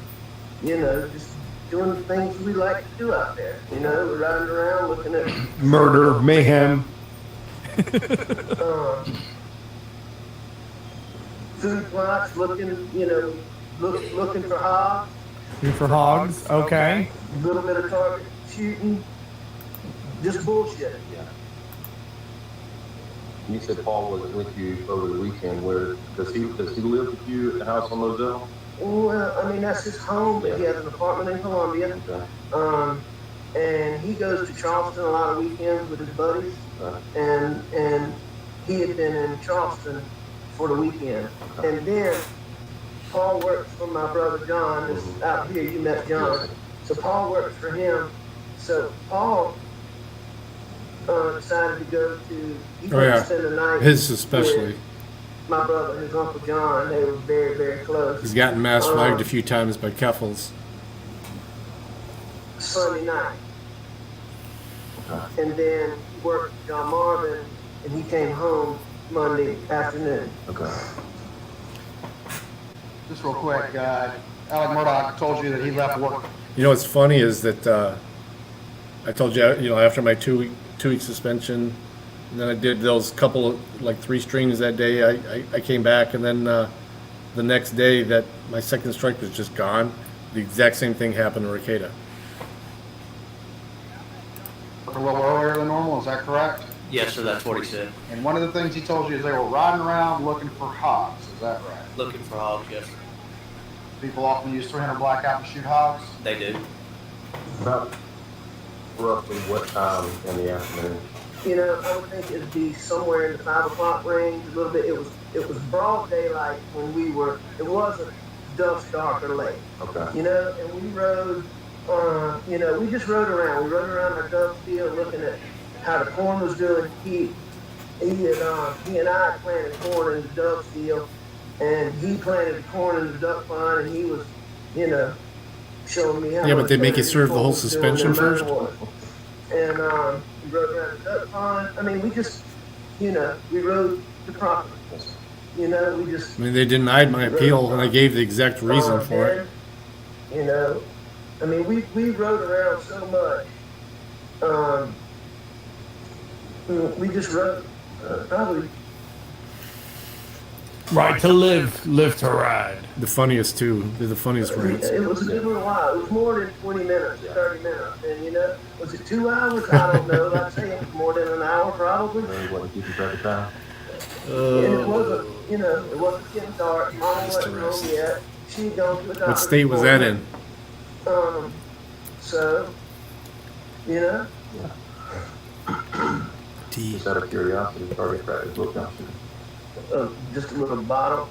just doing the things we like to do out there. We're riding around looking at Murder, mayhem. food plots, looking for hogs, Shoot for hogs. Okay. a little bit of target shooting, just bullshit. You said Paul was with you over the weekend. Where does he live with you at the house on Moselle? Well, I mean, that's his home, but he has an apartment in Columbia. Okay. And he goes to Charleston a lot of weekends with his buddies. And he had been in Charleston for the weekend. And then Paul works for my brother John, this out here, you met John. So Paul works for him. So Paul decided to go to, he to spend the night. His especially. With my brother, his Uncle John, they were very, very close. He's gotten mass flagged a few times by Keffels. Sunday night. And then he worked with John Marvin, and he came home Monday afternoon. Okay. Just real quick, Alec Murdoch told you that he left work. You know what's funny is that I told you, after my two-week suspension, and then I did those couple of, like 3 streams that day, I came back, and then the next day that my second strike was just gone, the exact same thing happened to Ricada. A little earlier than normal, is that correct? Yes, sir, that's what he said. And one of the things he told you is they were riding around looking for hogs, is that right? Looking for hogs, yes, sir. People often use 300 blackout to shoot hogs? They do. About roughly what time in the afternoon? I would think it'd be somewhere in the 5 o'clock range, a little bit. It was broad daylight when we were, it wasn't dusk, dark, or late. Okay. And we rode, we just rode around. We rode around our duck field looking at how the corn was doing. He and I planted corn in the duck field, and he planted the corn in the duck pond, and he was, showing me how. Yeah, but they make you serve the whole suspension first? And we rode around the duck pond. I mean, we just, we rode the property. We just. I mean, they denied my appeal, and I gave the exact reason for it. I mean, we rode around so much. We just rode, probably. Ride to live, live to ride. The funniest too. They're the funniest rides. It was a good little while. It was more than 20 minutes, 30 minutes. And was it 2 hours? I don't know. I'd say it was more than an hour probably. Really wasn't keeping track of time. And it wasn't, it wasn't getting dark. Mom wasn't home yet. She'd gone to the doctor. What state was that in? So, Just out of curiosity, target practice look out. Just a little bottle.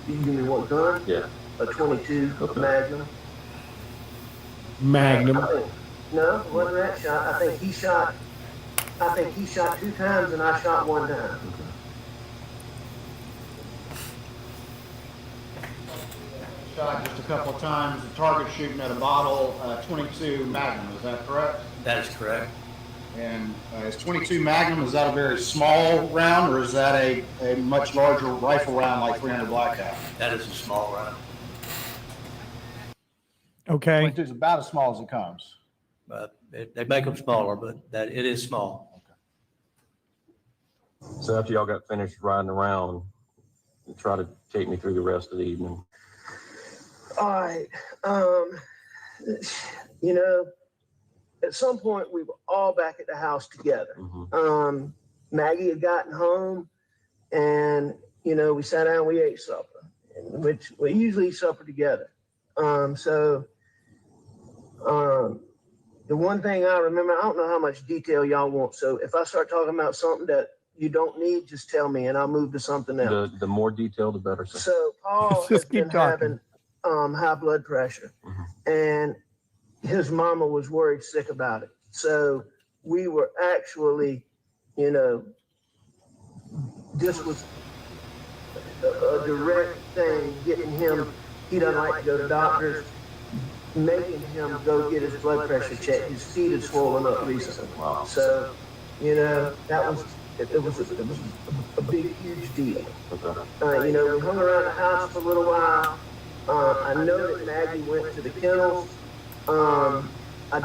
You give me what gun? Yeah. A 22 Magnum. Magnum. No, it wasn't that shot. I think he shot 2 times and I shot 1 time. Shot just a couple of times. The target shooting at a bottle, 22 Magnum. Is that correct? That is correct. And is 22 Magnum, is that a very small round, or is that a much larger rifle round like 300 blackout? That is a small round. Okay. 22 is about as small as it comes. But they make them smaller, but it is small. Okay. So after y'all got finished riding around, try to take me through the rest of the evening. All right. At some point we were all back at the house together. Mm-hmm. Maggie had gotten home, and we sat down, we ate supper, which we usually eat supper together. The one thing I remember, I don't know how much detail y'all want, so if I start talking about something that you don't need, just tell me and I'll move to something else. The more detail, the better. So Paul has been having high blood pressure, and his mama was worried sick about it. So we were actually, this was a direct thing, getting him, he doesn't like to go to doctors, making him go get his blood pressure checked. His feet had swollen up recently. Wow. So, that was, it was a big, huge deal. Okay. We hung around the house for a little while. I know that Maggie went to the kennels. I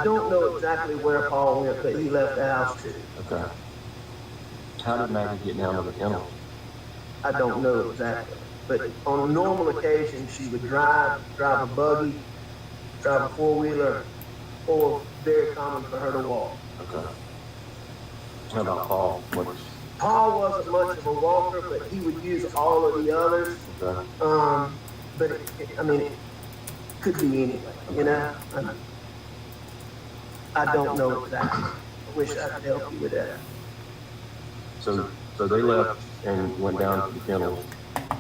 don't know exactly where Paul went, but he left the house too. Okay. How did Maggie get down to the kennel? I don't know exactly, but on a normal occasion, she would drive a buggy, drive a 4-wheeler, or very common for her to walk. Okay. How about Paul? Paul wasn't much of a walker, but he would use all of the others. Okay. But I mean, it could be anyway, you know? I don't know exactly. I wish I could help you with that. So they left and went down to the kennels.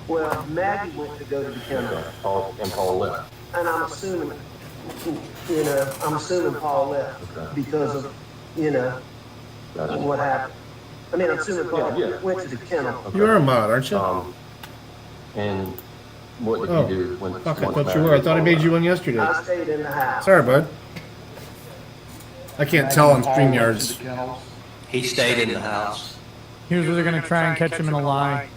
Well, Maggie went to go to the kennel. Okay. Paul left. And I'm assuming, Paul left because of, what happened. I mean, I'm assuming Paul went to the kennel. You're a mod, aren't you? And what did you do when? Fuck, I thought you were. I thought I made you one yesterday. I stayed in the house. Sorry, bud. I can't tell on StreamYards. He stayed in the house. Here's where they're going to try and catch him in a lie.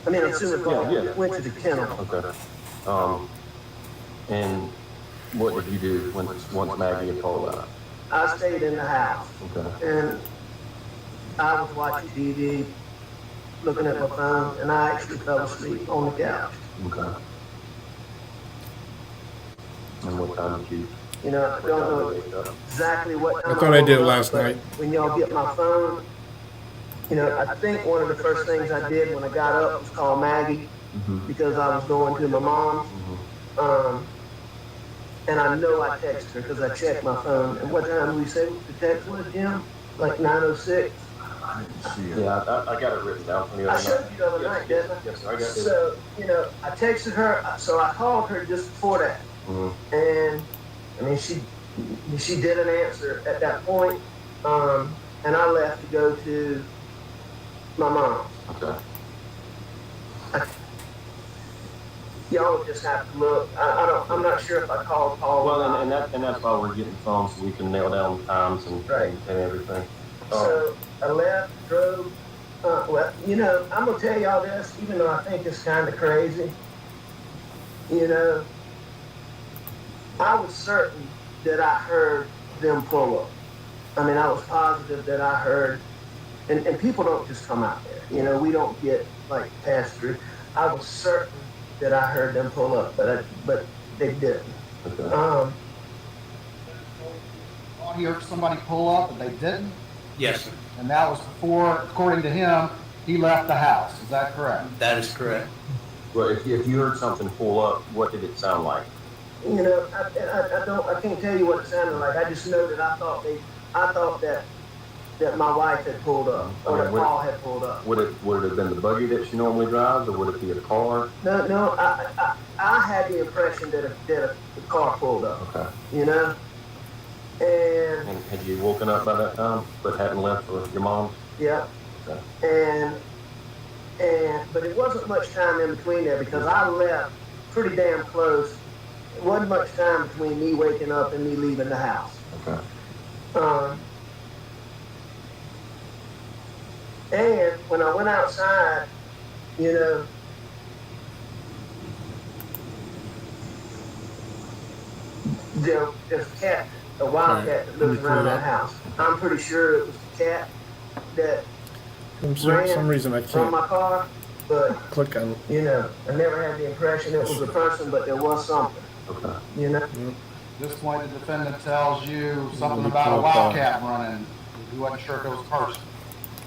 I mean, I'm assuming Paul went to the kennel. Okay. And what did you do once Maggie and Paul left? I stayed in the house. Okay. And I was watching TV, looking at my phone, and I actually fell asleep on the couch. Okay. And what time did you? I don't know exactly what time. I thought I did it last night. When y'all get my phone, I think one of the first things I did when I got up was call Maggie because I was going to my mom's. And I know I texted her because I checked my phone. And what time did we say the text was, Jim? Like 9:06? Yeah, I got it written down from the other I showed you the other night, didn't I? Yes, sir. I got it. So, I texted her, so I called her just before that. And, I mean, she didn't answer at that point. And I left to go to my mom's. Okay. Y'all just have to look. I'm not sure if I called Paul. Well, and that's why we're getting phones so we can nail down times and everything. So I left, drove. Well, I'm gonna tell y'all this, even though I think it's kind of crazy. I was certain that I heard them pull up. I mean, I was positive that I heard, and people don't just come out there. We don't get like passed through. I was certain that I heard them pull up, but they didn't. He heard somebody pull up, but they didn't? Yes, sir. And that was before, according to him, he left the house. Is that correct? That is correct. Well, if you heard something pull up, what did it sound like? I can't tell you what it sounded like. I just know that I thought that my wife had pulled up, or that Paul had pulled up. Would it have been the buggy that she normally drives, or would it be a car? No, I had the impression that a car pulled up. Okay. And had you woken up by that time, but hadn't left for your mom's? Yeah. Okay. But it wasn't much time in between there because I left pretty damn close. It wasn't much time between me waking up and me leaving the house. Okay. And when I went outside, there's a cat, a wild cat that lives around that house. I'm pretty sure it was the cat that For some reason I from can't my car, but click on it. I never had the impression it was a person, but there was something. Okay. This point, the defendant tells you something about a wildcat running. He wasn't sure if it was a person.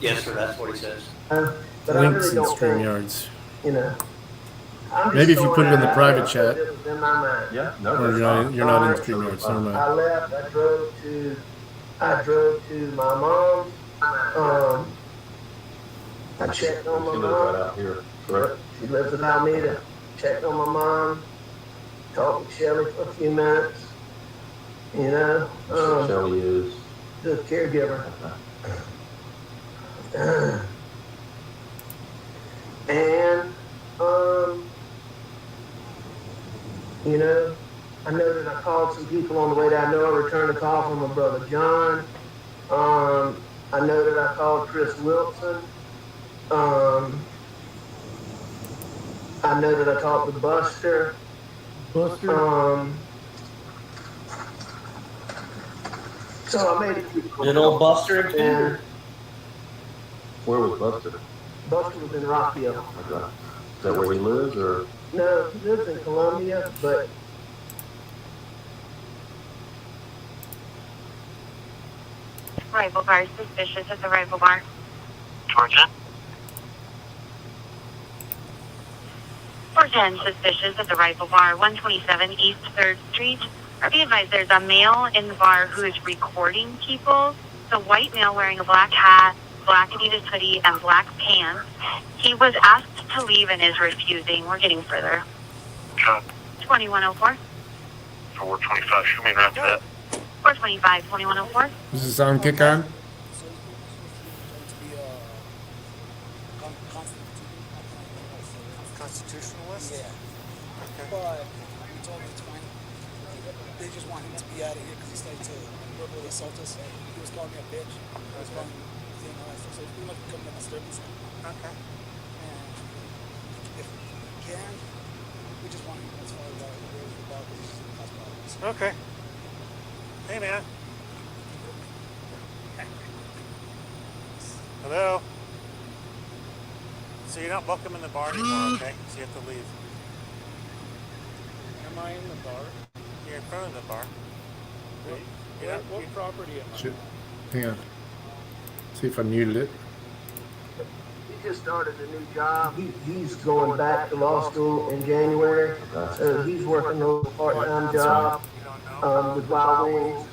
Yes, sir. That's what he says. But I Links really and don't think, StreamYards. I'm Maybe just if you put it in the throwing private out chat. what was in my mind. Yeah. Or you're not in StreamYards. Never mind. I left. I drove to my mom's. I checked on my She lives mom. right out here, correct? She lives in Alameda. Checked on my mom. Talked with Shelly for a few minutes. Shelly is The caregiver. And I know that I called some people on the way there. I know I returned a call from my brother John. I know that I called Chris Wilson. I know that I talked with Buster. So I made a few calls. Did old Buster And Where was Buster? Buster was in Rockville. Okay. Is that where he lives, or? No, he lives in Columbia, but Rifle bar suspicious at the rifle bar. Georgia? 410 suspicious at the rifle bar, 127 East 3rd Street. Or be advised, there's a male in the bar who is recording people. It's a white male wearing a black hat, black Adidas hoodie, and black pants. He was asked to leave and is refusing. We're getting further. Cut. 2104. 425, shoot me right to that. 425, 2104. Does the sound kick on? Constitutionalist? Yeah. Okay. But he told me it's fine. They just want him to be out of here because he started to verbally assault us. He was calling me a bitch. He was calling me, so it's pretty much becoming a disturbance. Okay. And if we can, we just want him as far as about this hospital. Okay. Hey, man. Hello? So you're not welcome in the bar anymore, okay? So you have to leave. Am I in the bar? You're in front of the bar. What property am I? Shit. Hang on. See if I muted it. He just started a new job. He's going back to law school in January. He's working a little part-time job with Wild Wings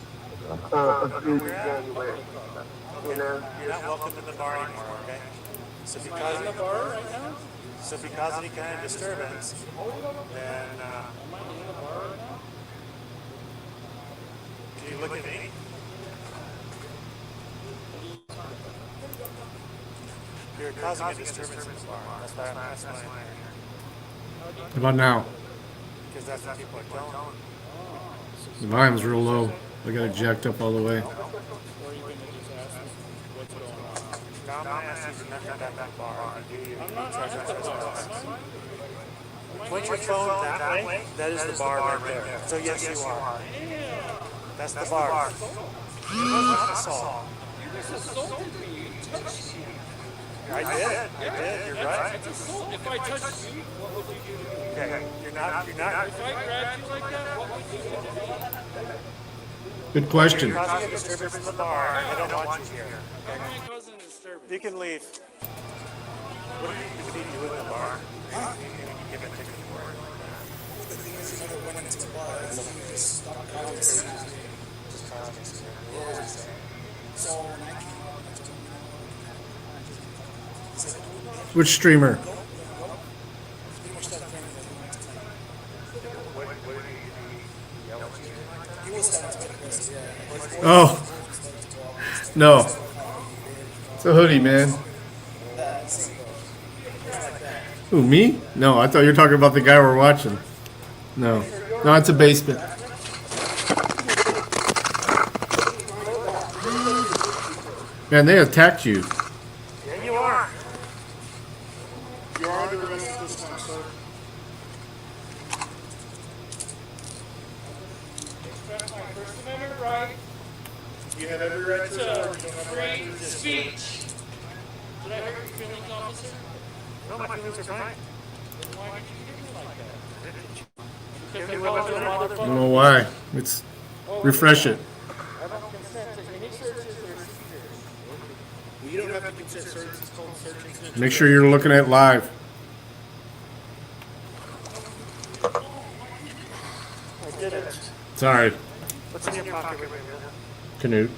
through January. You know? You're not welcome in the bar anymore, okay? So if you cause any bar right now? So if you cause any kind of disturbance, then can you look at me? You're causing a disturbance in the bar. That's why I'm asking. How about now? Because that's what people are telling me. The volume's real low. I got it jacked up all the way. Now I'm going to ask you to not at that bar. I'm not at the bar. Point your phone that way. That is the bar right there. So yes, you are. That's the bar. It wasn't assault. You just assaulted me. You touched me. I did. You're right. It's assault. If I touched you, what would you do to me? Okay, you're not. If I grabbed you like that, what would you do to me? Good question. You're causing a disturbance in the bar. I don't want you here. How am I causing a disturbance? You can leave. What do you do in the bar? You give a ticket for it. The thing is, you never went into the bar. You just stopped causing disturbance. Just causing disturbance. So when I came out, I told him, he said, Which streamer? pretty much that friend that he wanted to play. He was starting to get aggressive, yeah. Oh. No. It's a hoodie, man. Who, me? No, I thought you were talking about the guy we're watching. No. No, it's a basement. Man, they attacked you. Yeah, you are. You're under arrest this time, sir. That's my First Amendment right. You have every right to So, free speech. Did I hurt your feelings, officer? No, my feelings are fine. Then why did you hit me like that? Because I called you a I motherfucker. don't know why. It's refresh it. I don't consent to any searches or seizures. Well, you don't have to consent search. It's called search and search. Make sure you're looking at live. I did it. Sorry. What's in your pocket right now? Canute.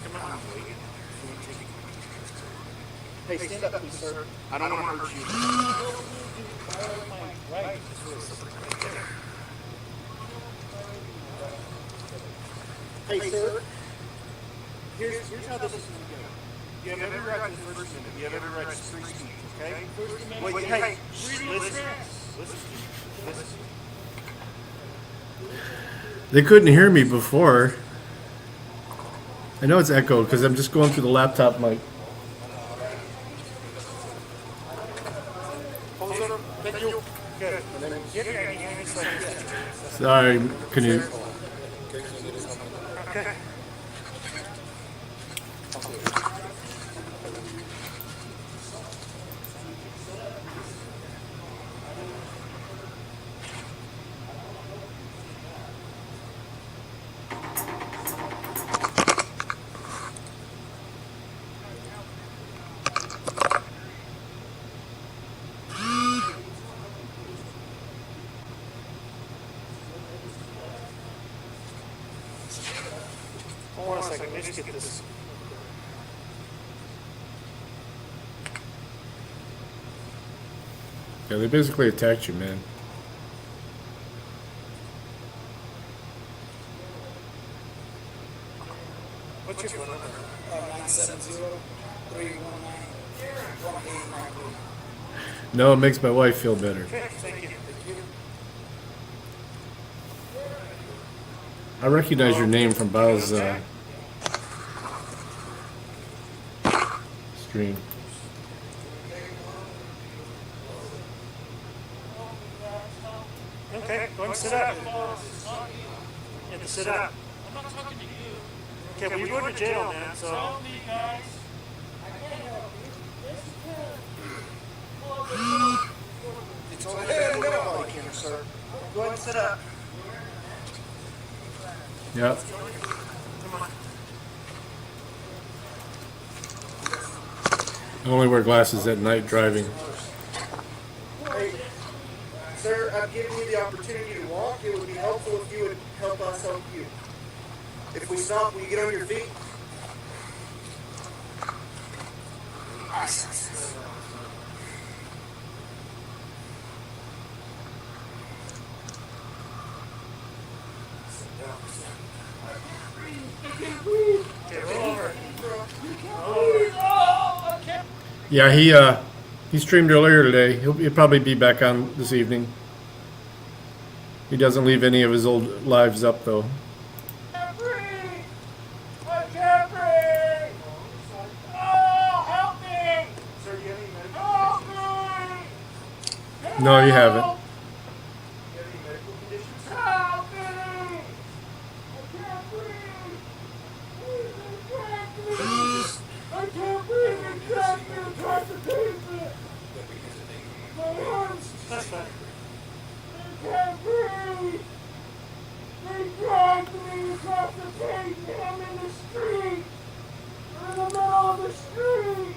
Come on. Hey, stand up, please, sir. I don't want to hurt you. Hey, sir. Here's how this is going to go. You have every right to the First Amendment. You have every right to free speech, okay? Wait, hey, listen. They couldn't hear me before. I know it's echoed because I'm just going through the laptop mic. Thank you. Good. And then get your hands like this. Sorry, Canute. Okay. Hold on a second, let me just get this. Yeah, they basically attacked you, man. What's your phone number? 970-319-1893. No, it makes my wife feel better. Okay, thank you. I recognize your name from Bow's stream. Okay, go and sit up. You have to sit up. Okay, well, you're going to jail, man, so. It's only been a body camera, sir. Go ahead and sit up. Yep. I only wear glasses at night driving. Hey, sir, I've given you the opportunity to walk. It would be helpful if you would help us help you. If we stop, will you get on your feet? Yeah, he streamed earlier today. He'll probably be back on this evening. He doesn't leave any of his old lives up though. No, you haven't.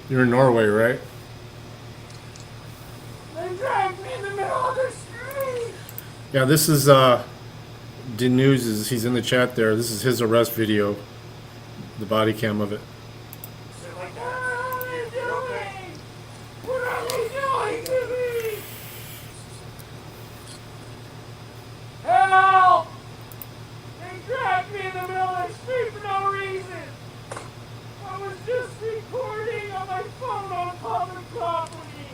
You're in Norway, right? Yeah, this is the news. He's in the chat there. This is his arrest video, the body cam of it. Help! They dragged me in the middle of the street for no reason. I was just recording on my phone on public property.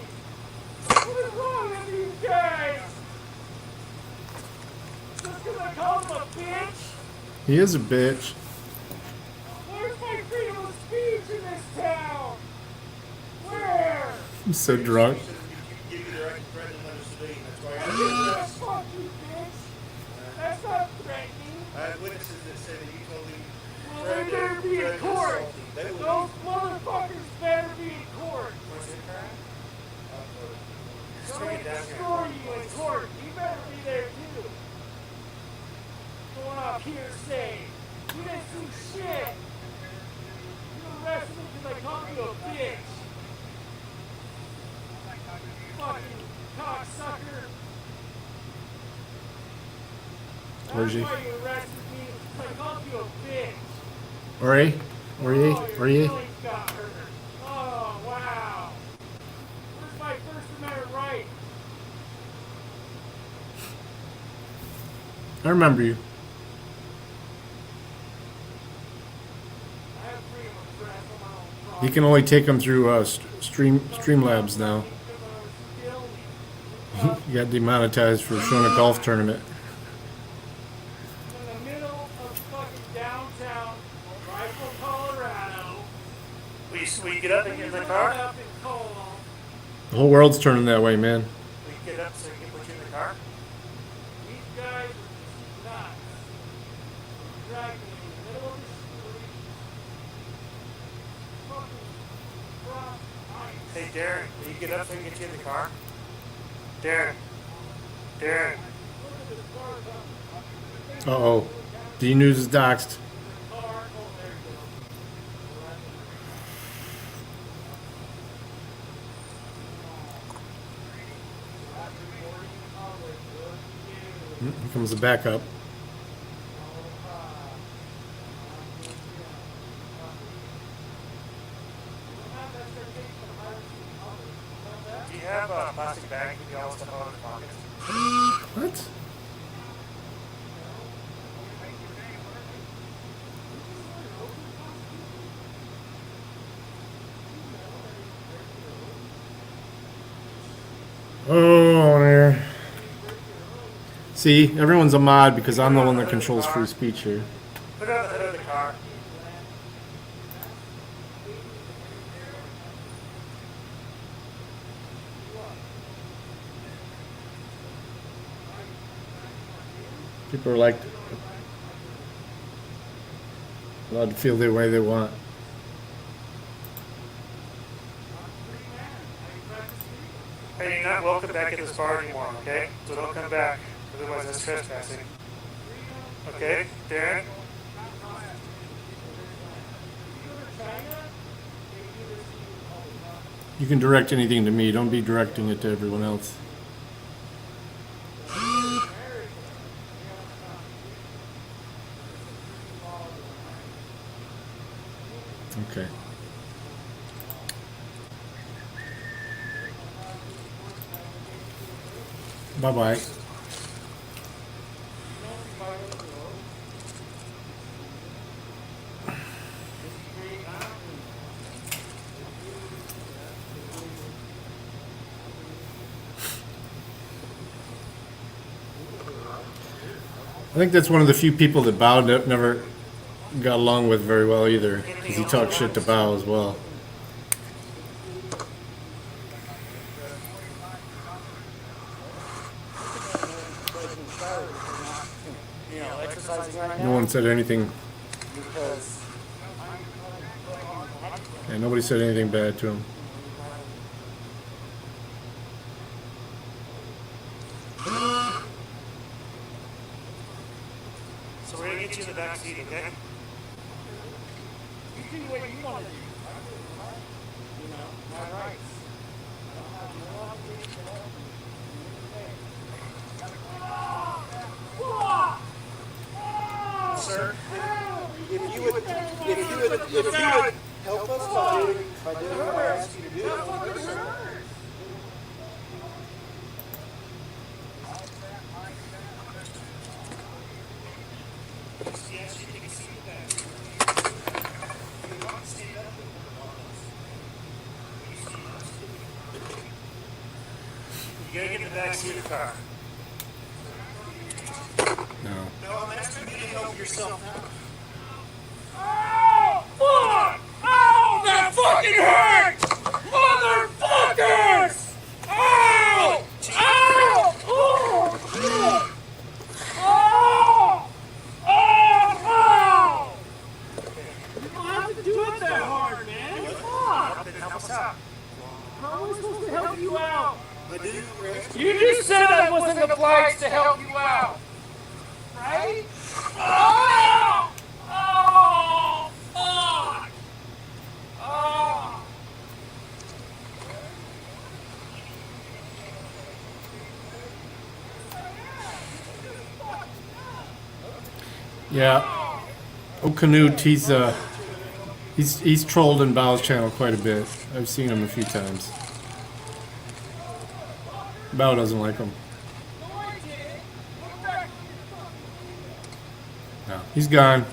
What is wrong with these guys? Just because I called him a bitch? He is a bitch. Where's my freedom of speech in this town? Where? He's so drunk. Fuck you, bitch. That's not threatening. I have witnesses that say that you told him. Well, they better be in court. Those motherfuckers better be in court. Somebody destroy you in court. You better be there too. Going off hearsay. You didn't do shit. You arrested me because I called you a bitch. Fucking cocksucker. Where's he? That's why you arrested me because I called you a bitch. Where are you? Where are you? Where are you? Oh, wow. Where's my First Amendment right? I remember you. You can only take them through Streamlabs now. You got demonetized for showing a golf tournament. In the middle of fucking downtown Rifle, Colorado. We get up and get in the car? The whole world's turning that way, man. We get up so we can put you in the car? These guys are just nuts. Dragging me in the middle of the street. Fucking rock ice. Hey, Darren, will you get up so we can get you in the car? Darren. Darren. Uh-oh. D-News is doxxed. Hmm, Here comes the backup. a plastic bag with all the stuff out of his pockets. What? Oh, there. See, everyone's a mod because I'm the one that controls free speech here. Put it on the hood of the car. People are like allowed to feel the way they want. Hey, you're not welcome back at this bar anymore, okay? So don't come back, otherwise that's trespassing. Okay, Darren? You can direct anything to me. Don't be directing it to everyone else. Okay. Bye-bye. I think that's one of the few people that Bao never got along with very well either, because he talked shit to Bao as well. No one said anything. Yeah, nobody said anything bad to him. So we're gonna get you in the back seat, okay? You do what you want to do. You know, my rights. Sir, if you would help us by doing what I asked you to do, sir. You gotta get in the back seat of the car. No. No, I'm asking you to help yourself now. Oh, fuck! Oh, that fucking hurts! Motherfuckers! Ow! Ow! Oh! Oh! Oh! Oh! You don't have to do it that hard, man. Come on! Then help us out. How am I supposed to help you out? You just said I wasn't obliged to help you out. Right? Oh! Oh! Fuck! Oh! Yeah. Canute, he's trolled in Bao's channel quite a bit. I've seen him a few times. Bao doesn't like him. No, he's gone.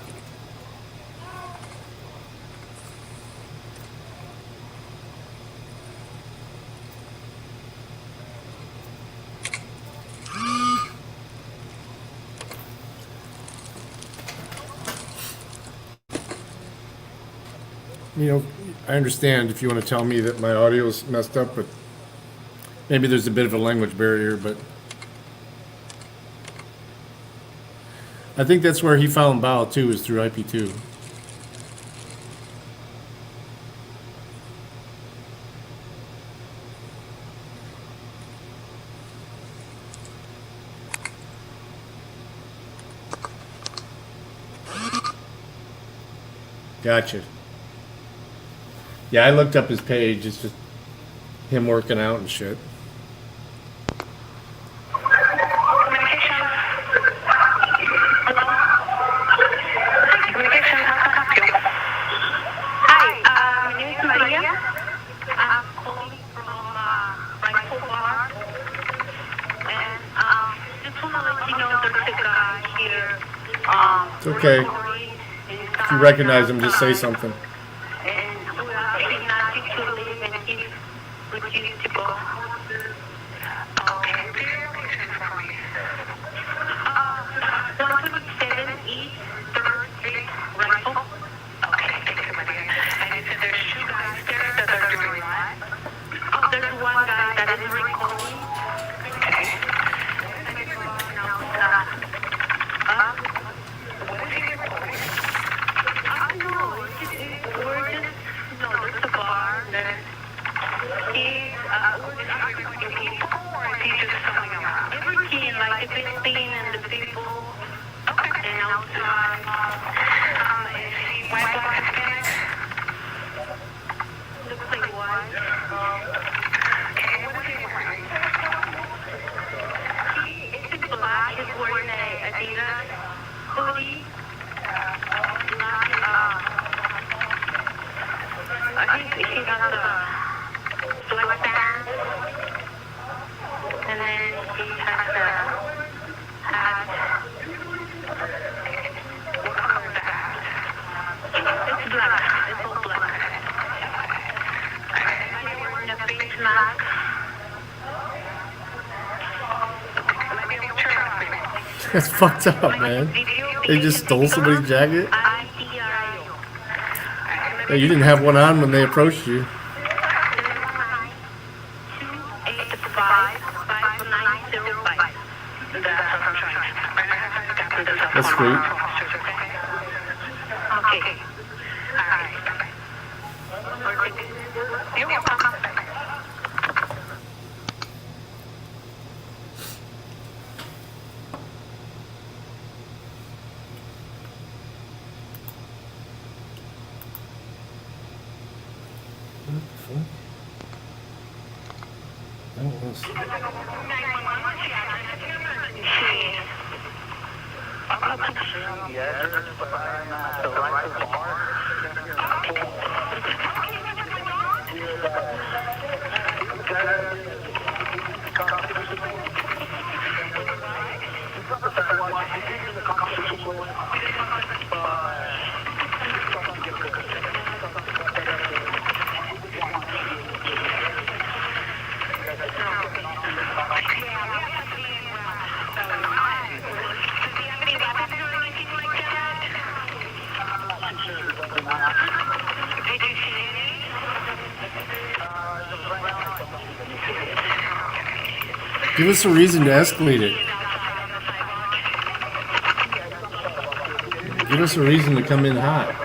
You know, I understand if you want to tell me that my audio is messed up, but maybe there's a bit of a language barrier, but I think that's where he found Bao too, is through IP2. Gotcha. Yeah, I looked up his page. It's just him working out and shit. Maria. I'm calling from Rifle Bar okay. If you recognize him, just say something. That's fucked up, man. They just stole somebody's jacket? Hey, you didn't have one on when they approached you. That's sweet. Give us a reason to escalate it. Give us a reason to come in hot.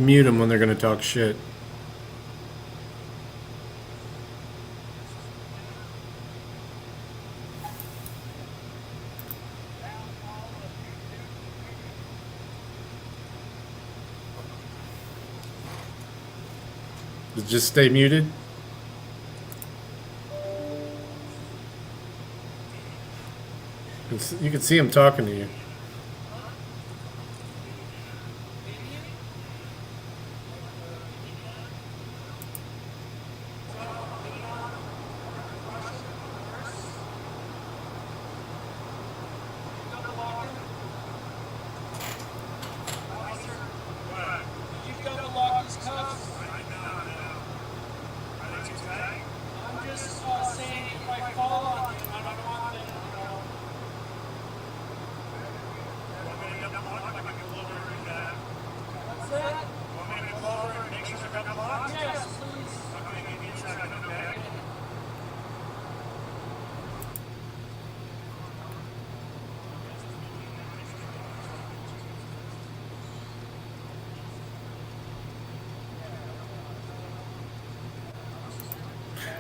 You mute them when they're going to talk shit. Just stay muted. You can see him talking to you.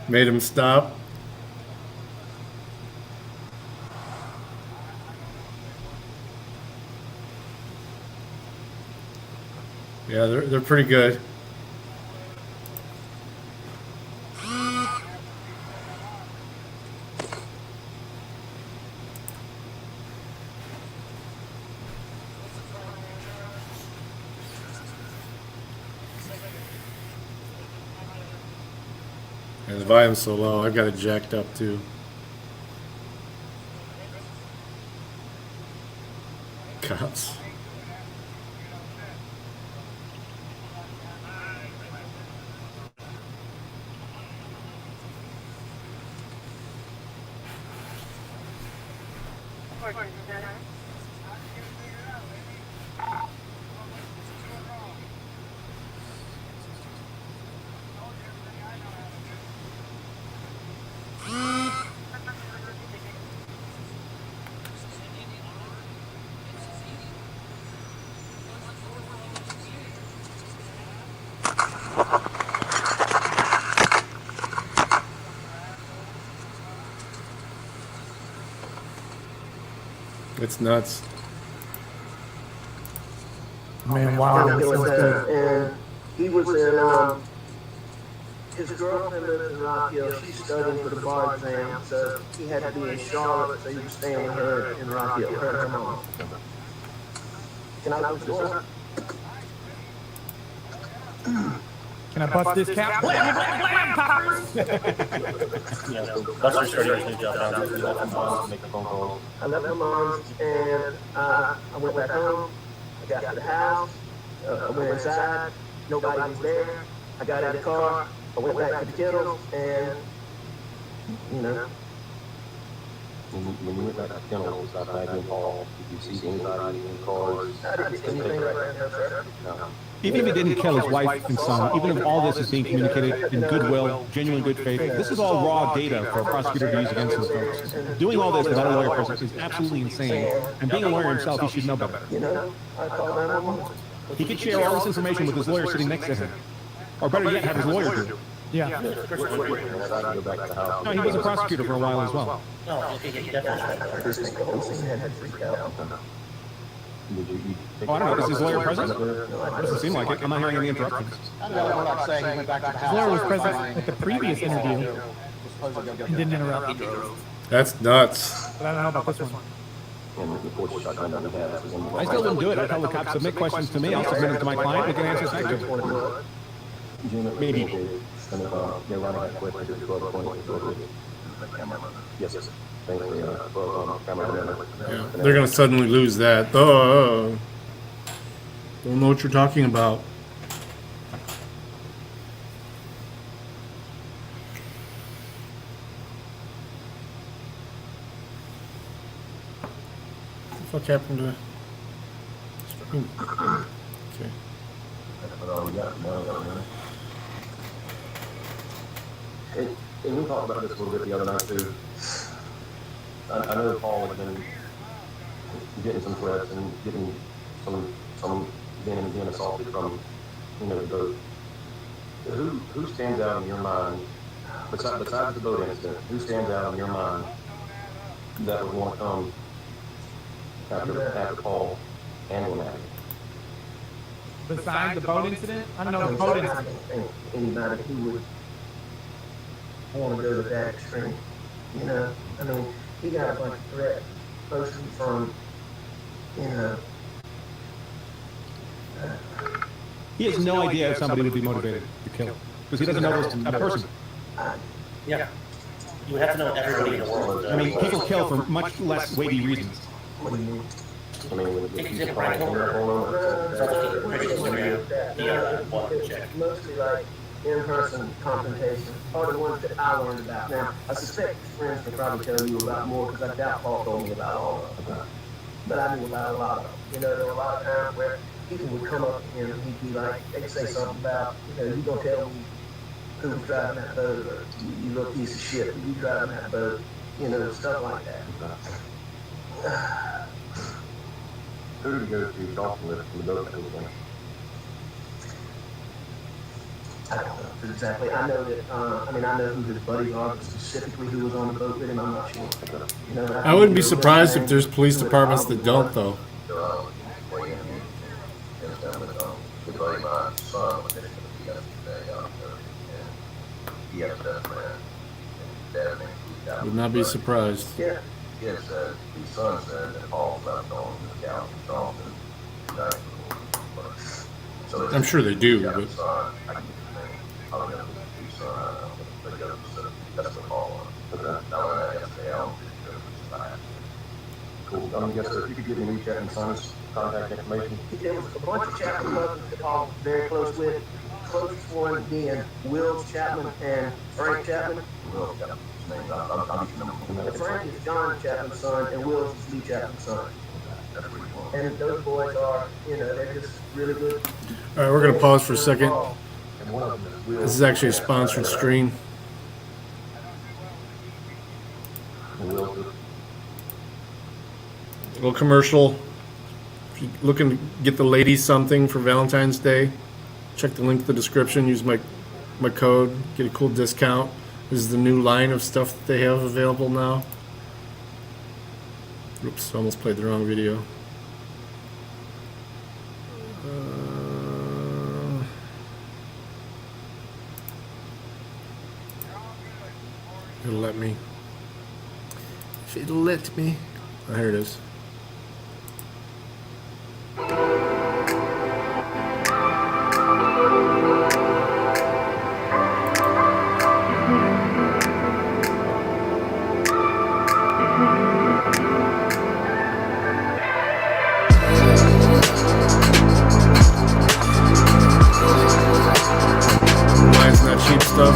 Made him stop. Yeah, they're pretty good. And the volume's so low, I've got it jacked up too. Cops. It's nuts. Man, wow, that sounds good. And he was in, his girlfriend lives in Rock Hill. She's studying for the bar exam, so he had to be in Charlotte, so he was staying with her in Rock Hill, her and her mom. Can I open the door? Can I bust this cap? Blam, blam, blam, poppers! Buster's starting his new job now. He left my mom's to make the phone calls. I left my mom's and I went back home. I got to the house. I went inside. Nobody was there. I got in the car. I went back to the kennels and, you know. When you went back to the kennels, that Maggie Hall, did you see anybody in cars? I didn't see anything right now, sir. No. Even if he didn't kill his wife and son, even if all this is being communicated in goodwill, genuine good faith, this is all raw data for a prosecutor to use against those folks. Doing all this without a lawyer present is absolutely insane. And being a lawyer himself, he should know better. You know, I called 911. He could share all this information with his lawyer sitting next to him. Or better yet, have his lawyer do. Yeah. No, he was a prosecutor for a while as well. Oh, okay, Oh, I don't know. Is his lawyer present? Doesn't seem like it. I'm not hearing any interruptions. We're not saying he went back to the His house. lawyer was present at the previous interview and didn't interrupt. That's nuts. But I don't know about this one. I still wouldn't do it. I'd tell the cops, submit questions to me. I'll submit them to my client. We can answer back to them. Maybe. Yes, yes. Yeah, they're going to suddenly lose that. Oh, don't know what you're talking about. What the fuck happened to the screen? Okay. And we talked about this a little bit the other night too. I know Paul has been getting some threats and getting some being assaulted from you know, the boat. Who stands out in your mind, besides the boat incident, who stands out in your mind that would want to come after Paul handling that? Besides the boat incident? I don't know the boat incident. I don't think anybody who would want to go to that extreme. You know, I mean, he got a bunch of threats, mostly from, you know. He has no idea if somebody would be motivated to kill him because he doesn't know that person. Yeah. You would have to know everybody in the world. I mean, people kill for much less weighty reasons. What do you mean? I mean, If you Brian Holder, mostly like in-person confrontation are the ones that I learned about. Now, I suspect his friends can probably tell you about more because I doubt Paul told me about all of them. But I knew about a lot of them. You know, there were a lot of times where people would come up to him and he'd be like, they'd say something about, you know, you gonna tell me who was driving that boat, or you little piece of shit, you driving that boat, you know, stuff like that. Who did you go to talking with from the boat company? I don't know exactly. I know that, I know who his buddies are, but specifically who was on the boat with him, I'm not sure. You know, I wouldn't be surprised if there's police departments that don't, though. Would not be surprised. Yeah. Yes, his son said that Paul left on the couch or something. I'm sure they do, but Cool. I guess if you could give me Lee Chapman's son's contact information. There was a bunch of Chapman cousins that Paul was very close with. Closest one being Wills Chapman and Frank Chapman. Frank is John Chapman's son, and Wills is Lee Chapman's son. And those boys are, you know, they're just really good. all right, we're gonna pause for a second. This is actually a sponsored stream. A little commercial. If you're looking to get the ladies something for Valentine's Day, check the link in the description. Use my code, get a cool discount. This is the new line of stuff that they have available now. Oops, almost played the wrong video. It'll let me. If it'll let me. Oh, here it is. Nice, not cheap stuff.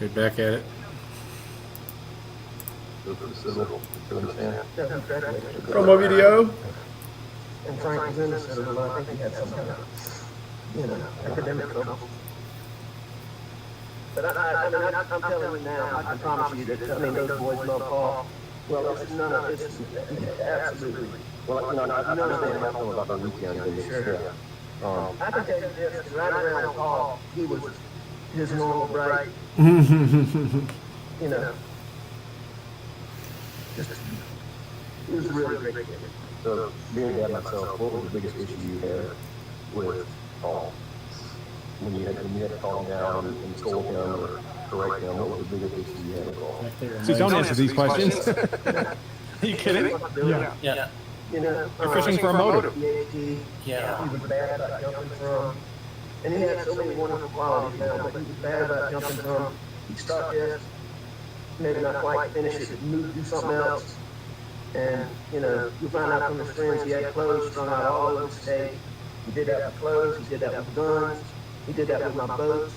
Get back at it. Promo video. And Frank was innocent of I think he had some kind of, you know, academic trouble. But I'm telling you now, I can promise you that, those boys love Paul. Well, it's none of it's absolutely. Well, I understand about the weekend. Sure. I can tell you this, right around Paul, he was his normal bright, you know, just, he was a really great kid. So, being a dad myself, what was the biggest issue you had with Paul? When you had to calm down and scold him or correct him, what was the biggest issue you had with Paul? See, don't answer these questions. Are you kidding? Yeah. You know, You're fishing for a motive. Yeah. He was bad about jumping from, and he had so many wonderful qualities now, but he was bad about jumping from, he'd start this, maybe not quite finish it, move, do something else. And, you know, you find out from his friends, he had clothes strung out all over the state. He did that with clothes, he did that with guns, he did that with my boats.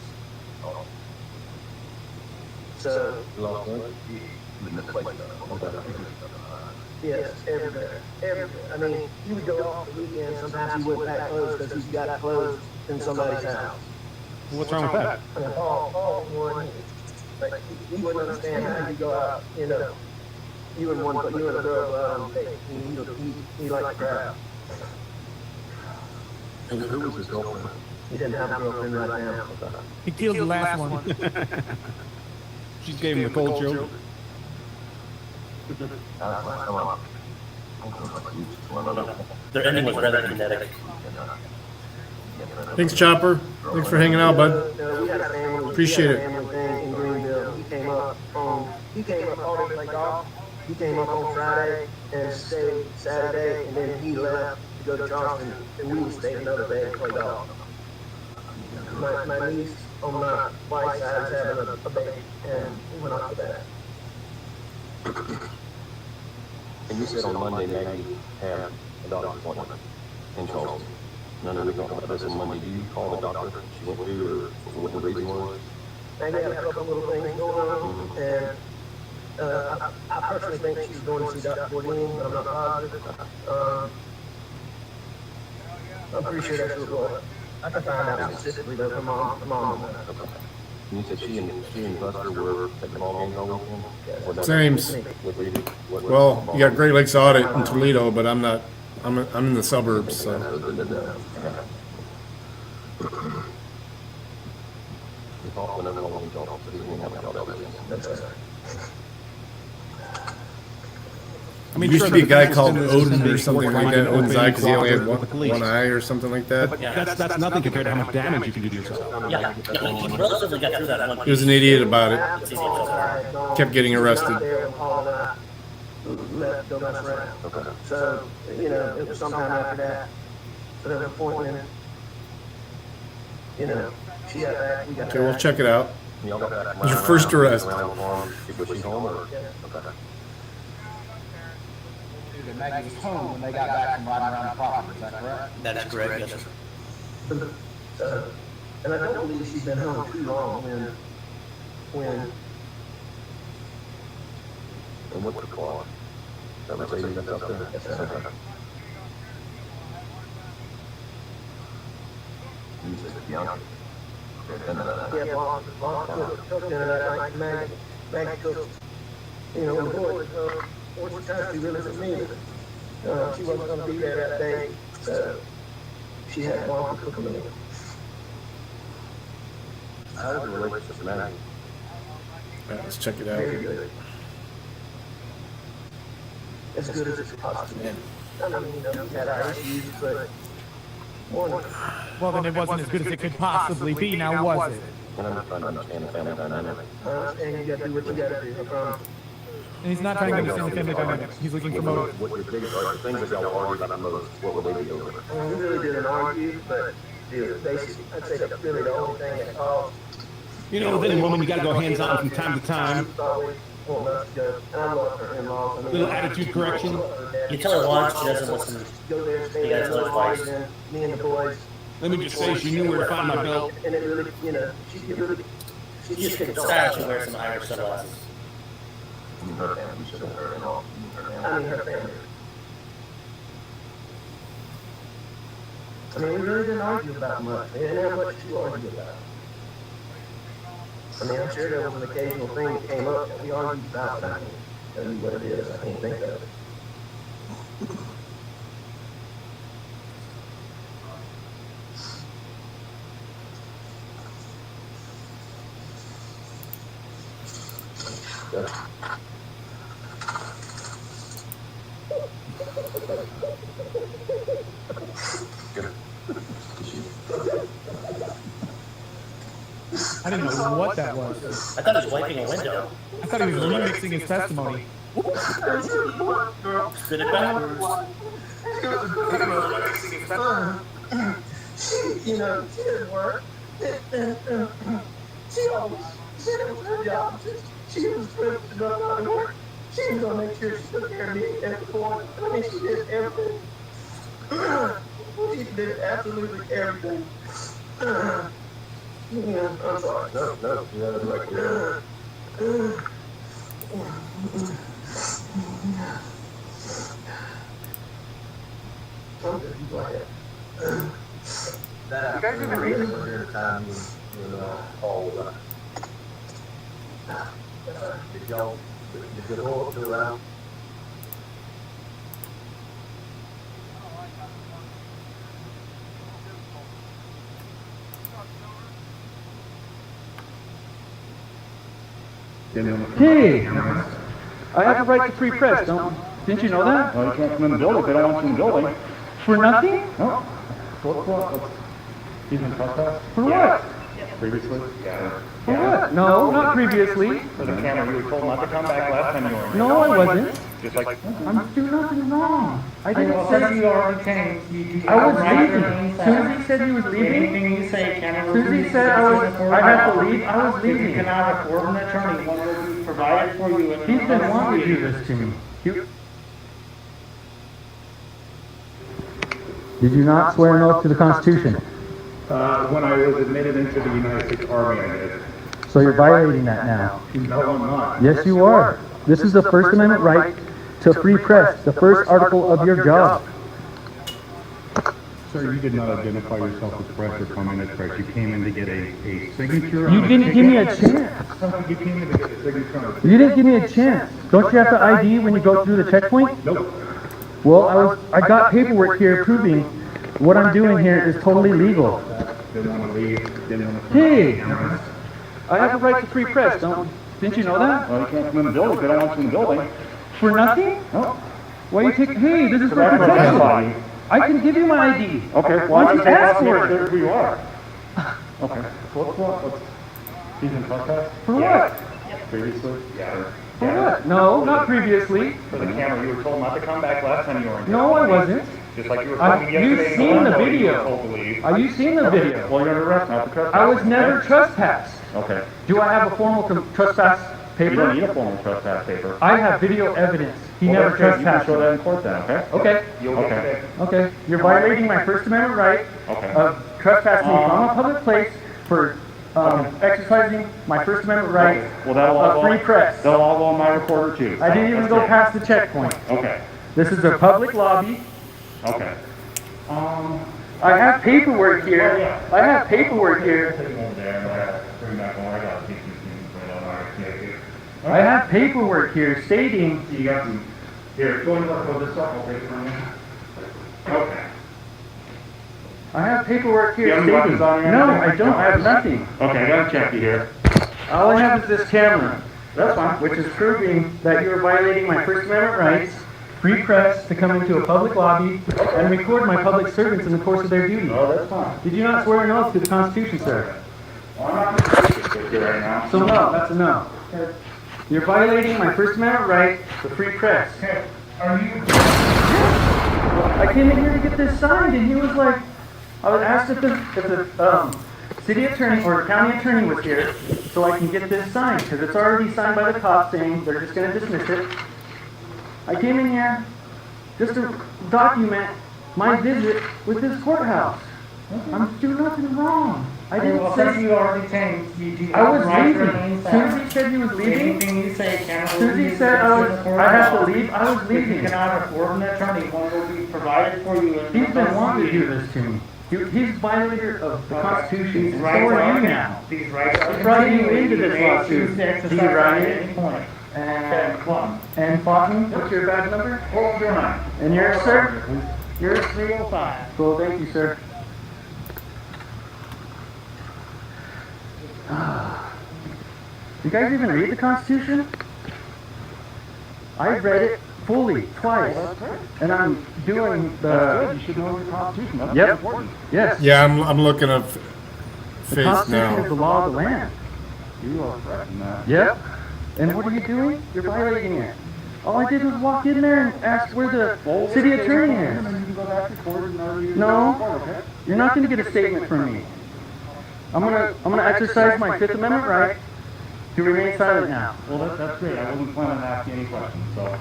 So, Yes, everywhere. I mean, he would go off the weekend. Sometimes he wouldn't pack clothes because he's got clothes in somebody's house. What's wrong with that? I mean, Paul one, like, he wouldn't understand how you go out, you know, you and a girl go out on a date. He liked the crowd. And who was his girlfriend? He didn't have a girlfriend right now. He killed the last one. She gave him the cold shoulder. Their ending was rather kinetic. Thanks, Chopper. Thanks for hanging out, bud. We had a family. Appreciate it. Family thing in Greenville. He came up all day to play golf. He came up on Friday and stayed Saturday, and then he left to go to Charleston, and we stayed another day to play golf. My niece on my wife's side is having a baby, and we went off to that. And you said on Monday Maggie had a doctor's appointment in Charleston. None of we talked about this on Monday. Do you call the doctor she went to, or what the reason was? I got a couple little things going on, and I personally think she's going to see Dr. Bourdain, but I'm not positive. I'm pretty sure that's what it was. I can find out specifically, though, from mom. And you said she and Buster were at the ball games all weekend? Sames. Well, you got Great Lakes Audit in Toledo, but I'm not. I'm in the suburbs, so. I mean, There used to be a guy called Odin or being something like that. Odin's eye because he only had one eye or something like that. But that's nothing compared to how much damage you can do to yourself. Yeah, he relatively got through that one. He was an idiot about it. It's easy so far. Kept getting arrested. Left, go mess around. So, you know, it was sometime after that. So there was an appointment. You know, she got back, we got Okay, we'll back. check it out. Your Your first arrest. Was she home or? Okay. Maggie was home when they got back from riding around the property, is that correct? That is correct, yes, sir. And I don't believe she's been home too long when And what's the call? That was lady that's up there? Yes, sir. Okay. You said Bianca. yeah, Blanc cooked dinner that night, Maggie cooked. You know, the boys, what's the time she really for me? She wasn't gonna be there that day, so she had Blanc cook a meal. How was the relationship with Maggie? All right, let's check it out. Very good. As good as it's possible. I mean, you know, we had our issues, but Well, then it wasn't as good as it could possibly be, now was it? And I'm trying to understand the family dynamic. I understand you gotta do what you gotta do, I promise. And he's not trying to understand the family dynamic. He's looking for motive. What your biggest are the things that y'all argue about the most? What would they be over? I mean, we really didn't argue, but basically, I'd say that's really the only thing that caused. You know, with any woman, you got to go hands on from time to time. Always wanting us to go, and I love her in-laws. I mean, Little attitude correction. You tell her once, she doesn't listen. Go there, stay You gotta there, tell her twice. and me and the boys. Let me just say, she knew where to find my belt. And it really, you know, she You just should start to wear some Irish sunglasses. I mean, her family, you should have heard it all. I mean, her family. I mean, we really didn't argue about much. We didn't have much to argue about. I mean, I'm sure there was an occasional thing that came up that we argued about, but I can't tell you what it is. I can't think of it. I didn't know what that was. I thought he was wiping a window. I thought he was remixing his testimony. Spin it backwards. You know, she didn't work. She always said it was her job. She was privileged to know how to work. She was going to make sure she took care of me at every point. I mean, she did everything. She did absolutely everything. Yeah, I'm sorry. No, you have it right there. I'm good. You go ahead. That You guys even read it? During the time when Paul was did you go up to around? Hey, I have a right to free press, didn't you know that? Well, you can't come in the building if they don't want you in the building. For nothing? No. He's been trespassed? For what? Previously? Yeah. For what? No, not previously. For the camera, you were told not to come back last time you were in. No, I wasn't. Just like... I'm doing nothing wrong. I didn't Well, say you already came. I was leaving. Soon as he said he was leaving, Anything you say, camera. soon as he said I had to leave, I was If you leaving. cannot afford an attorney, one will be provided for you. He's been wanting to do this to me. Did you not swear an oath to the Constitution? When I was admitted into the United States Army, I did. So you're violating that now. No, I'm not. Yes, you are. This is the First Amendment right to free press, the first article of your job. Sir, you did not identify yourself as press or come in as press. You came in to get a signature. You on didn't give me a chance. You came in to get a signature on a You didn't give me a chance. Don't you have to ID when you go through the checkpoint? Nope. Well, I got paperwork here proving what I'm doing here is totally legal. Didn't want to leave. Didn't want to... Hey, I have a right to free press, didn't you know that? Well, you can't come in the building if they don't want you in the building. For nothing? No. Why you take, hey, this is for That's protection. fine. I can give you my ID. Okay, Why don't you ask for it? it? Who you are. Okay. So what's he's in trespass? For what? Previously? Yeah. For what? No, not previously. For the camera, you were told not to come back last time you were in. No, I wasn't. Just like you were told yesterday. You've seen the You video. were told to leave. You've seen the video. Well, you're under arrest, not the trespass. I was never trespassed. Okay. Do I have a formal trespass You don't need paper? a formal trespass paper. I have video evidence. He Well, never that's good. You can trespassed. show that in court then, okay? Okay. You'll get Okay. it. Okay. You're violating my First Amendment right Okay. of trespassing from a public place for exercising my First Amendment right Well, that'll all of free press. They'll all go on my recorder too. I didn't even go past the checkpoint. Okay. This is a public lobby. Okay. I have paperwork here. I have paperwork here. I have paperwork here stating. You got some. Here, go and look over this up. I'll take it from you. Okay. I have paperwork here You have any stating. weapons on you or No, anything? I don't. I have nothing. Okay, I gotta check you here. All I have is this camera. That's fine. Which is proving that you are violating my First Amendment rights, free press, to come into a public lobby and record my public servants in the course of their duty. Oh, that's fine. Did you not swear an oath to the Constitution, sir? Well, I'm not gonna take this with you right now. So no, that's a no. You're violating my First Amendment right to free press. Are you? I came in here to get this signed, and he was like, I was asked if the city attorney or county attorney was here, so I can get this signed, because it's already signed by the cops saying they're just going to dismiss it. I came in here just to document my visit with this courthouse. I'm doing nothing wrong. I didn't say you already came. I was leaving. As soon as he said he was leaving, Anything you say, as soon as he said I have to leave, I was If you leaving. cannot afford an attorney, one will be provided for you. He's been wanting to do this to me. He's a violator of the Constitution. So are you now. These rights I brought you into this lawsuit. Do you write at it? any point. And Fountain, what's your badge number? Hold your mind. And yours, sir? Yours 305. Cool, thank you, sir. You guys even read the Constitution? I read it fully, twice. And I'm doing the... You should know your Constitution. That's Yep. important. Yes. Yeah, I'm looking at The face Constitution is the now. law of the land. You are correct in that. Yep. And what are you doing? You're violating it. All I did was walk in there and ask where the city attorney is. You can go back to court and argue. No, Okay. you're not going to get a statement from me. I'm gonna exercise my Fifth Amendment right to remain silent now. Well, that's great. I wasn't planning to ask you any questions, so.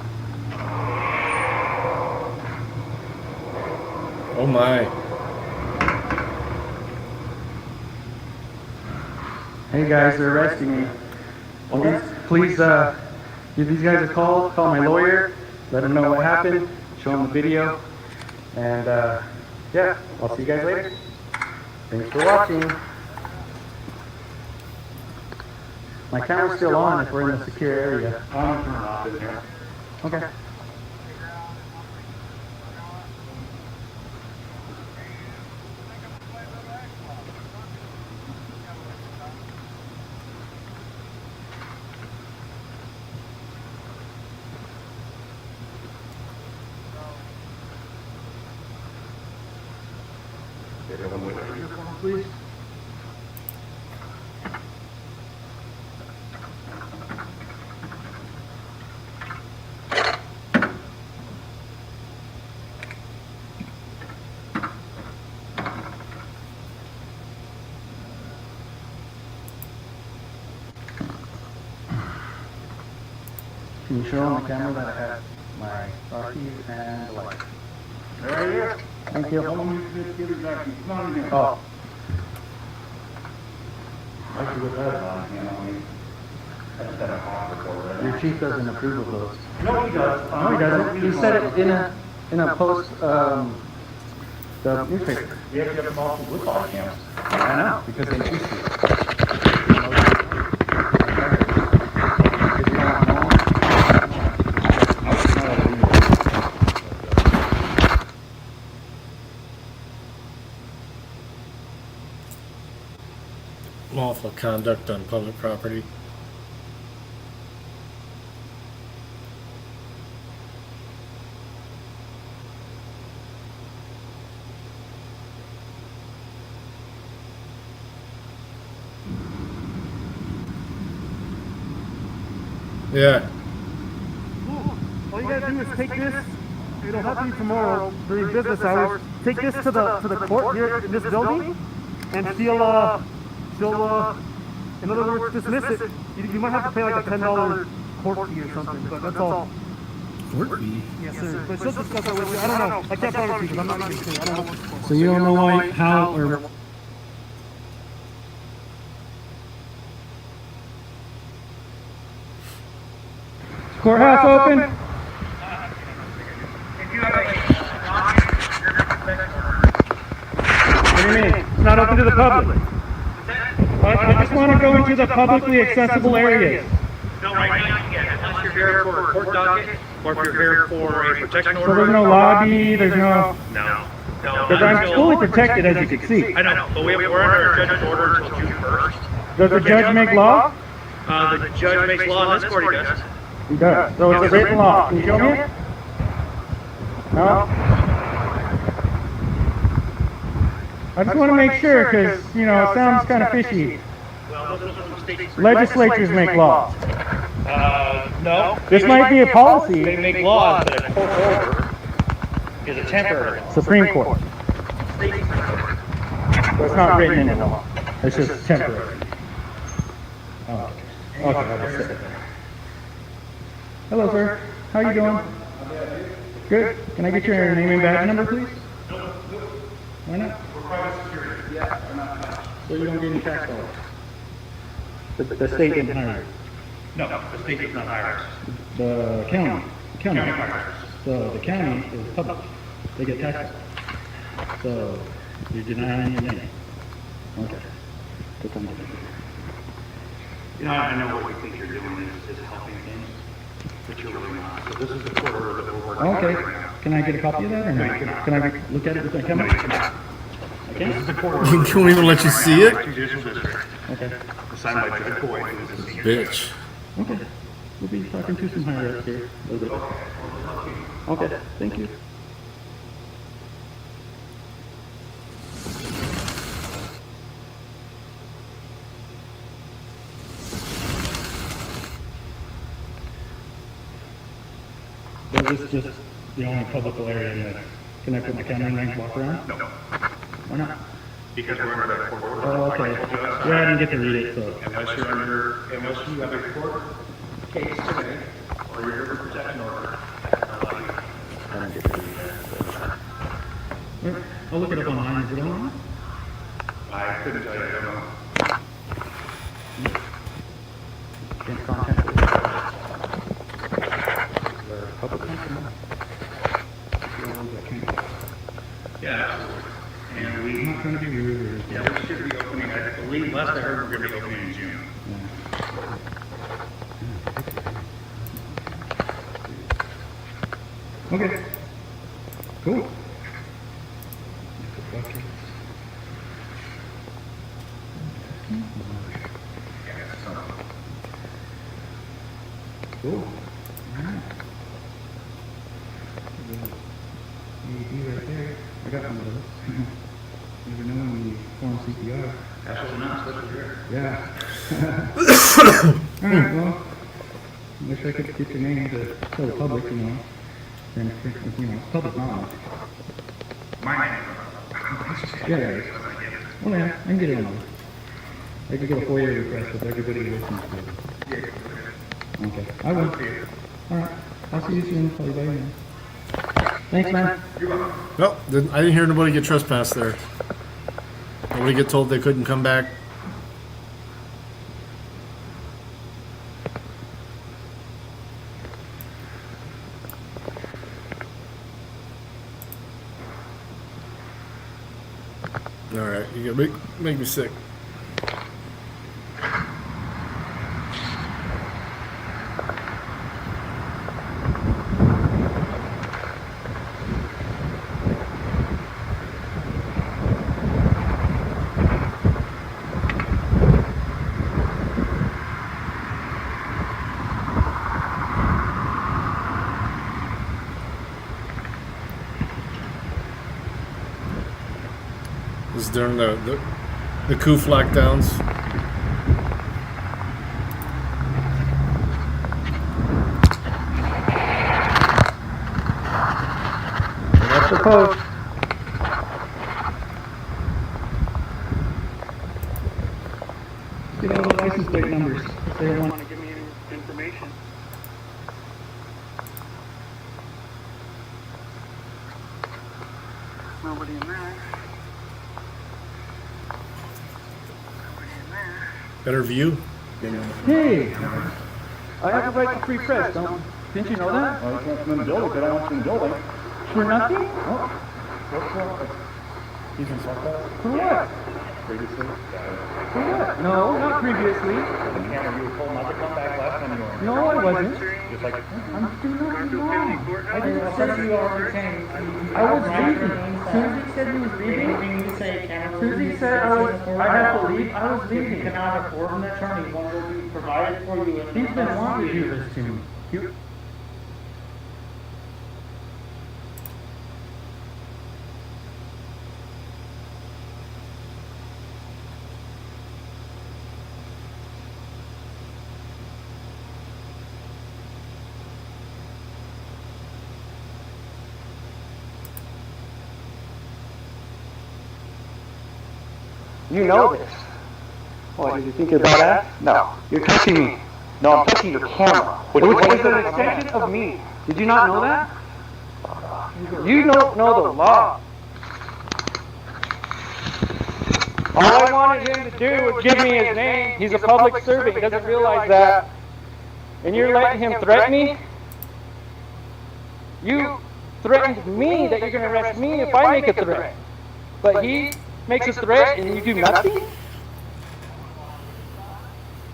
Oh my. Hey guys, they're arresting me. Please give these guys a call my lawyer, let them know what happened, show them the video, And yeah, I'll see you guys later. Thanks for watching. My camera's still on if we're in a secure area. I'm turning off in here. Okay. Please. Can you show on the camera that I have my car keys and the light? They're right here. Thank you. Hold on, just give it back. It's not in here. Oh. I should put that on, you know, I mean, I just had a hot before. Your chief doesn't approve of those. No, he does. No, he doesn't. He said it in a post, the newspaper. We have to get them off the football camps. I know, because they choose to. Lawful conduct on public property. Yeah. All you gotta do is take this. It'll have to be tomorrow during business hours. Take this to the court here in this building, and she'll in other words, dismiss it. You might have to pay like a $10 court fee or something, but that's all. Court fee? Yes, sir. But she'll discuss it with you. I don't know. I can't promise you because I'm not even sure. I don't know what it's for. So you don't know why, how, or Courthouse open? What do you mean? It's not open to the public. I just want to go into the publicly accessible areas. No, right now you can't, unless you're here for a court docket, or if you're here for a protection order. So there's no lobby, there's no... No. Because I'm fully protected, as you can see. I know, but we're under a judge's order until June 1st. Does the judge make law? The judge makes law in this court, he does. He does. So it's a written law. Can you show me it? No? I just want to make sure, because, you know, it sounds kind of fishy. Legislatures make laws. No. This might be a policy. They make laws, but a court order is a temporary. Supreme Court. So it's not written in the law. It's just temporary. Oh, okay. Okay, I'll just sit there. Hello, sir. How you doing? Good. Can I get your name and badge number, please? Why not? So you don't get any tax dollars? The state didn't hire you? No, the state does not hire us. The county? County hires us. So the county is public. They get tax dollars. So you're denying your name? Okay. Good time. You know, I know what you think you're doing is helping things, but you're really not. So this is the court order that we're working on Okay. right now. Can I get a copy of that or no? Can I look at it with my camera? Okay. This is the court order. He won't even let you see it? Judicial district. Okay. Signed by Judge Boyd, who is the senior. Bitch. Okay. We'll be talking to some higher ups here. A little bit. Okay. Thank you. Is this just the only public area in the... Can I put my camera in there and walk around? No. Why not? Because we're under that court order. Oh, okay. Yeah, I didn't get to read it, so... Unless you have a court case today, or you're here for protection order, I didn't get to read that. So. I'll look it up online. Is it online? I couldn't tell you, I don't know. Can't contact it. Is there a public contact? Yeah. And we. I'm not trying to be rude. Yeah, we should be opening. I believe last I heard we're going to be opening in June. Okay. Cool. Cool. Alright. AED right there. I got one of those. Never know when you form CPR. Absolutely not, especially here. Yeah. Alright, well, I wish I could get your name to tell the public, you know. And, you know, public knowledge. My name? Yeah, it is. Well, yeah, I can get it on. I could get a FOIA request with everybody who listens to it. Okay, I will. Alright, I'll see you soon, probably by then. Thanks, man. Well, I didn't hear nobody get trespassed there. Nobody get told they couldn't come back. All right, you gotta make me sick. This is during the coup lockdowns. That's the post. Get all the license plate numbers if they don't want to give me any information. Nobody in there. Better view. Hey, I have a right to free press, didn't you know that? I can't come in the building, but I want you in the building. For nothing? Oh, what's wrong? He's in that? For what? Previously? For what? No, not previously. Cameron, you were told not to come back last time you were in. No, I wasn't. Just like, I'm doing nothing wrong. I just said you are retained. I was leaving. Susie said he was leaving. Anything you say, Cameron. Susie said I have to leave. I was leaving. You cannot afford an attorney. One will be provided for you. He's been wanting to do this to me. You know this. What, did you think you're badass? No. You're touching me. No, I'm touching your camera. It was an extension of me. Did you not know that? You don't know the law. All I wanted him to do was give me his name. He's a public servant. He doesn't realize that. And you're letting him threaten me? You threatened me that you're going to arrest me if I make a threat. But he makes a threat and you do nothing?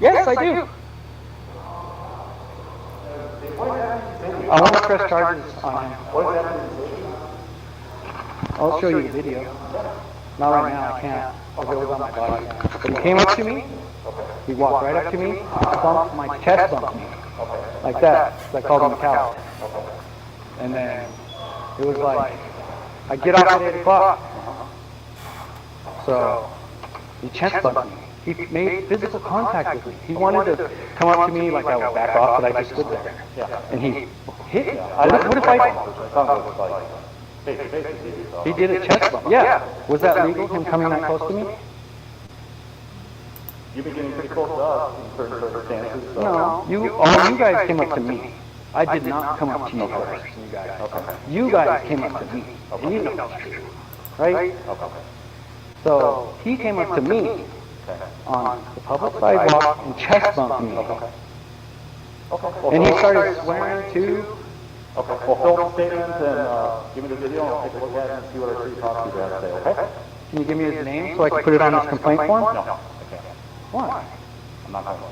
Yes, I do. I want to press charges on him. I'll show you the video. Not right now, I can't. I'll go on my body. But he came up to me. He walked right up to me. Bumped my chest, bumped me. Like that. I called him a coward. And then it was like, I get off at 8 o'clock. So he chest bumped me. He made physical contact with me. He wanted to come up to me like I would back off, but I just stood there. And he hit me. What if I... He did a chest bump. Yeah. Was that legal, him coming that close to me? You've been getting pretty close to us in certain circumstances. So. No, all you guys came up to me. I did not come up to you first. You guys came up to me. And you know that's true. Right? So he came up to me on the public sidewalk and chest bumped me. And he started swearing too. Okay, well, fill the statement and give me the video and I'll take a look at it and see what our city prosecutor has to say, okay? Can you give me his name so I can put it on his complaint form? No, I can't. Why? I'm not going to.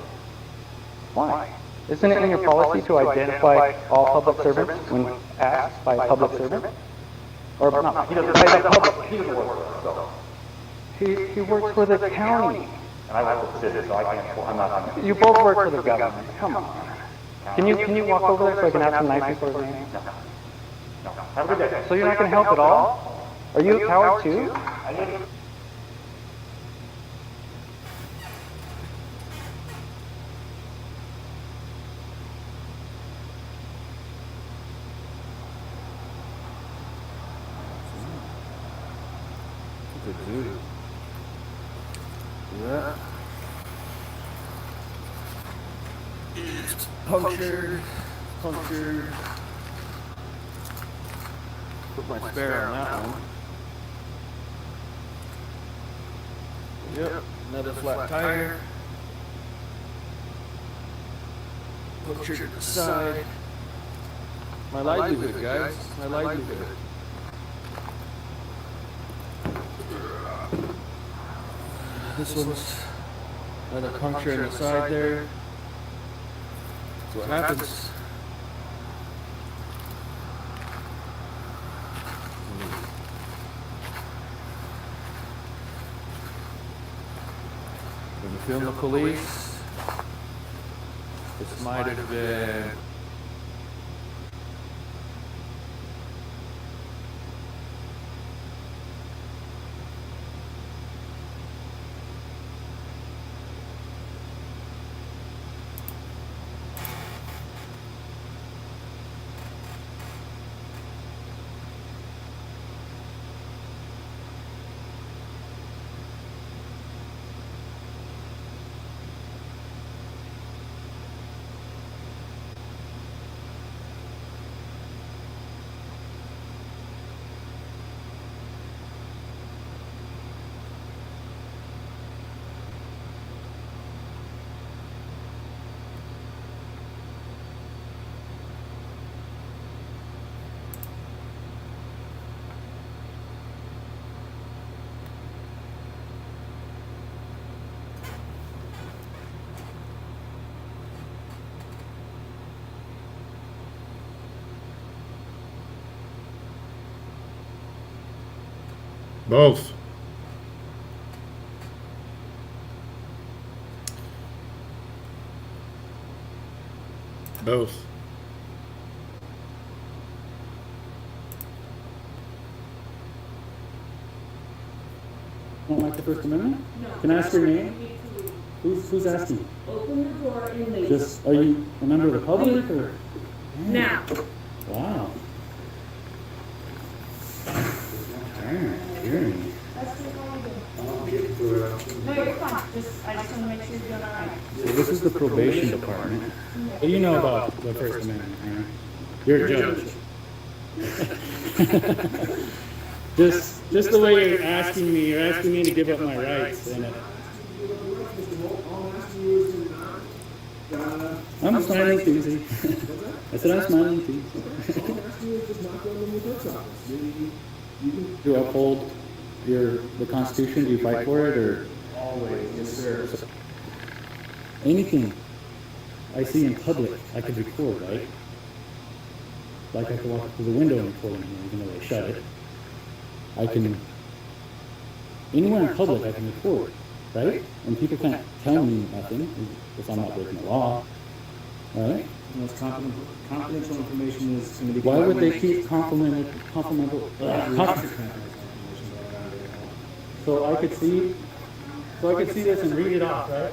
Why? Isn't it in your policy to identify all public servants when asked by a public servant? Or not, he doesn't work for us, so. He works for the county. And I work for the city, so I can't, I'm not going to. You both work for the government, come on. Can you walk over there so I can ask him nicely for his name? No. No. Have a good day. So you're not going to help at all? Are you a coward too? Good dude. Yeah. It's punctured. Put my spare on that one. Yep, another flat tire. Punctured in the side. My livelihood, guys. My livelihood. This one's another puncture in the side there. That's what happens. When we film the police, this might have been Both. Both. Don't like the First Amendment? No. Can I ask your name? Who's asking? Open the door and leave. Just, are you a member of the public or? Now. Wow. Darn, hearing. No, you're fine. I just want to make sure you're doing all right. So this is the probation department. But you know about the First Amendment, right? You're a judge. Just the way you're asking me to give up my rights. And I'm smiling too, see? I said I'm smiling too. To uphold the Constitution, do you fight for it, or? Always, yes sir. Anything I see in public, I could record, right? Like I could walk through the window and record it, even though they shut it. I can, anywhere in public I can record, right? And people can't tell me nothing, because I'm not breaking the law, right? Most confidential information is going to be. Why would they keep confidential? So I could see this and read it off, right?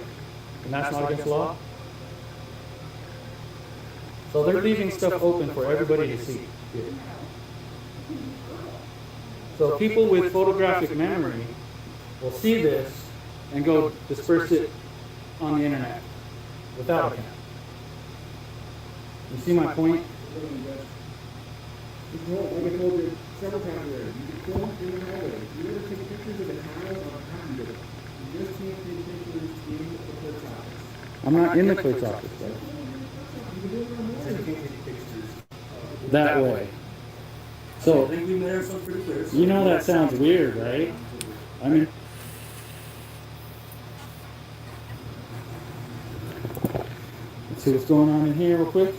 And that's not against law? So they're leaving stuff open for everybody to see. So people with photographic memory will see this and go disperse it on the internet without a camera. You see my point? Like I told you several times already, you can film in the hallway. You never take pictures of the tiles on a computer. You just can't take pictures in the clerk's office. I'm not in the clerk's office, right? that way. So, you know that sounds weird, right? I mean, let's see what's going on in here real quick.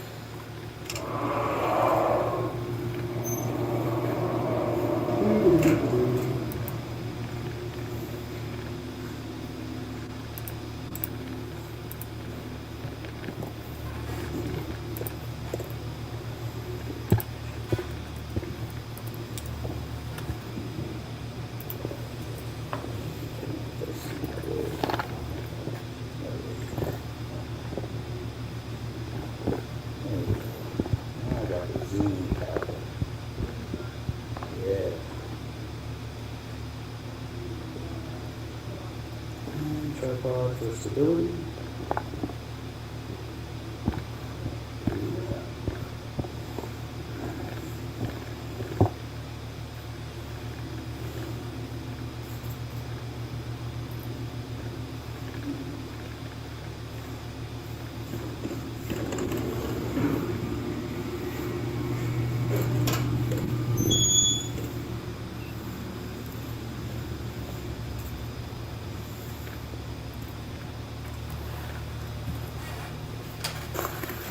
Tripod for stability.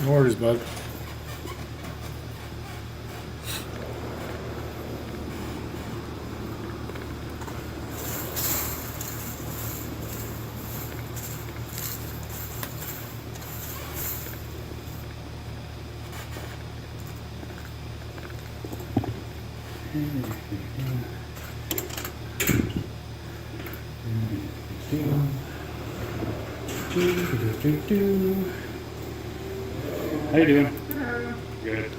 No worries, bud. How you doing? Good.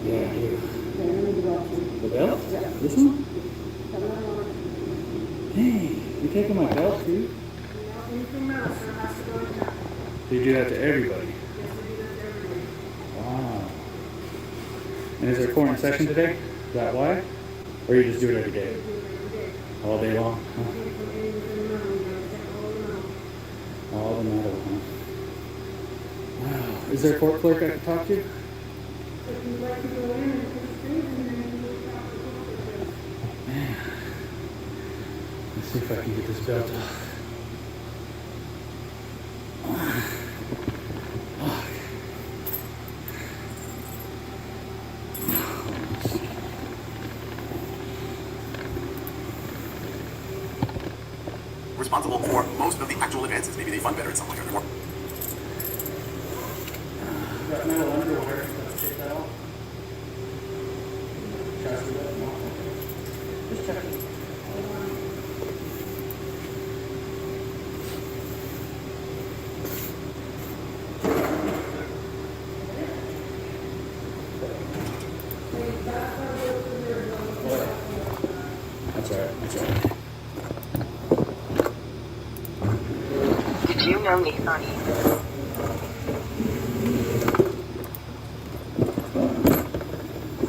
Yeah, I do. The belt? This one? Hey, you taking my belt too? You do that to everybody? Wow. And is there court in session today? Is that why? Or you just do it every day? All day long? Huh? All the metal, huh? Wow. Is there a court clerk I can talk to? Man. Let's see if I can get this belt off. Responsible for most of the actual advances. Maybe they fund better at something like that. Got metal underwear. Take that off. Chastity belt? No. Just checking. That's all right. That's all right. Did you know me, honey?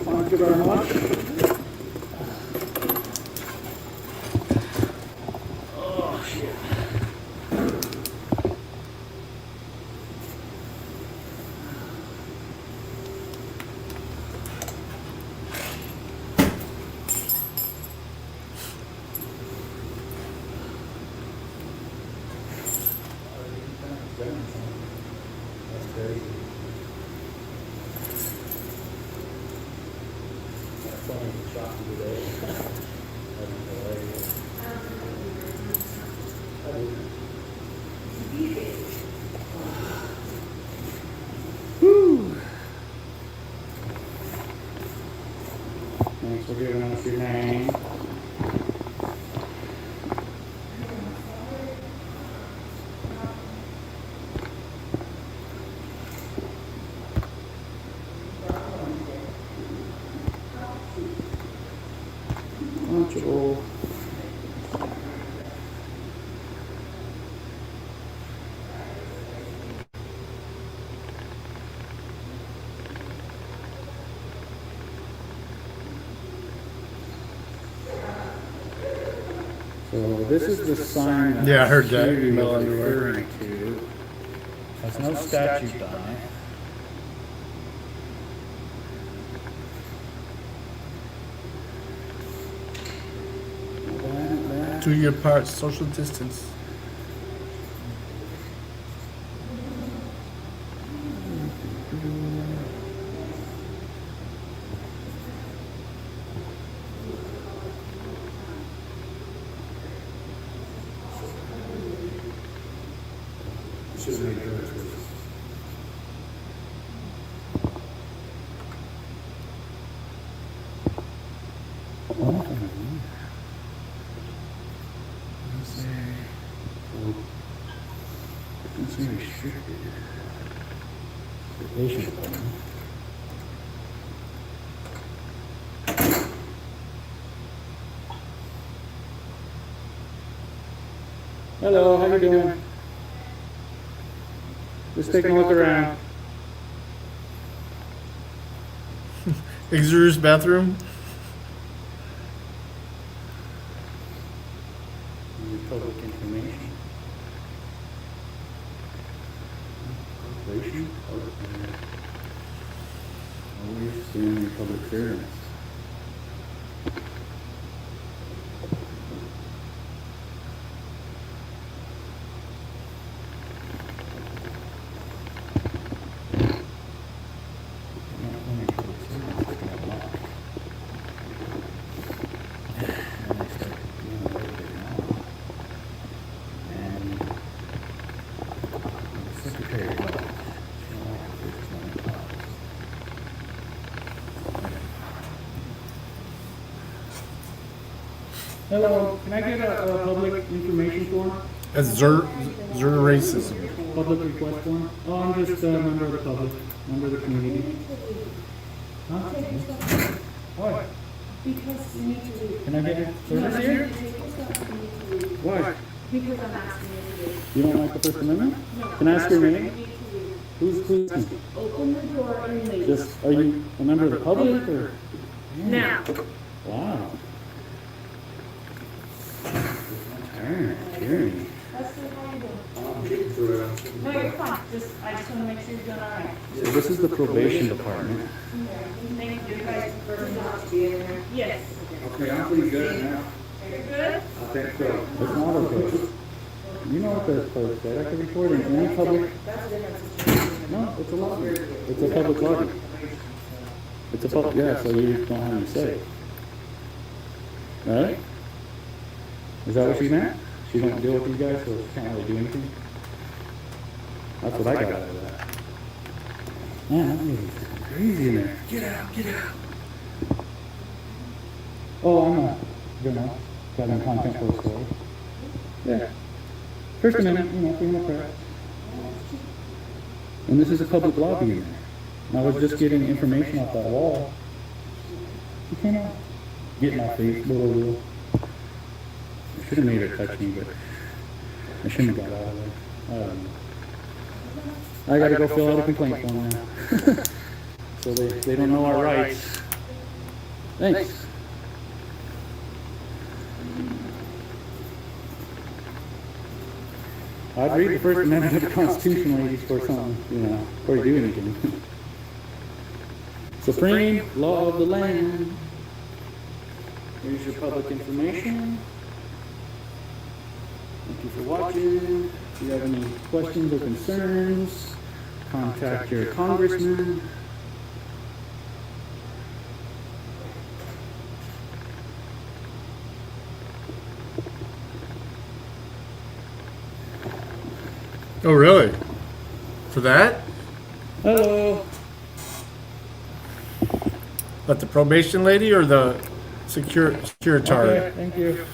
Thank you very much. Oh, shit. That's crazy. That's funny to shop today. That'd be hilarious. I do. Woo! Thanks for giving us your name. Lunchable. So So this is the sign that Yeah, I heard that. Siri Metal was underwear. referring to. Has no statute on it. That. 2 year apart, social distance. Should have made a better choice. It's restricted. Probation. Hello, how you doing? Just taking a look around. Exeter's bathroom. Public information. Corporation. Always doing public servants. Hello, can I get a public information form? That's Zer racism. Public request form? Oh, I'm just a member of the public, member of the community. Huh? Why? Because you need to leave. Can I get service here? Why? Because I'm asking you to leave. You don't like the First Amendment? Can I ask your name? Who's Open the door and leave. Just, are you a member of the public or? Now. Wow. Turn, tyranny. Let's see how you doing. No, you're fine. I just want to make sure you're doing all right. So this is the probation department. Thank you guys for not being there. Yes. Okay, I'm pretty good now. You're good? I think so. It's not okay. You know what the code said. I can report in any public. No, it's a lobby. It's a public lobby. It's a public, yeah, so you don't have any say. Right? Is that what she meant? She don't deal with these guys, so she can't really do anything? That's what I got out of that. Man, that lady's crazy in there. Get out, get out. Oh, I'm not gonna gathering content for a story. Yeah. First Amendment, freedom of press. And this is a public lobby in there. And I was just getting information off that wall. You cannot get in my face, blah, blah, blah. I should have made her touch me, but I shouldn't have got out of there. I gotta go fill out a complaint form now. So they don't know our rights. Thanks. I'd read the First Amendment of the Constitution, ladies, for something, before you do anything. Supreme law of the land. Here's your public information. Thank you for watching. If you have any questions or concerns, contact your congressman. Oh, really? For that? Hello. But the probation lady or the securitary? Okay, thank you.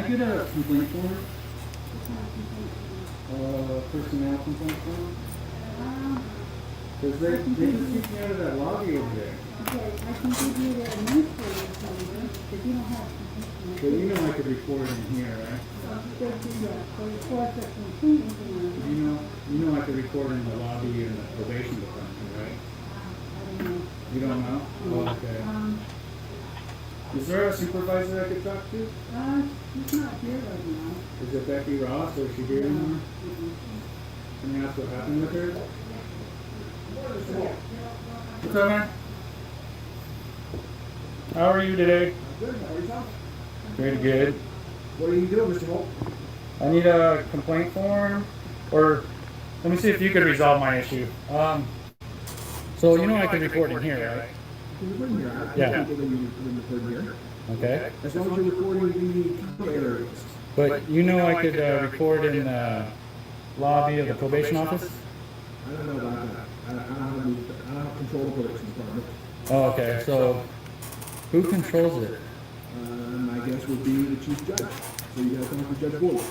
get a complaint form? Personnel complaint form? Because they just kicked me out of that lobby over there. Okay, I can give you the administrative number, but you don't have So you know I could record in here, right? You know I could record in the lobby in the probation department, right? You don't know? Oh, okay. Is there a supervisor I could talk to? He's not here right now. Is it Becky Ross, or is she here anymore? Can you ask what happened with her? What's up, man? How are you today? Good, how are yourself? Pretty good. What are you doing, Mr. Holt? I need a complaint form, or let me see if you could resolve my issue. So you know I could record in here, right? You can record in here. Yeah. You can record here. Okay. As long as you're recording the couple areas. But you know I could record in the lobby of the probation office? I don't know about that. I don't have control of the probation department. Oh, okay. So who controls it? My guess would be the chief judge. So you gotta come to Judge Ward.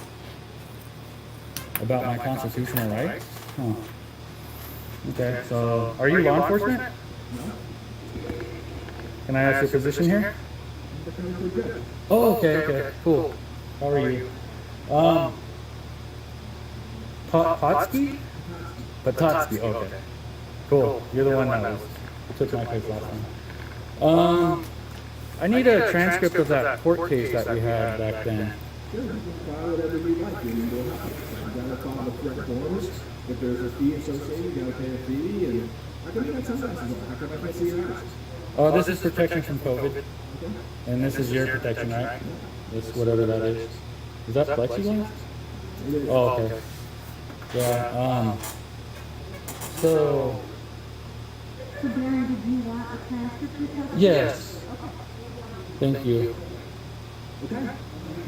About my constitutional rights? Huh. Okay, so are you law enforcement? No. Can I ask your position here? Oh, okay, cool. How are you? Potsky? Patotsky, okay. Cool, you're the one that took my place last time. I need a transcript of that court case that we had back then. Sure, you can file whatever you like. You gotta file the correct forms. If there's a fee associated, you gotta pay a fee. And how come you got sunglasses on? How come I can't see your eyes? Oh, this is protection from COVID. And this is your protection, right? This whatever that is. Is that plexiglass? Oh, okay. Yeah, so... So Darren, did you want a transcript? Yes. Thank you. Okay.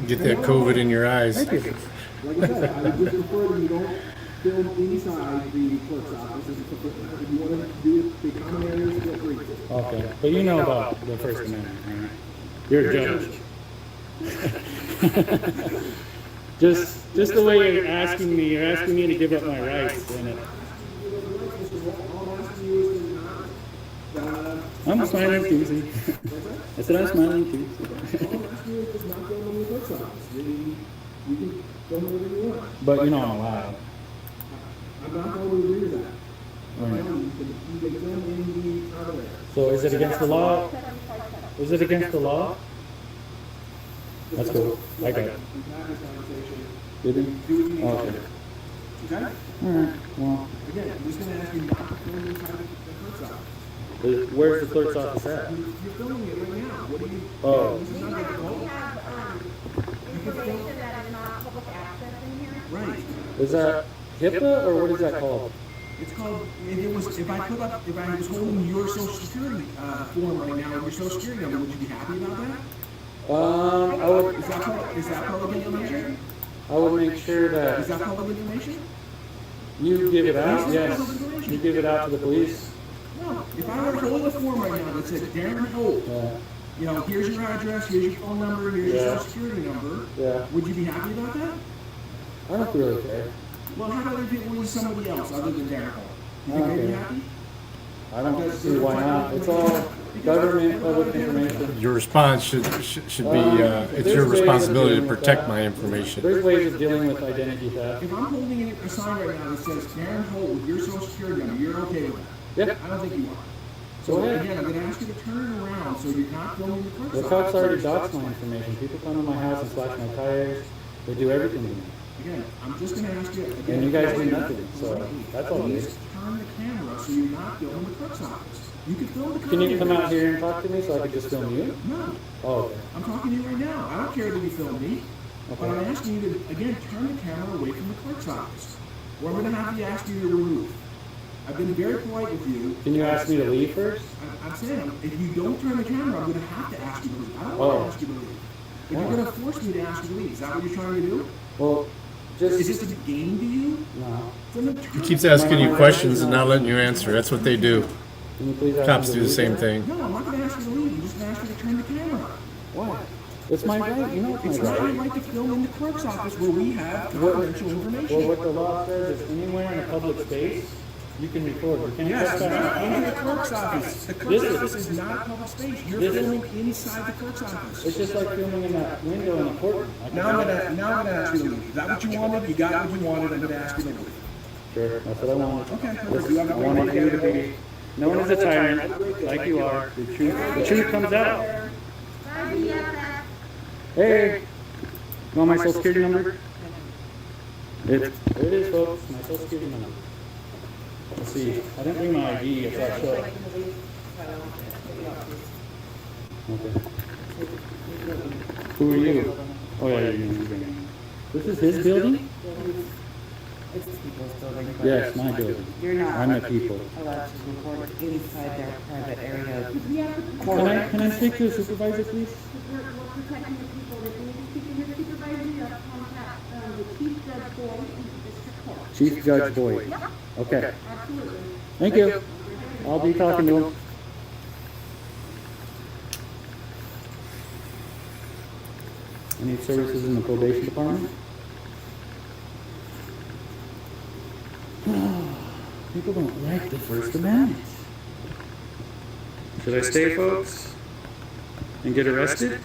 Get that COVID in your eyes. Like I said, I would just prefer that you don't film inside the clerk's office. If you want to do the common areas, feel free to. Okay, but you know about the First Amendment, right? You're a judge. just the way you're asking me to give up my rights. And I'm smiling too, see? I said I'm smiling too. But you know I'm allowed. I'm not going to agree with that. Right. So is it against the law? Is it against the law? That's cool. I got it. Did he? Oh, okay. Okay? Alright, well. Again, I'm just going to ask you not to film inside the clerk's office. Where's the clerk's office at? You're filming it right now. What do you... Oh. This is not like a call. Information that is not public access in here? Right. Is that HIPAA or what is that called? It's called, if I was holding your social security form right now, your social security number, would you be happy about that? I would. Is that public information? I would make sure that. Is that public information? You give it out, yes. You give it out to the police. No. If I were holding a form right now that said Darren Holt, you know, here's your address, here's your phone number, here's your social security number, would you be happy about that? I don't really care. Well, how about if it was somebody else other than Darren Holt? You think they'd be happy? I don't see why not. It's all government, public information. Your response should be, it's your responsibility to protect my information. There's ways of dealing with identity theft. If I'm holding a sign right now that says Darren Holt with your social security number, you're okay with that? Yep. I don't think you are. So again, I'm going to ask you to turn it around so you're not filming the clerk's The cops already dox my information. People come to my house and slash my tires. They do everything to me. Again, I'm just going to ask you. Again, And you guys do nothing, so that's all it is. Please turn the camera so you're not filming the clerk's office. You can film the camera. Can you come out here and talk to me so I can just film you? No. Oh, okay. I'm talking to you right now. I don't care that you film me. But I'm asking you to, again, turn the camera away from the clerk's office. Or I'm going to have to ask you to remove. I've been very polite with you. Can you ask me to leave first? I'm saying, if you don't turn the camera, I'm going to have to ask you to leave. I don't want to ask you to leave. But you're going to force me to ask you to leave. Is that what you're trying to do? Well, is this a game to you? No. He keeps asking you questions and not letting you answer. That's what they do. Can you please ask Cops me do to the leave? same thing. No, I'm not going to ask you to leave. I'm just going to ask you to turn the camera. Why? It's my right, you know It's it's my not your right. right to film in the clerk's office where we have confidential information. Well, what the law says is anywhere in a public space, you can record. You can't Yes, trespass. in the clerk's office. The clerk's office is not a public space. You're filming inside the clerk's office. It's just like filming in that window in the courtroom. Now I'm gonna ask you to leave. Is that what you wanted? You got what you wanted. I'm gonna ask you to leave. Sure, that's what I wanted. Okay, This, you have I wanted you to be known as a tyrant, like you are. The truth comes out. Hey, you want my social security number? There it is, folks. My social security number. Let's see. I didn't bring my ID if that show. Okay. Who are you? Oh yeah, you're you. This is his building? It's the people's building. but Yes, my building. You're not I'm the people. allowed to record inside their private area. Can I speak to the supervisor, please? We're protecting the people. If you need to speak to your supervisor, you have to contact the Chief Judge Boyd in the district court. Chief Judge Boyd. Yep. Okay. Absolutely. Thank you. I'll be talking to him. I need services in the probation department. People don't like the First Amendment. Should I stay, folks, and get arrested?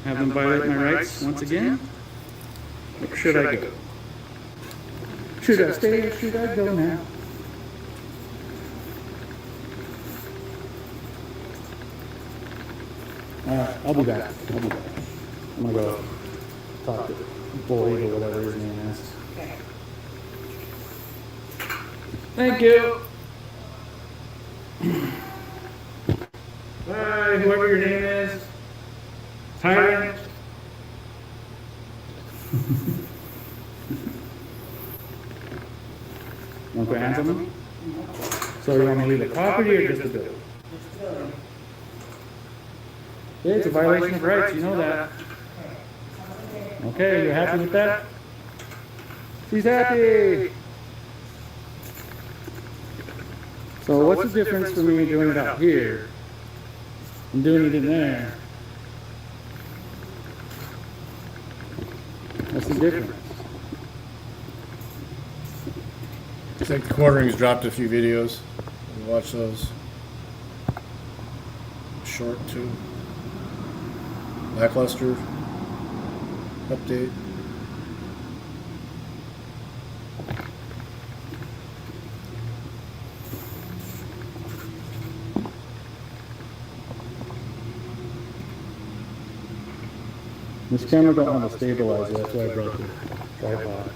Have them violate my rights once again? Or should I go? Should I stay or should I go now? I'll be back. I'm gonna go talk to Boyd or whatever his name is. Thank you. Hi, whoever your name is. Tyrant. Want to put hands on them? So you want me to leave the property or just the building? Yeah, it's a violation of rights, you know that. Okay, you're happy with that? She's happy! So what's the difference for me doing it out here and doing it in there? What's the difference? I think the quartering's dropped a few videos. We'll watch those. Short too. Lackluster update. This camera don't want to stabilize it, that's why I brought the tripod.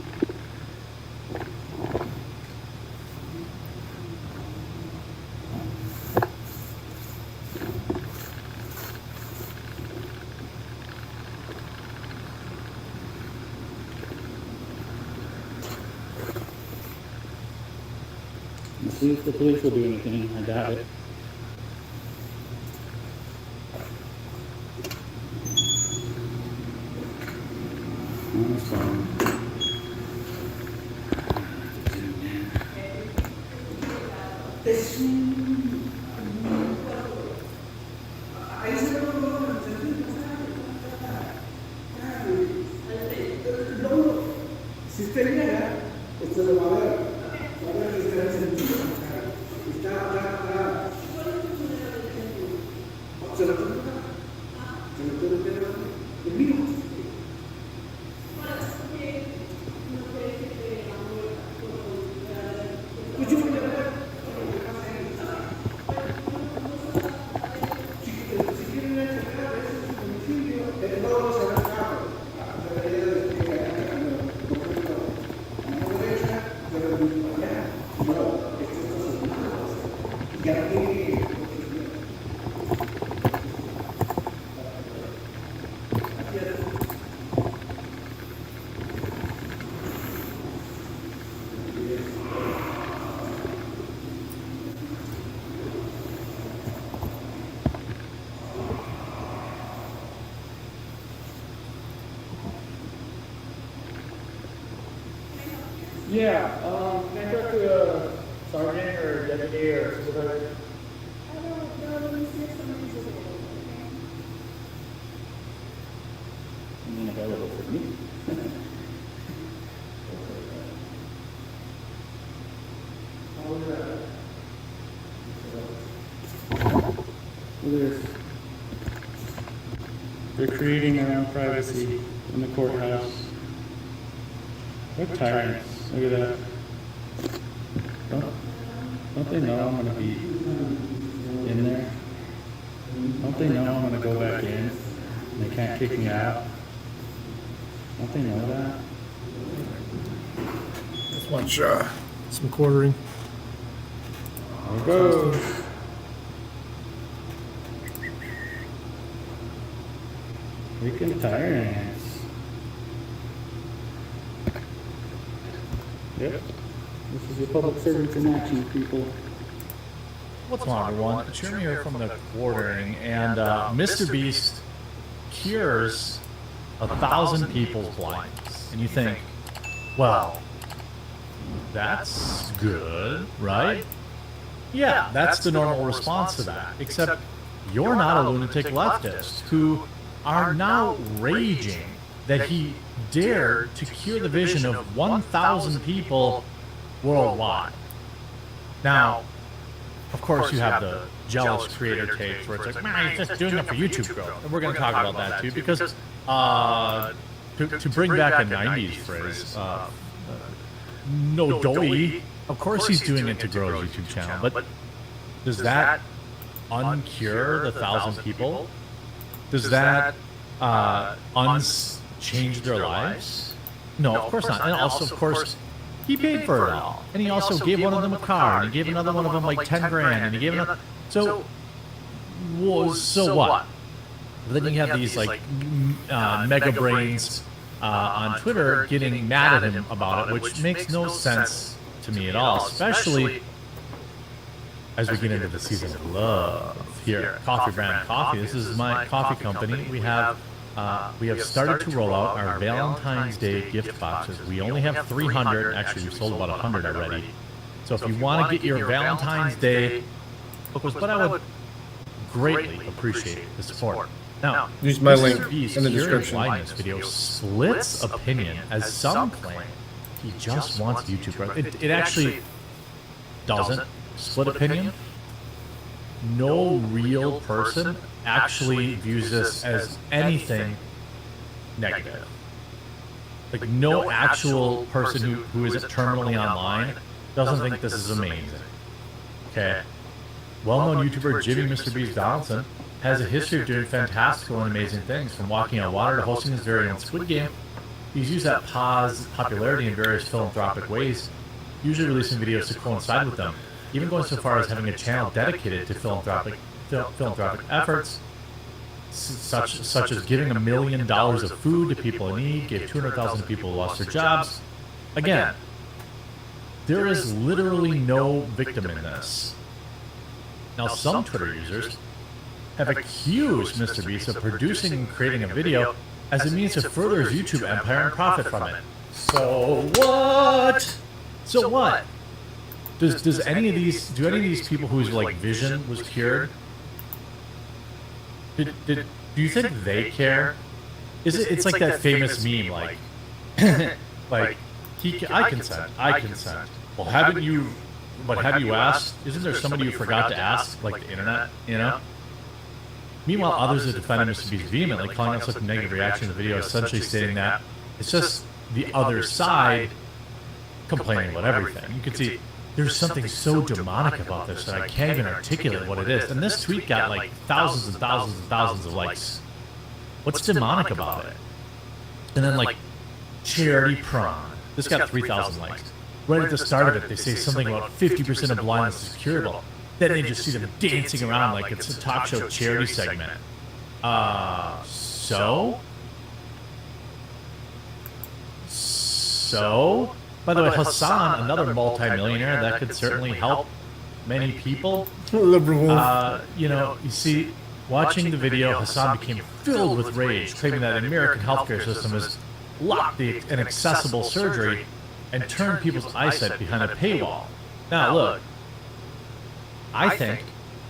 Let's see if the police will do anything. I doubt it. That's fine. Si usted llega, esto lo va a ver. Va a ver que está encendido. Está. ¿Se lo puede ver? ¿Se lo puede ver? El mío. Pues yo voy a ver. Si quieren checar, ese es su domicilio. No vamos a ver carro. Yeah, can I talk to a sergeant or deputy or supervisor? available for me. They're creating their own privacy in the courthouse. They're tyrants. Look at that. Don't they know I'm going to be in there? Don't they know I'm going to go back in and they can't kick me out? Don't they know that? Let's watch some quartering. There it goes. Freaking tyrants. Yep. This is your public servants in action, people. What's going on, everyone? It's Jeremy here from the quartering, and Mr. Beast cures 1,000 people's blindness. And you think, well, that's good, right? Yeah, that's the normal response to that. Except you're not a lunatic leftist who are now raging that he dared to cure the vision of 1,000 people worldwide. Now, of course, you have the jealous creator takes where it's like, man, he's just doing it for YouTube growth. And we're going to talk about that too, because to bring back a 90s phrase, no doy, of course he's doing it to grow his YouTube channel, but does that uncure the 1,000 people? Does that change their lives? No, of course not. And also, of course, he paid for it all. And he also gave one of them a car, and he gave another one of them like 10 grand, and he gave another. So what? But then you have these like mega brains on Twitter getting mad at him about it, which makes no sense to me at all, especially as we get into the season of love here. Coffee Brand Coffee. This is my coffee company. We have started to roll out our Valentine's Day gift boxes. We only have 300. Actually, we've sold about 100 already. So if you want to get your Valentine's Day book, but I would greatly appreciate the support. Now, use my link in the description. This video splits opinion, as some claim he just wants YouTube growth. It actually doesn't split opinion. No real person actually views this as anything negative. Like, no actual person who is terminally online doesn't think this is amazing. Okay. Well-known YouTuber Jimmy Mr. Beast Donaldson has a history of doing fantastical and amazing things, from walking on water to hosting his very own Squid Game. He's used that popularity in various philanthropic ways, usually releasing videos to coincide with them, even going so far as having a channel dedicated to philanthropic efforts, such as giving $1 million of food to people in need, gave 200,000 people who lost their jobs. Again, there is literally no victim in this. Now, some Twitter users have accused Mr. Beast of producing and creating a video as a means to further his YouTube empire and profit from it. So what? So what? Do any of these people whose like vision was cured? Do you think they care? It's like that famous meme, like like I consent. Well, haven't you? But have you asked? Isn't there somebody you forgot to ask, like the internet? You know. Meanwhile, others have defended Mr. Beast vehemently, calling out such a negative reaction to the video, essentially stating that it's just the other side complaining about everything. You can see there's something so demonic about this that I can't even articulate what it is. And this tweet got like thousands and thousands and thousands of likes. What's demonic about it? And then like charity prawn. This got 3,000 likes. Right at the start of it, they say something about 50% of blindness is curable. Then they just see them dancing around like it's a talk show charity segment. So? By the way, Hassan, another multi-millionaire, that could certainly help many people. You know, you see, watching the video, Hassan became filled with rage, claiming that the American healthcare system has blocked the inaccessible surgery and turned people's eyesight behind a paywall. Now, look, I think,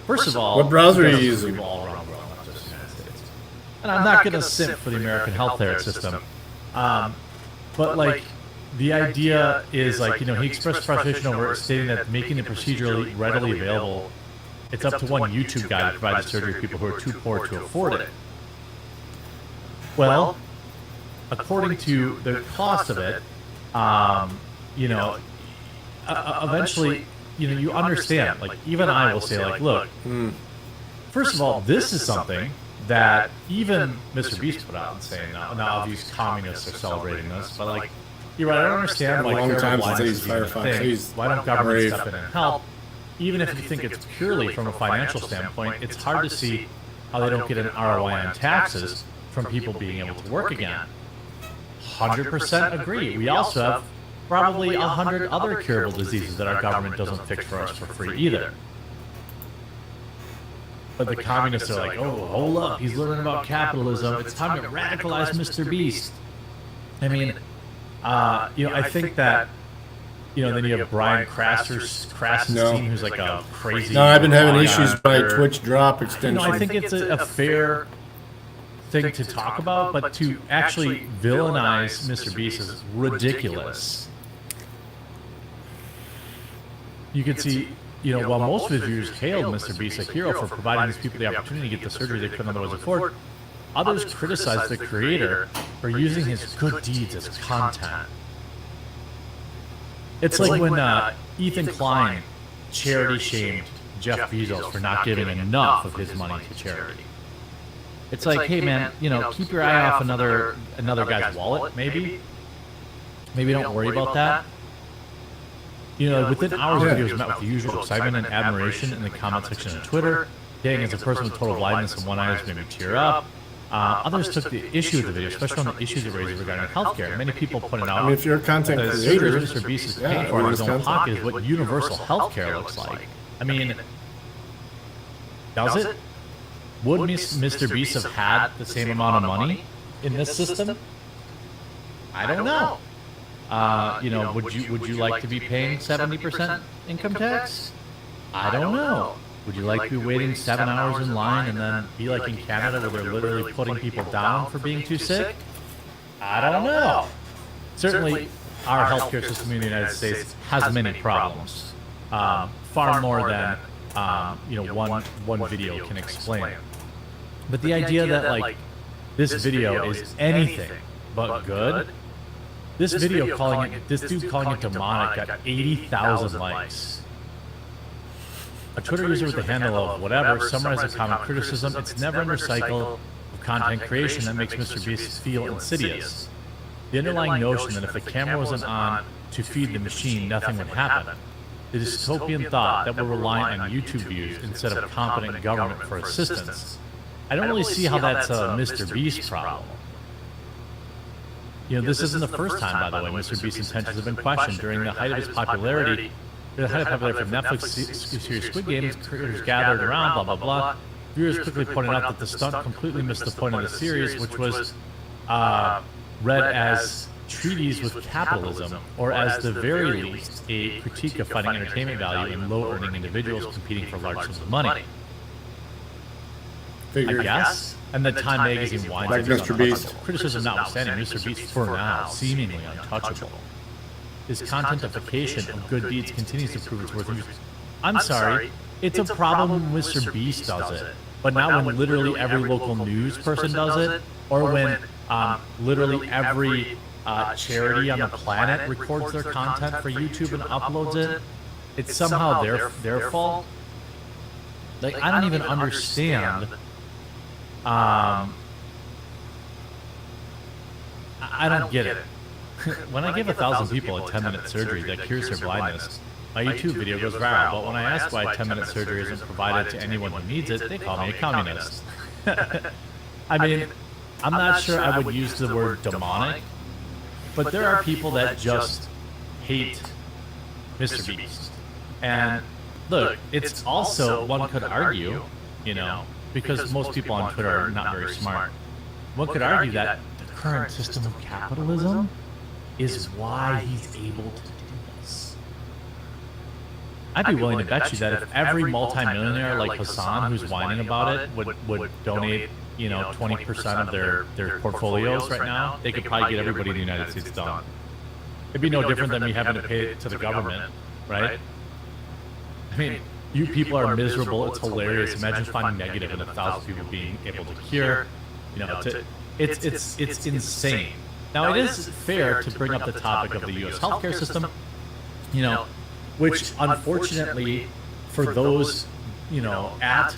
first of all, what browser are you using? All around the world, not just the United States. and I'm not going to simp for the American healthcare system, but like the idea is like, you know, he expressed frustration over it, stating that making the procedure readily available, it's up to one YouTube guy to provide the surgery to people who are too poor to afford it. Well, according to the cost of it, you know, eventually, you know, you understand, like, even I will say, like, look, first of all, this is something that even Mr. Beast put out and saying, now obviously communists are celebrating this, but like, you're right, I don't understand why don't governments step in and help, even if you think it's purely from a financial standpoint. It's hard to see how they don't get an ROI on taxes from people being able to work again. 100% agree. We also have probably 100 other curable diseases that our government doesn't fix for us for free either. But the communists are like, oh, hold up, he's learning about capitalism. It's time to radicalize Mr. Beast. I mean, you know, I think that, you know, then you have Brian Krasenstein, who's like a crazy... No, I've been having issues with my Twitch drop extension. You know, I think it's a fair thing to talk about, but to actually villainize Mr. Beast is ridiculous. You can see... You know, while most of his viewers hailed Mr. Beast a hero for providing these people the opportunity to get the surgery they couldn't otherwise afford, others criticized the creator for using his good deeds as content. It's like when Ethan Klein charity-shamed Jeff Bezos for not giving enough of his money to charity. It's like, hey man, you know, keep your eye off another guy's wallet, maybe. Maybe don't worry about that. You know, within hours, videos met with the usual excitement and admiration in the comment section of Twitter. Dang, as a person with total blindness and one eye, made me tear up. Others took the issue of the video, especially on the issues it raised regarding healthcare. Many people pointed out, I mean, if you're a content that creator, Mr. Beast is paying for in his own pocket is what universal healthcare looks like. I mean, does it? Would Mr. Beast have had the same amount of money in this system? I don't know. You know, would you like to be paying 70% income tax? I don't know. Would you like to be waiting 7 hours in line and then be like in Canada where they're literally putting people down for being too sick? I don't know. Certainly, our healthcare system in the United States has many problems, far more than you know, one video can explain. But the idea that like this video is anything but good. This video calling it, this dude calling it demonic got 80,000 likes. A Twitter user with the handle of whatever summarized a common criticism. It's never under cycle of content creation that makes Mr. Beast feel insidious. The underlying notion that if the camera wasn't on to feed the machine, nothing would happen. The dystopian thought that we're relying on YouTube views instead of competent government for assistance. I don't really see how that's a Mr. Beast problem. You know, this isn't the first time, by the way, Mr. Beast's intentions have been questioned. During the height of his popularity, the height of popularity for Netflix series Squid Game, creators gathered around, blah, blah, blah. Viewers quickly pointed out that the stunt completely missed the point of the series, which was read as treaties with capitalism, or as the very least, a critique of finding entertainment value in low-earning individuals competing for large sums of money. I guess. And the Time magazine winds like Mr. Beast. Criticism notwithstanding, Mr. Beast, for now, seemingly untouchable. His contentification of good deeds continues to prove its worth. I'm sorry, it's a problem when Mr. Beast does it, but not when literally every local news person does it, or when literally every charity on the planet records their content for YouTube and uploads it. It's somehow their fault. Like, I don't even understand. I don't get it. When I give 1,000 people a 10-minute surgery that cures their blindness, my YouTube video goes viral. But when I ask why 10-minute surgery isn't provided to anyone who needs it, they call me a communist. I mean, I'm not sure I would use the word demonic, but there are people that just hate Mr. Beast. And look, it's also, one could argue, you know, because most people on Twitter are not very smart, one could argue that the current system of capitalism is why he's able to do this. I'd be willing to bet you that if every multimillionaire like Hassan, who's whining about it, would donate you know, 20% of their portfolios right now, they could probably get everybody in the United States done. It'd be no different than me having to pay it to the government, right? I mean, you people are miserable. It's hilarious. Imagine finding negative and 1,000 people being able to cure. You know, it's insane. Now, it is fair to bring up the topic of the U.S. healthcare system, you know, which unfortunately for those, you know, at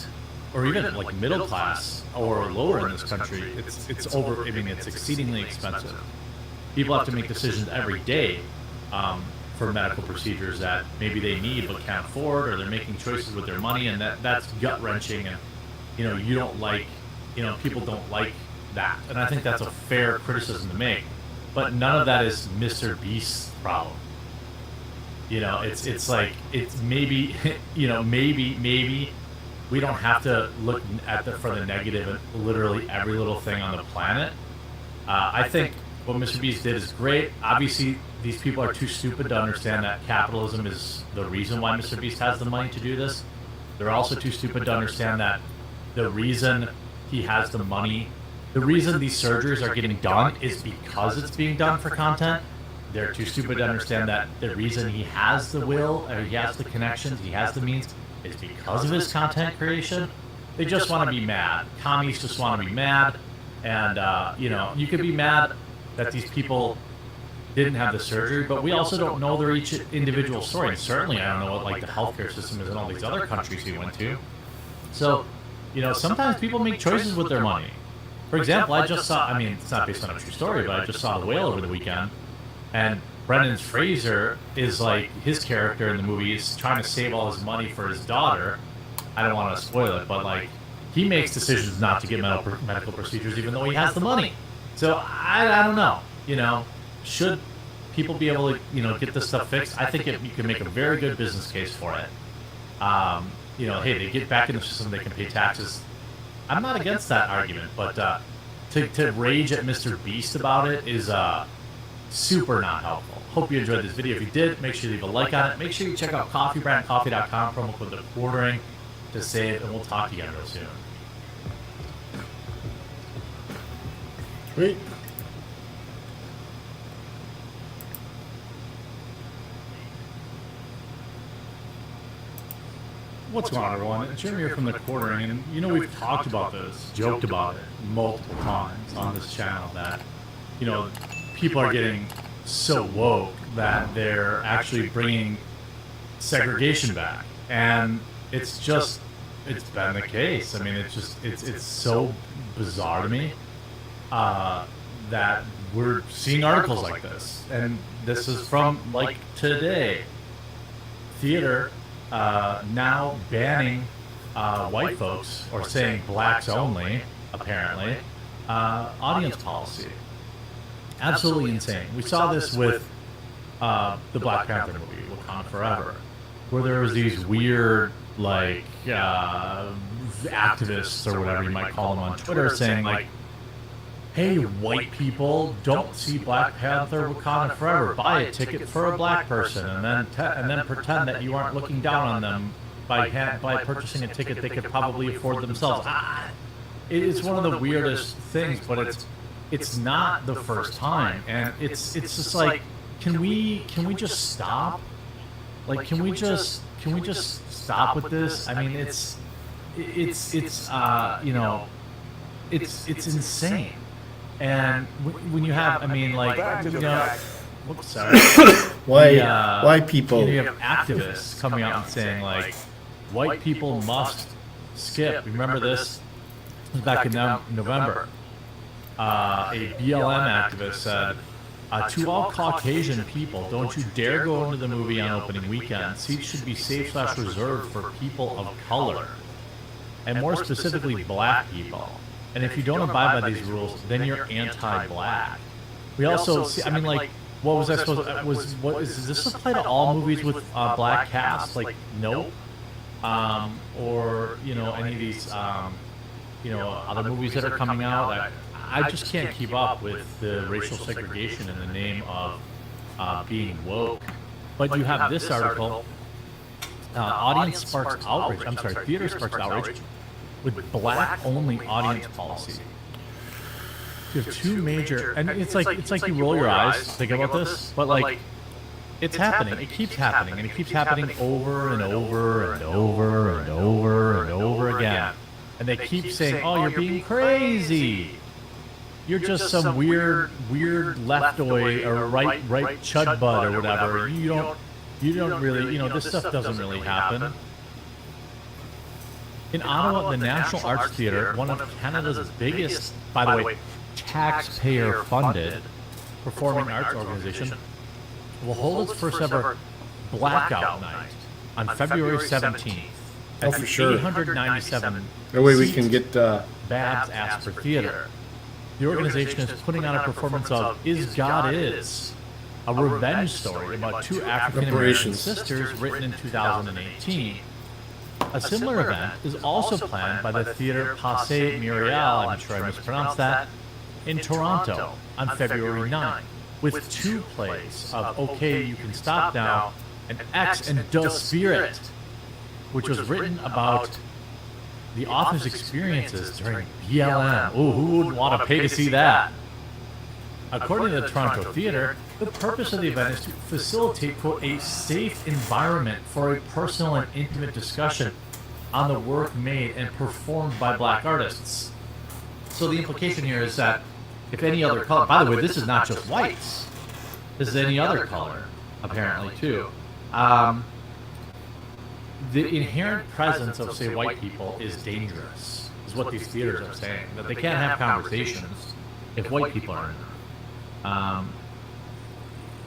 or even like middle class or lower in this country, it's exceedingly expensive. People have to make decisions every day for medical procedures that maybe they need but can't afford, or they're making choices with their money, and that's gut wrenching. And you know, you don't like, you know, people don't like that, and I think that's a fair criticism to make. But none of that is Mr. Beast's problem. You know, it's like, it's maybe, you know, maybe we don't have to look at for the negative in literally every little thing on the planet. I think what Mr. Beast did is great. Obviously, these people are too stupid to understand that capitalism is the reason why Mr. Beast has the money to do this. They're also too stupid to understand that the reason he has the money, the reason these surgeries are getting done is because it's being done for content. They're too stupid to understand that the reason he has the will, or he has the connections, he has the means, is because of his content creation. They just want to be mad. Commies just want to be mad. And, you know, you could be mad that these people didn't have the surgery, but we also don't know their each individual story. And certainly I don't know what, like, the healthcare system is in all these other countries he went to. So, you know, sometimes people make choices with their money. For example, I just saw, I mean, it's not based on a true story, but I just saw The Whale over the weekend. And Brendan Fraser is like, his character in the movie is trying to save all his money for his daughter. I don't want to spoil it, but like, he makes decisions not to get medical procedures even though he has the money. So I don't know, you know, should people be able to, you know, get this stuff fixed? I think you can make a very good business case for it. You know, hey, they get back in the system, they can pay taxes. I'm not against that argument, but to rage at Mr. Beast about it is super not helpful. Hope you enjoyed this video. If you did, make sure you leave a like on it. Make sure you check out coffeebrandcoffee.com, promo code the ordering to save, and we'll talk to you again real soon. Sweet. What's going on, everyone? It's Jeremy here from the Quartering, and you know, we've talked about this, joked about it multiple times on this channel, that, you know, people are getting so woke that they're actually bringing segregation back, and it's just, it's been the case. I mean, it's so bizarre to me that we're seeing articles like this, and this is from like today. Theater now banning white folks, or saying blacks only, apparently, audience policy. Absolutely insane. We saw this with the Black Panther movie, Wakanda Forever, where there was these weird, like, activists, or whatever you might call them, on Twitter saying, like, hey, white people, don't see Black Panther Wakanda Forever. Buy a ticket for a black person, and then pretend that you aren't looking down on them by purchasing a ticket they could probably afford themselves. It is one of the weirdest things, but it's not the first time, and it's just like, can we just stop? Like, can we just stop with this? I mean, it's you know, it's insane. And when you have, I mean, like, you know, whoops, sorry. Why people? You have activists coming out and saying, like, white people must skip. Remember this? It was back in November. A BLM activist said, to all Caucasian people, don't you dare go into the movie on opening weekend. Seats should be safe/reserved for people of color, and more specifically, black people. And if you don't abide by these rules, then you're anti-black. We also see, I mean, like, what was I supposed to, does this apply to all movies with black cast? Like, nope. Or, you know, any of these, you know, other movies that are coming out. I just can't keep up with the racial segregation in the name of being woke. But you have this article, audience sparks outrage. I'm sorry, theater sparks outrage with black-only audience policy. You have two major, and it's like you roll your eyes, think about this, but like, it's happening. It keeps happening, and it keeps happening over and over and over and over and over again. And they keep saying, "Oh, you're being crazy. You're just some weird leftoid or right chud bud or whatever. You don't really, this stuff doesn't really happen." In Ottawa, the National Arts Theatre, one of Canada's biggest, by the way, taxpayer-funded performing arts organization, will hold its first ever blackout night on February 17th at the 897 That way we can get Babs Asper Theatre. The organization is putting on a performance of Is God Is, a revenge story about two African-American sisters written in 2018. A similar event is also planned by the Theatre Passé Muriel, I'm sure I mispronounced that, in Toronto on February 9, with two plays of Okay, You Can Stop Now and X and the Spirit, which was written about the author's experiences during BLM. Ooh, who would want to pay to see that? According to the Toronto Theatre, the purpose of the event is to facilitate, quote, a safe environment for a personal and intimate discussion on the work made and performed by black artists. So the implication here is that if any other color, by the way, this is not just whites, this is any other color, apparently, too. The inherent presence of, say, white people is dangerous, is what these theaters are saying, that they can't have conversations if white people are in them.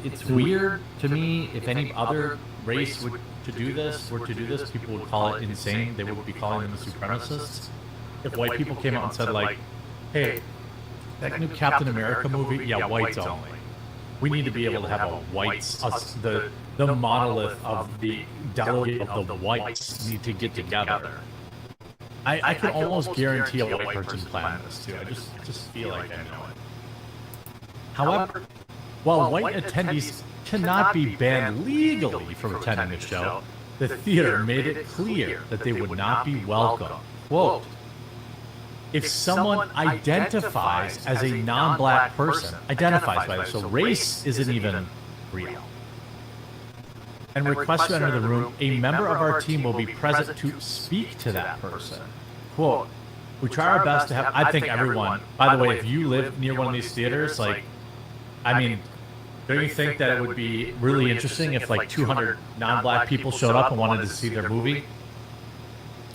It's weird to me. If any other race were to do this, people would call it insane. They would be calling them the supremacists. If white people came out and said, like, hey, that new Captain America movie, yeah, whites only. We need to be able to have a whites, the monolith of the delegate of the whites need to get together. I can almost guarantee a white person planned this too. I just feel like I know it. However, while white attendees cannot be banned legally from attending the show, the theater made it clear that they would not be welcome. Quote, if someone identifies as a non-black person, identifies by this, so race isn't even real, and requests to enter the room, a member of our team will be present to speak to that person. Quote, we try our best to have, I think everyone, by the way, if you live near one of these theaters, like, I mean, don't you think that it would be really interesting if like 200 non-black people showed up and wanted to see their movie?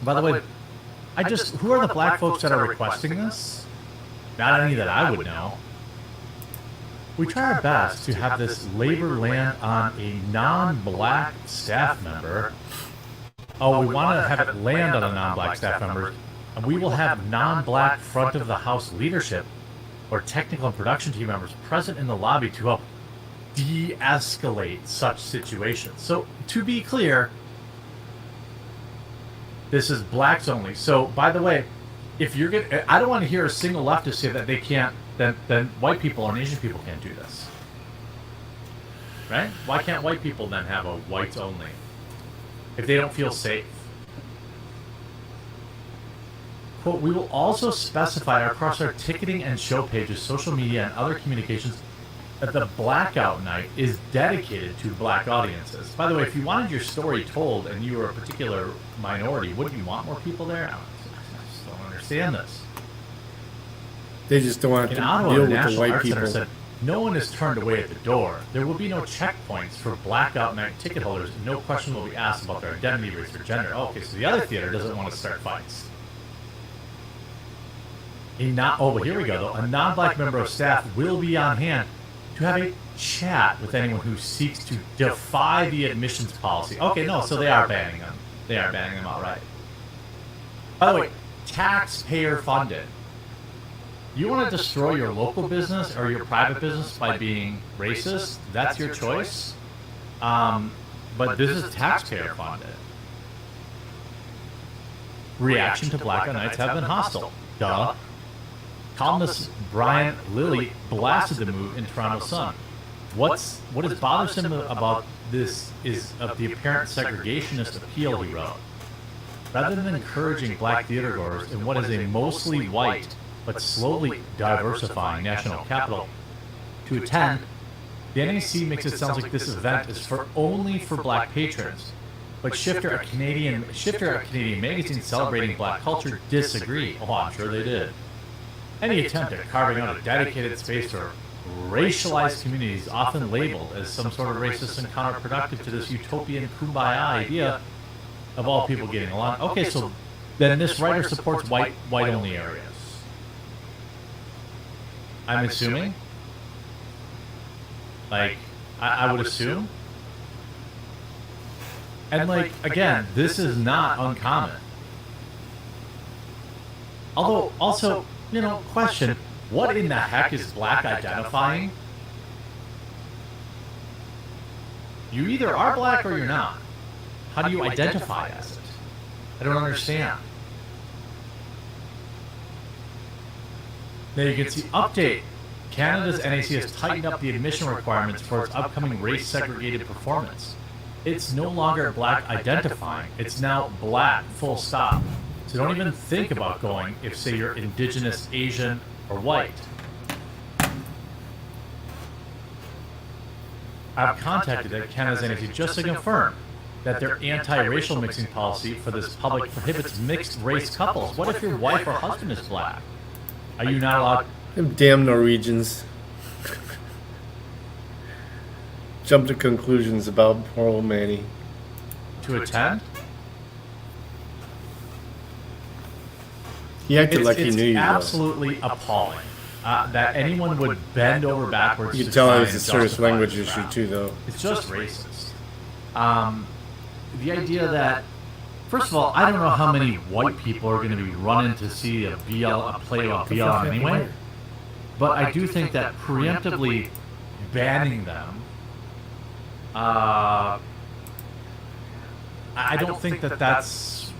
By the way, who are the black folks that are requesting this? Not any that I would know. We try our best to have this labor land on a non-black staff member. Oh, we want to have it land on a non-black staff member, and we will have non-black front of the house leadership or technical and production team members present in the lobby to help de-escalate such situations. So, to be clear, this is blacks only. So, by the way, if you're getting, I don't want to hear a single leftist say that they can't, then white people and Asian people can't do this. Right? Why can't white people then have a whites only if they don't feel safe? Quote, we will also specify across our ticketing and show pages, social media, and other communications that the blackout night is dedicated to black audiences. By the way, if you wanted your story told and you were a particular minority, wouldn't you want more people there? I just don't understand this. They just don't want to deal with the white people. Said, no one is turned away at the door. There will be no checkpoints for blackout night ticket holders, and no question will be asked about their identity, race, or gender. Oh, okay, so the other theater doesn't want to start fights. But here we go, though. A non-black member of staff will be on hand to have a chat with anyone who seeks to defy the admissions policy. Okay, no, so they are banning them. They are banning them outright. By the way, taxpayer funded. You want to destroy your local business or your private business by being racist? That's your choice. But this is taxpayer funded. Reaction to blackout nights have been hostile. Duh. Columnist Brian Lilly blasted the move in Toronto Sun. What is bothersome about this is of the apparent segregationist appeal he wrote. rather than encouraging black theatergoers in what is a mostly white but slowly diversifying national capital to attend, the NAC makes it sound like this event is only for black patrons. But Shifter, a Canadian magazine celebrating black culture, disagree. Oh, I'm sure they did. Any attempt at carving out a dedicated space for racialized communities, often labeled as some sort of racist and counterproductive to this utopian kumbaya idea of all people getting along. Okay, so then this writer supports white-only areas. I'm assuming? Like, I would assume? And like, again, this is not uncommon. Although, also, you know, question, what in the heck is black identifying? You either are black or you're not. How do you identify as it? I don't understand. Now you can see update. Canada's NAC has tightened up the admission requirements for its upcoming race-segregated performance. It's no longer black identifying. It's now black, full stop. So don't even think about going if, say, you're Indigenous, Asian, or white. I've contacted Canada's NAC just to confirm that their anti-racial mixing policy for this public prohibits mixed-race couples. What if your wife or husband is black? Are you not allowed? Them damn Norwegians. Jump to conclusions about poor old Manny. To attend? He acted like he knew you. It's absolutely appalling that anyone would bend over backwards. You can tell it's a serious language issue too, though. It's just racist. The idea that, first of all, I don't know how many white people are going to be running to see a play of BL anyway, but I do think that preemptively banning them, I don't think that that's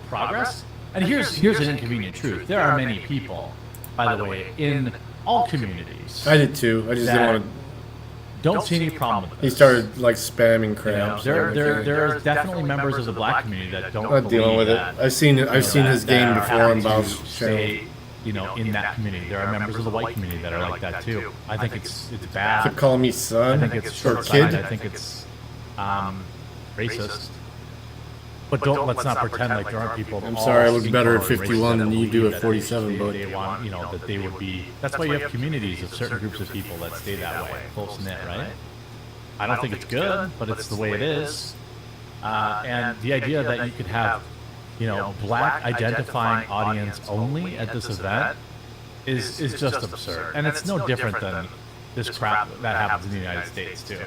progress. And here's an inconvenient truth. There are many people, by the way, in all communities. I did too. I just didn't want to. Don't see any problem with this. He started like spamming crap. You know, there are definitely members of the black community that don't. Not dealing with it. I've seen his game before on Bow's channel. You know, in that community, there are members of the white community that are like that too. I think it's bad. Keep calling me son. I think it's short-sighted. I think it's racist. But let's not pretend like there aren't people. I'm sorry, I look better at 51 than you do at 47, but they want, you know, that they would be. That's why you have communities of certain groups of people that stay that way, close knit, right? I don't think it's good, but it's the way it is. And the idea that you could have, you know, black identifying audience only at this event is just absurd. And it's no different than this crap that happens in the United States too.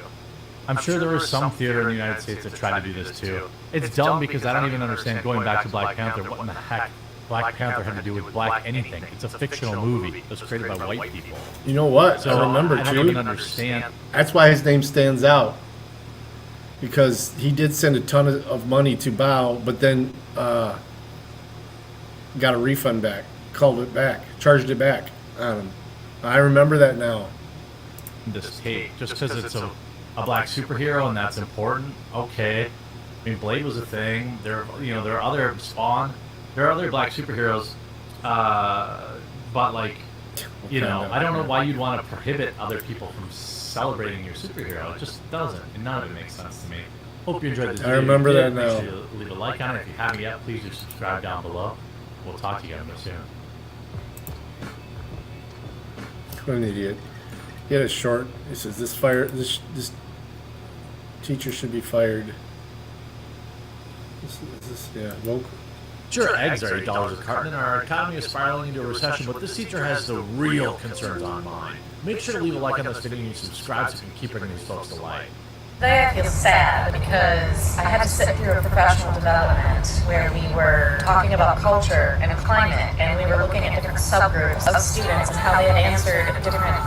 I'm sure there was some theater in the United States that tried to do this too. It's dumb because I don't even understand, going back to Black Panther, what in the heck Black Panther had to do with black anything. It's a fictional movie. It was created by white people. You know what? So I remember, I don't even understand. That's why his name stands out. Because he did send a ton of money to Bao, but then got a refund back, called it back, charged it back on him. I remember that now. This tape, just because it's a black superhero and that's important, okay. I mean, Blade was a thing. There are other Spawn. There are other black superheroes, but like, you know, I don't know why you'd want to prohibit other people from celebrating your superhero. It just doesn't, and none of it makes sense to me. Hope you enjoyed this video. I remember that now. Make sure you leave a like on it. If you haven't yet, please do subscribe down below. We'll talk to you again soon. What an idiot. He had a short. It says this teacher should be fired. Woke. Sure, eggs are $8 a carton, and our economy is spiraling into a recession, but this teacher has the real concerns on mind. Make sure to leave a like on this video and subscribe so we can keep bringing these folks to light. Today I feel sad because I had to sit through a professional development where we were talking about culture and climate, and we were looking at different subgroups of students and how they had answered different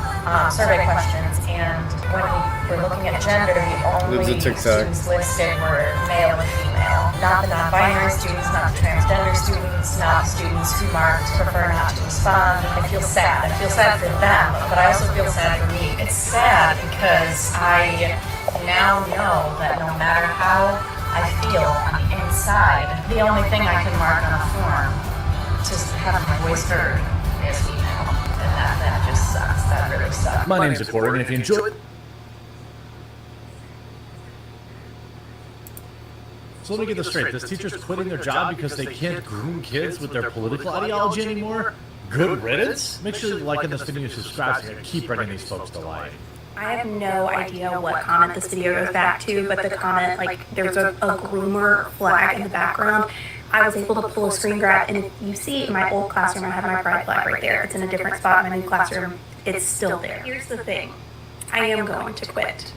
survey questions. And when we were looking at gender, the only students listed were male and female. Not the non-binary students, not the transgender students, not students who marked prefer not to respond. I feel sad. I feel sad for them, but I also feel sad for me. It's sad because I now know that no matter how I feel on the inside, outside, the only thing I can mark on a form to have my voice heard is email. And that just sucks. That really sucks. My name's Reporter, and if you enjoyed... So let me get this straight. This teacher's quitting their job because they can't groom kids with their political ideology anymore? Good riddance? Make sure you like this video and subscribe so I can keep bringing these folks to life. I have no idea what comment this video goes back to, but the comment, like, there's a groomer flag in the background. I was able to pull a screen grab, and if you see in my old classroom, I have my pride flag right there. It's in a different spot in my new classroom. It's still there. Here's the thing. I am going to quit.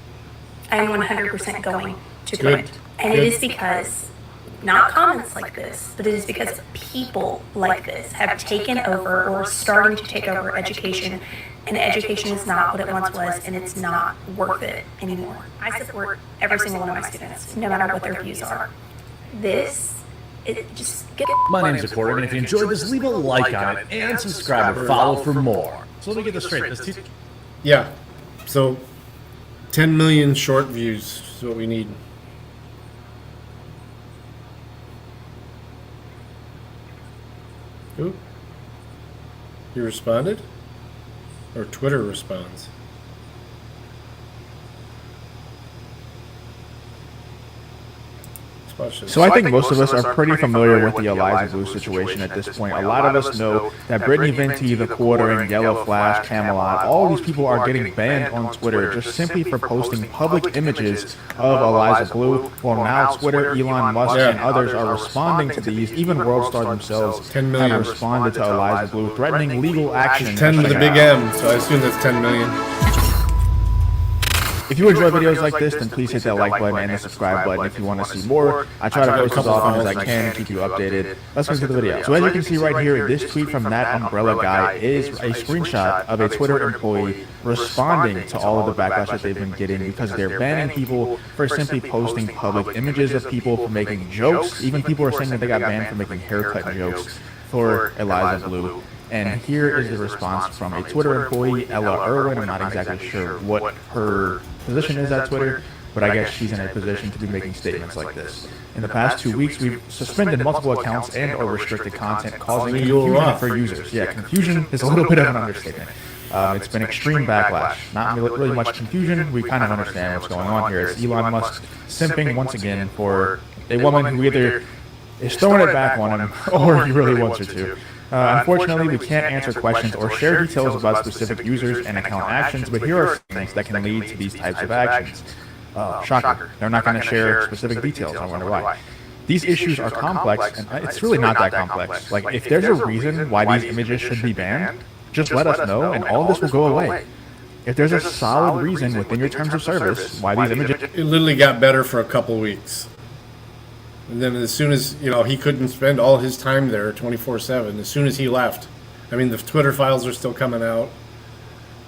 I am 100% going to quit. And it is because, not comments like this, but it is because people like this have taken over or are starting to take over education, and education is not what it once was, and it's not worth it anymore. I support every single one of my students, no matter what their views are. Just get it. My name's Reporter, and if you enjoyed this, leave a like on it and subscribe or follow for more. So let me get this straight. This teacher... Yeah. So 10 million short views is what we need. Who? You responded? Or Twitter responds? So I think most of us are pretty familiar with the Eliza Blue situation at this point. A lot of us know that Brittany Venti, The Quartering, Yellow Flash, Camelot, all these people are getting banned on Twitter just simply for posting public images of Eliza Blue. Well, now Twitter, Elon Musk, and others are responding to these. Even WorldStar themselves have responded to Eliza Blue, threatening legal action. 10 with a big M, so I assume that's 10 million. If you enjoy videos like this, then please hit that like button and the subscribe button if you want to see more. I try to post as often as I can and keep you updated. Let's get to the video. So as you can see right here, this tweet from that umbrella guy is a screenshot of a Twitter employee responding to all of the backlash that they've been getting because they're banning people for simply posting public images of people for making jokes. Even people are saying that they got banned for making haircut jokes for Eliza Blue. And here is the response from a Twitter employee, Ella Irwin. I'm not exactly sure what her position is at Twitter, but I guess she's in a position to be making statements like this. In the past 2 weeks, we've suspended multiple accounts and or restricted content, causing confusion for users. Yeah, confusion is a little bit of an understatement. It's been extreme backlash. Not really much confusion. We kind of understand what's going on here. It's Elon Musk simping once again for a woman who either is throwing it back on him or he really wants her to. Unfortunately, we can't answer questions or share details about specific users and account actions, but here are things that can lead to these types of actions. Shocker. They're not going to share specific details. I wonder why. These issues are complex, and it's really not that complex. Like, if there's a reason why these images should be banned, just let us know, and all this will go away. If there's a solid reason within your terms of service why these images... It literally got better for a couple weeks. And then as soon as, he couldn't spend all his time there 24/7, as soon as he left, I mean, the Twitter files are still coming out,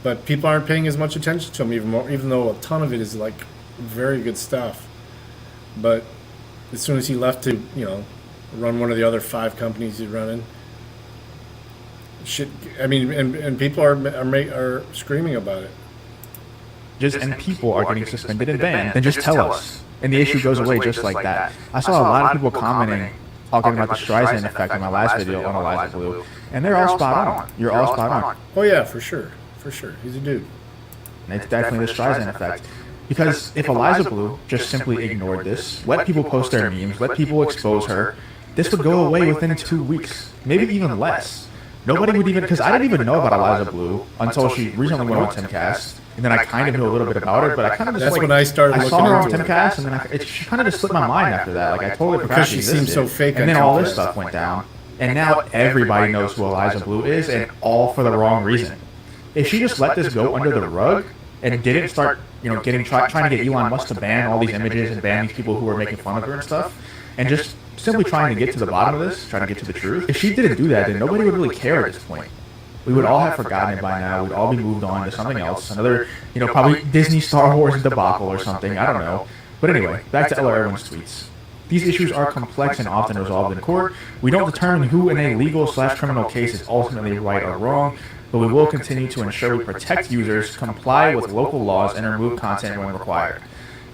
but people aren't paying as much attention to him even though a ton of it is, like, very good stuff. But as soon as he left to, run one of the other 5 companies he's running, shit, I mean, and people are screaming about it. And people are getting suspended and banned, then just tell us. And the issue goes away just like that. I saw a lot of people commenting, talking about the Streisand effect in my last video on Eliza Blue, and they're all spot on. You're all spot on. Oh yeah, for sure. For sure. He's a dude. And it's definitely the Streisand effect. Because if Eliza Blue just simply ignored this, let people post their memes, let people expose her, this would go away within 2 weeks, maybe even less. Nobody would even, because I didn't even know about Eliza Blue until she recently went on Timcast. And then I kind of knew a little bit about her, but I kind of just That's when I started looking saw her on into Timcast, and then she kind of just slipped my mind after that. Like, I totally forgot because she seemed so fake. And then all this stuff went down, and now everybody knows who Eliza Blue is, and all for the wrong reason. If she just let this go under the rug and didn't start, trying to get Elon Musk to ban all these images and ban these people who were making fun of her and stuff, and just simply trying to get to the bottom of this, trying to get to the truth. If she didn't do that, then nobody would really care at this point. We would all have forgotten it by now. We'd all be moved on to something else. Another, probably Disney Star Wars debacle or something. I don't know. But anyway, back to Ella Irwin's tweets. These issues are complex and often resolved in court. We don't determine who in a legal/criminal case is ultimately right or wrong, but we will continue to ensure we protect users, comply with local laws, and remove content when required.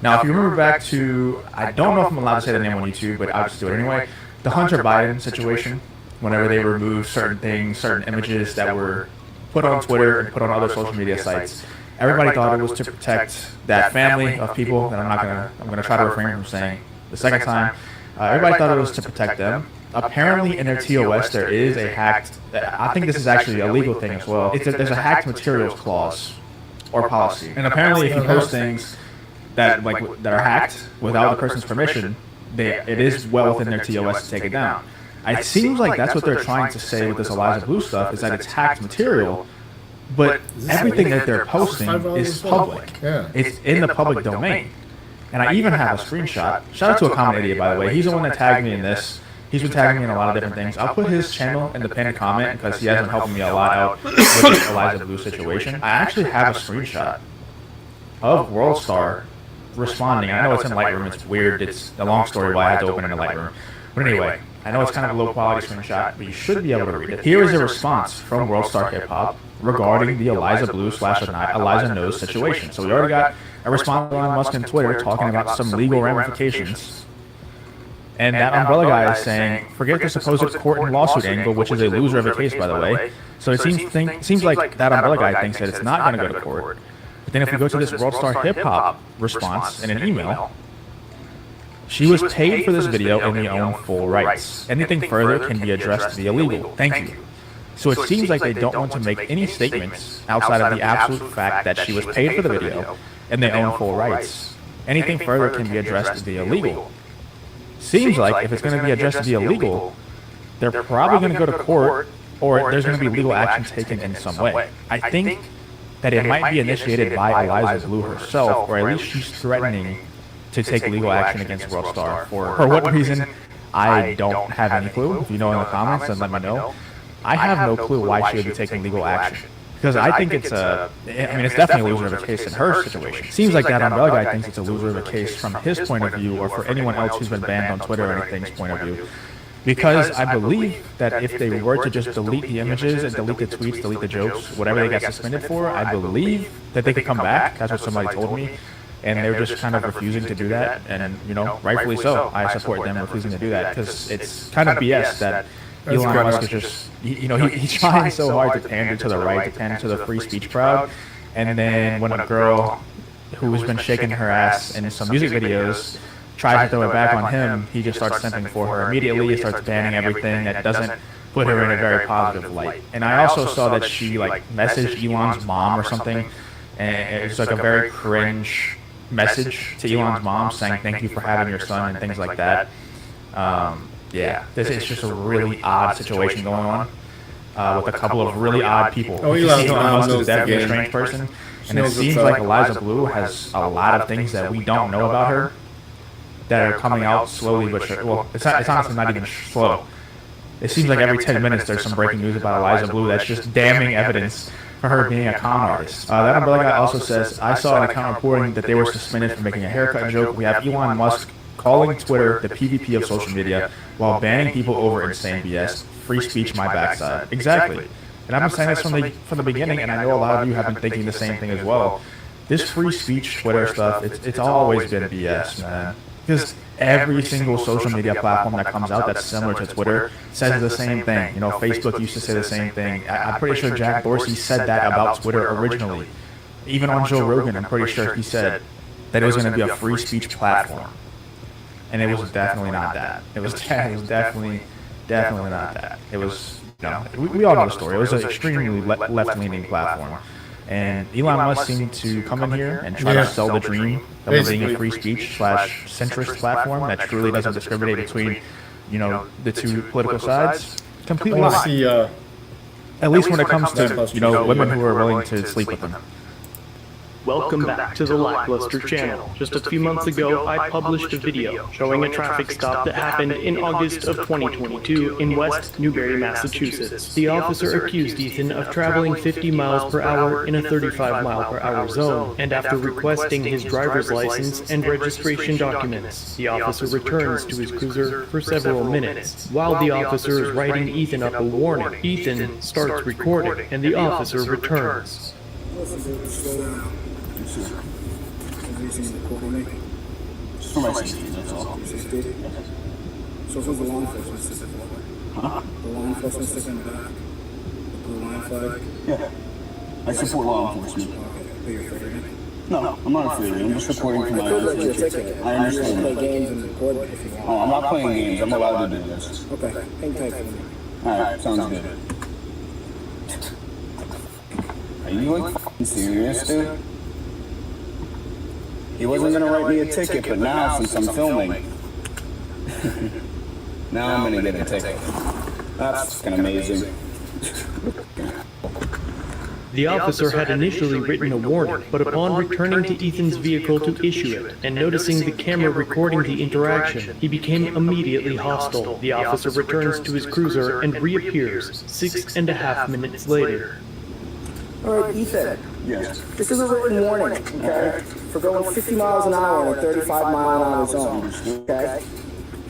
Now, if you remember back to, I don't know if I'm allowed to say the name on YouTube, but I'll just do it anyway, the Hunter Biden situation, whenever they removed certain things, certain images that were put on Twitter and put on other social media sites, everybody thought it was to protect that family of people, and I'm gonna try to refrain from saying the second time. Everybody thought it was to protect them. Apparently in their TOS there is a hacked, I think this is actually a legal thing as well, there's a hacked materials clause or policy. And apparently if you post things that are hacked without the person's permission, it is well within their TOS to take it down. It seems like that's what they're trying to say with this Eliza Blue stuff, is that it's hacked material, but everything that they're posting is public. It's in the public domain. And I even have a screenshot. Shout out to a common idiot, by the way. He's the one that tagged me in this. He's been tagging me in a lot of different things. I'll put his channel in the pinned comment because he has been helping me a lot out with the Eliza Blue situation. I actually have a screenshot of WorldStar responding. I know it's in Lightroom. It's weird. It's a long story why I had to open it in Lightroom. But anyway, I know it's kind of a low quality screenshot, but you should be able to read it. Here is a response from WorldStar Hip Hop regarding the Eliza Blue / Eliza Knows situation. So we already got a response from Elon Musk on Twitter talking about some legal ramifications. And that umbrella guy is saying, forget the supposed court and lawsuit angle, which is a loser of a case, by the way. So it seems like that umbrella guy thinks that it's not going to go to court. But then if we go to this WorldStar Hip Hop response in an email, she was paid for this video and we own full rights. Anything further can be addressed via legal. Thank you. So it seems like they don't want to make any statements outside of the absolute fact that she was paid for the video and they own full rights. Anything further can be addressed via legal. Seems like if it's going to be addressed via legal, they're probably going to go to court or there's going to be legal action taken in some way. I think that it might be initiated by Eliza Blue herself, or at least she's threatening to take legal action against WorldStar. For what reason, I don't have any clue. If you know in the comments, then let me know. I have no clue why she would be taking legal action. Because I think it's it's definitely a loser of a case in her situation. Seems like that umbrella guy thinks it's a loser of a case from his point of view, or for anyone else who's been banned on Twitter or anything's point of view. Because I believe that if they were to just delete the images and delete the tweets, delete the jokes, whatever they got suspended for, I believe that they could come back. That's what somebody told me. And they're just kind of refusing to do that. And, rightfully so. I support them refusing to do that because it's kind of BS that Elon Musk is just, he's trying so hard to pander to the right, to pander to the free speech crowd. And then when a girl who has been shaking her ass in some music videos tries to throw it back on him, he just starts simping for her immediately. He starts banning everything that doesn't put her in a very positive light. And I also saw that she messaged Elon's mom or something, and it's like a very cringe message to Elon's mom saying thank you for having your son and things like that. This is just a really odd situation going on with a couple of really odd people. Elon Musk is definitely a strange person, and it seems like Eliza Blue has a lot of things that we don't know about her that are coming out slowly but surely. Well, it's honestly not even slow. It seems like every 10 minutes there's some breaking news about Eliza Blue that's just damning evidence for her being a con artist. That umbrella guy also says, I saw an account reporting that they were suspended for making a haircut joke. We have Elon Musk calling Twitter the PvP of social media while banning people over insane BS. Free speech, my backside. Exactly. And I've been saying this from the beginning, and I know a lot of you have been thinking the same thing as well. This free speech Twitter stuff, it's always been BS, man. Because every single social media platform that comes out that's similar to Twitter says the same thing. Facebook used to say the same thing. I'm pretty sure Jack Dorsey said that about Twitter originally. Even on Joe Rogan, I'm pretty sure he said that it was going to be a free speech platform. And it was definitely not that. It was definitely not that. It was, we all know the story. It was an extremely left-leaning platform. And Elon Musk seemed to come in here and try to sell the dream of it being a free speech / centrist platform that truly doesn't discriminate between, the two political sides. Completely lie. At least when it comes to, women who are willing to sleep with them. Welcome back to the Lackluster channel. Just a few months ago, I published a video showing a traffic stop that happened in August of 2022 in West Newbury, Massachusetts. The officer accused Ethan of traveling 50 miles per hour in a 35-mile-per-hour zone, and after requesting his driver's license and registration documents, the officer returns to his cruiser for several minutes. While the officer is writing Ethan up a warning, Ethan starts recording, and the officer returns. reason you're recording me? Just for my safety, that's all. Your safety? So who's the law enforcement sticker for? Huh? The law enforcement sticker in the back? The blue line flag? Yeah. I support law enforcement. Okay, but you're afraid of me? No, I'm not afraid of you. I'm just reporting for my I could own let you a safety. ticket. I You can understand play that. games and record me if you want. Oh, I'm not playing games. I'm allowed to do this. Okay, hang tight for me. Alright, sounds good. Are you like f***ing serious, dude? He wasn't gonna write me a ticket, but now, since I'm filming, now I'm gonna get a ticket. That's fucking amazing. The officer had initially written a warning, but upon returning to Ethan's vehicle to issue it, and noticing the camera recording the interaction, he became immediately hostile. The officer returns to his cruiser and reappears 6.5 minutes later. Alright, Ethan. Yes. This is a written warning, okay? For going 50 miles an hour in a 35-mile-an-hour zone, okay?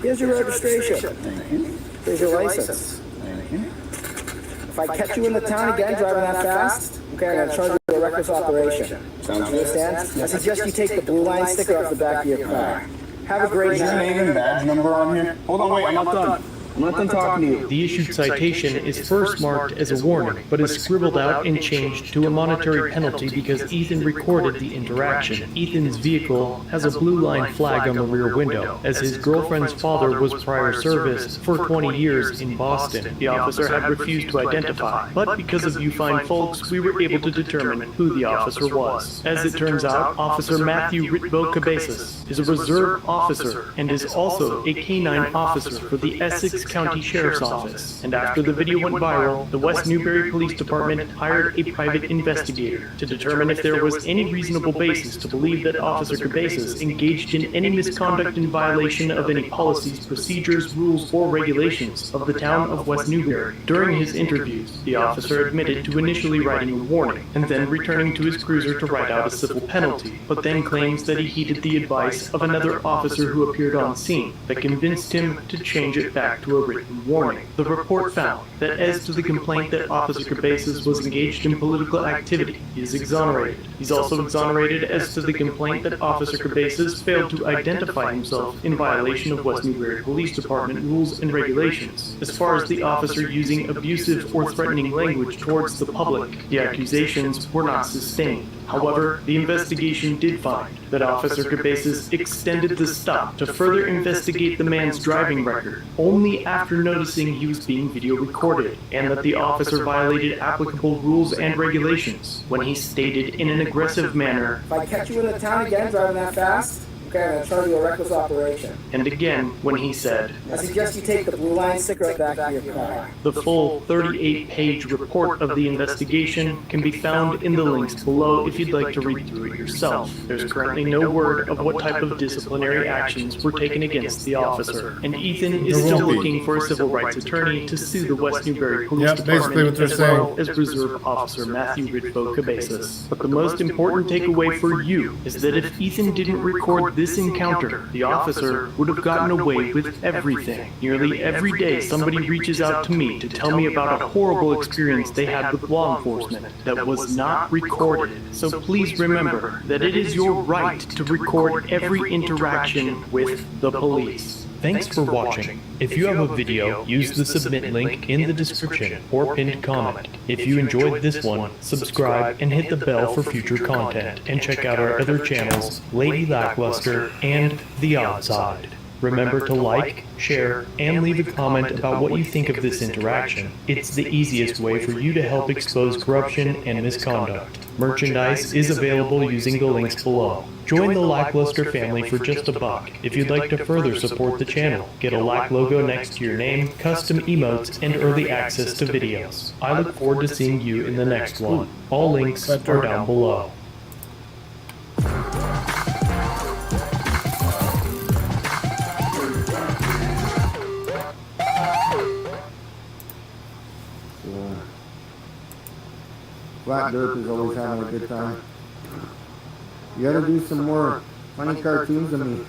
Here's your registration. Thank you. Here's your license. Thank you. If I catch you in the town again driving that fast, okay, I'm gonna charge you with a reckless operation. Sounds You understand? I suggest you take the blue line sticker off the back of your car. Have a great Is your night. name and badge number on here? Hold on, wait, I'm not done. I'm not done talking to you. The issued citation is first marked as a warning, but is scribbled out and changed to a monetary penalty because Ethan recorded the interaction. Ethan's vehicle has a blue line flag on the rear window, as his girlfriend's father was prior service for 20 years in Boston. The officer had refused to identify, but because of you fine folks, we were able to determine who the officer was. As it turns out, Officer Matthew Ritbo Cabezas is a reserve officer and is also a canine officer for the Essex County Sheriff's Office, and after the video went viral, the West Newbury Police Department hired a private investigator to determine if there was any reasonable basis to believe that Officer Cabezas engaged in any misconduct in violation of any policies, procedures, rules, or regulations of the town of West Newbury. During his interviews, the officer admitted to initially writing a warning, and then returning to his cruiser to write out a civil penalty, but then claims that he heeded the advice of another officer who appeared on scene that convinced him to change it back to a written warning. The report found that as to the complaint that Officer Cabezas was engaged in political activity, he is exonerated. He's also exonerated as to the complaint that Officer Cabezas failed to identify himself in violation of West Newbury Police Department rules and regulations. As far as the officer using abusive or threatening language towards the public, the accusations were not sustained. However, the investigation did find that Officer Cabezas extended the stop to further investigate the man's driving record only after noticing he was being video recorded, and that the officer violated applicable rules and regulations when he stated in an aggressive manner, If I catch you in the town again driving that fast, okay, I'm gonna charge you a reckless operation. and again when he said, I suggest you take the blue line sticker off the back of your car. The full 38-page report of the investigation can be found in the links below if you'd like to read through it yourself. There's currently no word of what type of disciplinary actions were taken against the officer, and Ethan is still looking for a civil rights attorney to sue the West Newbury Police basically what Department they're as well saying. as Reserve Officer Matthew Ritbo Cabezas. But the most important takeaway for you is that if Ethan didn't record this encounter, the officer would have gotten away with everything. Nearly every day, somebody reaches out to me to tell me about a horrible experience they had with law enforcement that was not recorded. So please remember that it is your right to record every interaction with the police. Thanks for watching. If you have a video, use the submit link in the description or pinned comment. If you enjoyed this one, subscribe and hit the bell for future content, and check out our other channels, Lady Lackluster and The Odd Side. Remember to like, share, and leave a comment about what you think of this interaction. It's the easiest way for you to help expose corruption and misconduct. Merchandise is available using the links below. Join the Lackluster family for just $1 if you'd like to further support the channel. Get a Lack logo next to your name, custom emotes, and early access to videos. I look forward to seeing you in the next one. All links are down below. Flat Derp is always having a good time. You gotta do some more funny cartoons of me.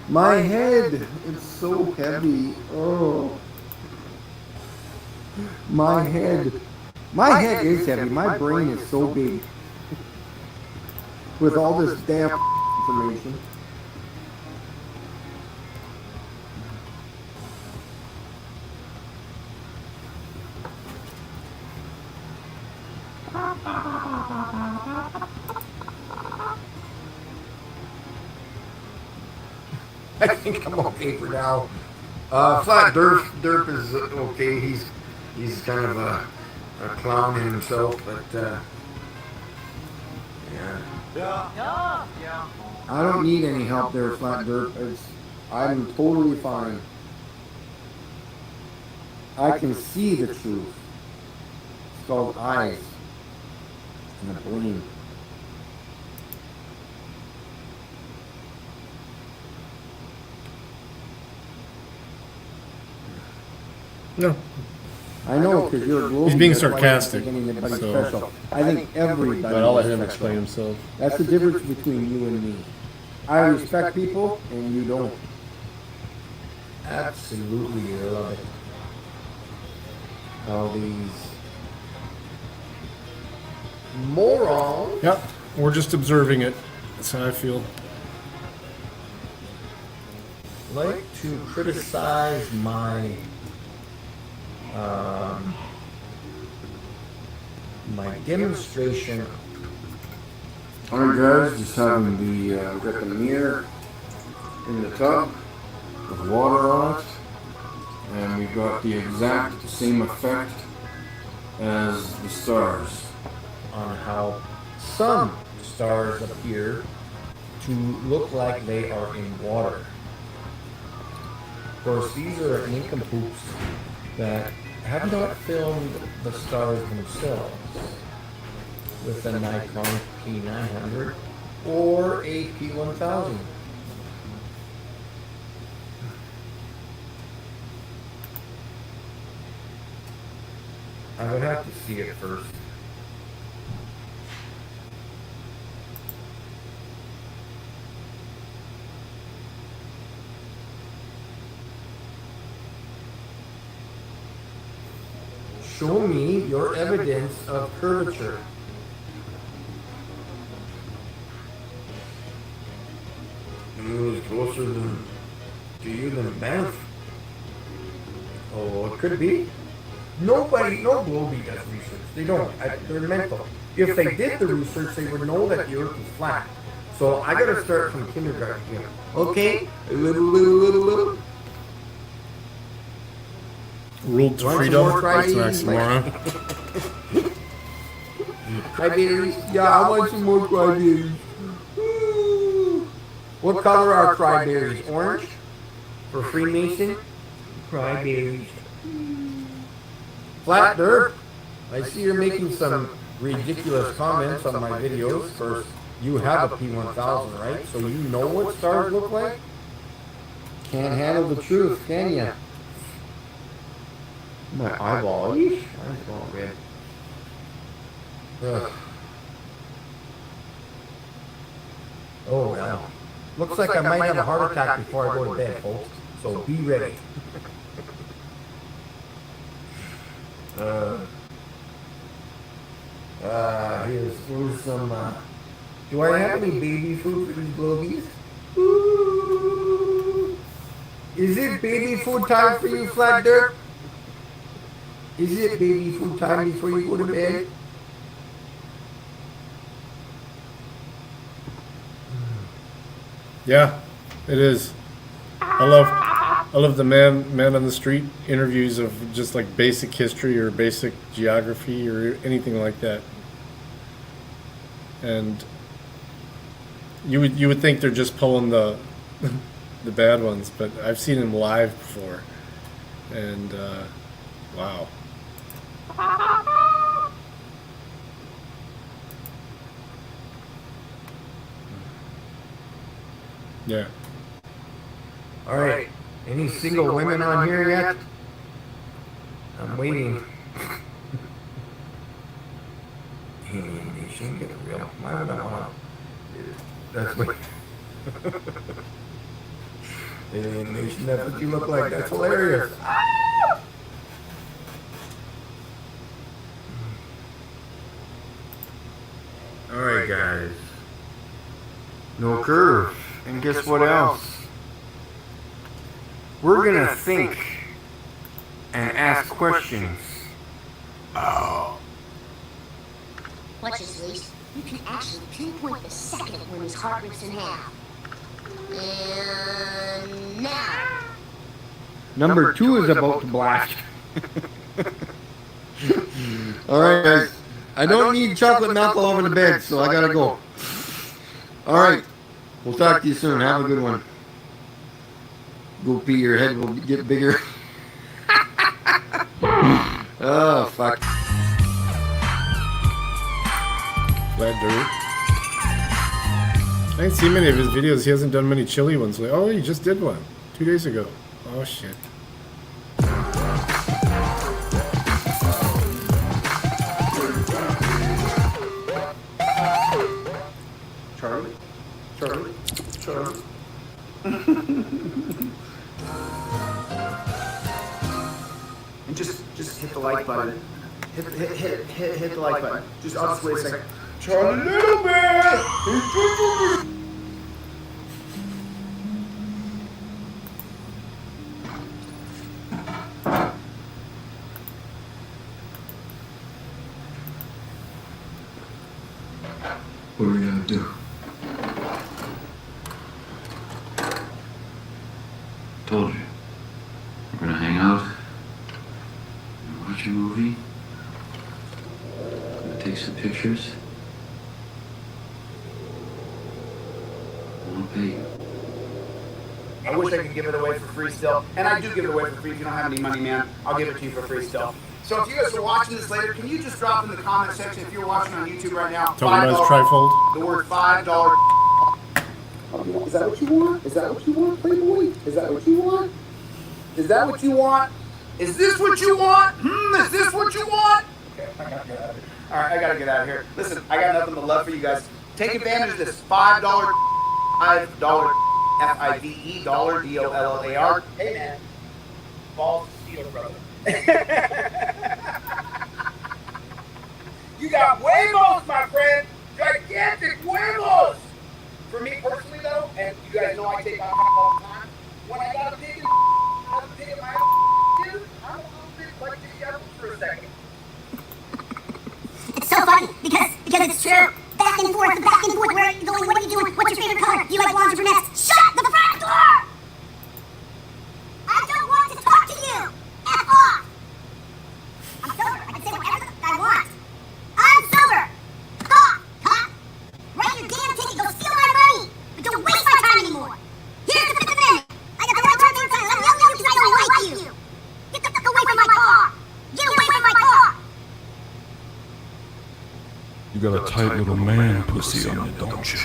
My head, it's so heavy. Oh, my head. My head is heavy. My brain is so big. With all this damn information. I think I'm okay for now. Flat Derp is okay. He's kind of a clown in himself, but yeah. I don't need any help there, Flat Derp. I'm totally fine. I can see the truth. It's called eyes and a brain. No. I know, because you're a global. He's being sarcastic. So. I think everybody. But I'll let him explain himself. That's the difference between you and me. I respect people, and you don't. Absolutely, I love it. All these morons. Yep, we're just observing it. That's how I feel. Like to criticize my my demonstration. Alright guys, just having the got the mirror in the tub with water on it, and we've got the exact same effect as the stars On how some stars appear to look like they are in water. Of course, these are nincompoops that have not filmed the stars themselves with a Nikon P900 or a P1000. I would have to see it first. Show me your evidence of curvature. The moon is closer to you than Banff. Oh, it could be. No Globie does research. They don't. They're mental. If they did the research, they would know that the Earth is flat. So I got to start from kindergarten here. Okay? A little. Ruled to freedom. That's an oxymoron. Cryberries? Yeah, I want some more cryberries. What color are cryberries? Orange? For Freemason? Cryberries. Flat Derp, I see you're making some ridiculous comments on my videos. First, you have a P1000, right? So you know what stars look like? Can't handle the truth, can ya? My eyeball, eesh, mine's going red. Ugh. Oh well. Looks like I might have a heart attack before I go to bed, folks. So be ready. Here's some, do I have any baby food for these globies? Ooh. Is it baby food time for you, Flat Derp? Is it baby food time before you go to bed? Yeah, it is. I love the man on the street interviews of just like basic history or basic geography or anything like that. And you would think they're just pulling the the bad ones, but I've seen them live before, and wow. Yeah. All right. Any single women on here yet? I'm waiting. Alien Nation, get real. Why would I want to? That's what. Alien Nation, that's what you look like. That's hilarious. Alright, guys. No curve. And guess what else? We're gonna think and ask questions. Oh. Watch this, Reese. You can actually pinpoint the second when his heart rips in half. And now. Number 2 is about to blast. Alright, guys. I don't need chocolate milk all over the bed, so I gotta go. Alright. We'll talk to you soon. Have a good one. Go pee, your head will get bigger. Oh, fuck. Glad Dirt. I ain't seen many of his videos. He hasn't done many chili ones. Like, oh, he just did one 2 days ago. Oh, shit. Charlie? Charlie? Charlie? And just hit the like button. Hit the like button. I'll just wait a second. Charlie Little Bear! What are we gonna do? Told you. We're gonna hang out. Watch a movie. Gonna take some pictures. I'll pay you. I wish I could give it away for free still. And I do give it away for free. If you don't have any money, man, I'll give it to you for free still. So if you guys are watching this later, can you just drop in the comment section if you're watching on YouTube right now? Talking about trifold. The word $5. Is that what you want? Is that what you want, Playboy? Is that what you want? Is that what you want? Is this what you want? Is this what you want? Okay, I gotta get out of here. All right, I gotta get out of here. Listen, I got nothing but love for you guys. Take advantage of this $5, $5, dollar, D-O-L-L-A-R. Hey, man. Balls to steel, brother. You got huevos, my friend. Gigantic huevos. For me personally, though, and you guys know I take out all the time, when I got a pig in my own, dude, I'm a little bit like the yellow for a second. It's so funny because it's true. Back and forth. Where are you going? What are you doing? What's your favorite color? Do you like blondes or brunettes? Shut the front door! I don't want to talk to you. F off. I'm sober. I can say whatever I want. I'm sober. Cop. Write your damn ticket. Go steal my money. But don't waste my time anymore. Here's the 5th Amendment. I got the right to remain silent. I'm yelling at you because I don't like you. Get the fuck away from my car. Get away from my car. You got a tight little man pussy on you, don't you?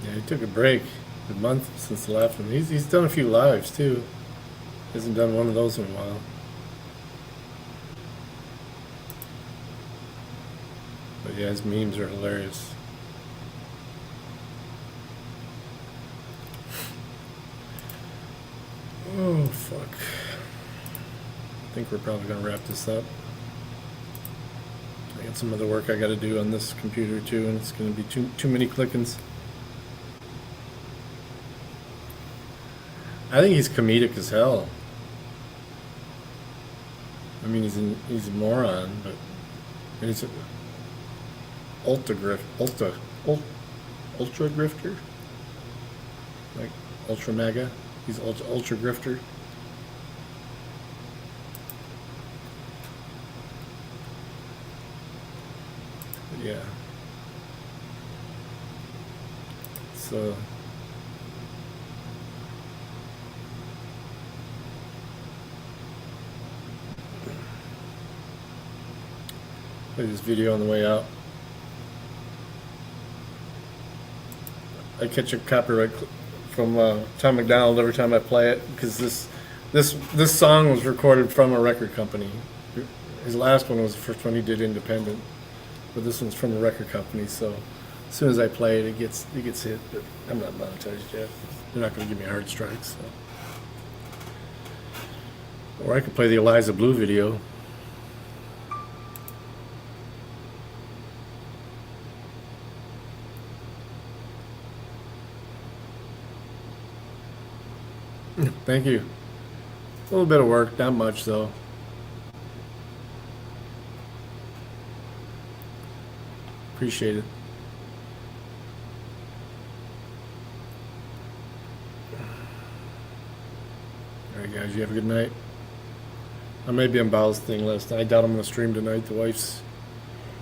Yeah, he took a break. A month since the last one. He's done a few lives too. Hasn't done one of those in a while. But yeah, his memes are hilarious. Oh fuck. I think we're probably gonna wrap this up. I got some other work I gotta do on this computer too, and it's gonna be too many clickings. I think he's comedic as hell. I mean, he's a moron, but he's an ultra grifter, like ultra mega. He's ultra grifter. But yeah. So. Play this video on the way out. I catch a copyright from Tom McDonald every time I play it because this song was recorded from a record company. His last one was the first one he did independent, but this one's from a record company. So as soon as I play it, it gets hit. But I'm not monetized yet. They're not going to give me hard strikes. So. Or I could play the Eliza Blue video. Thank you. A little bit of work, not much though. Appreciate it. Alright guys, you have a good night. I may be on Bow's thing last night. I doubt I'm going to stream tonight. The wife's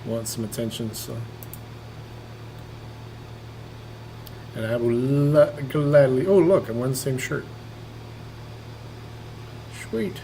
wants some attention, so. And I will gladly. Oh look, I'm wearing the same shirt. Sweet.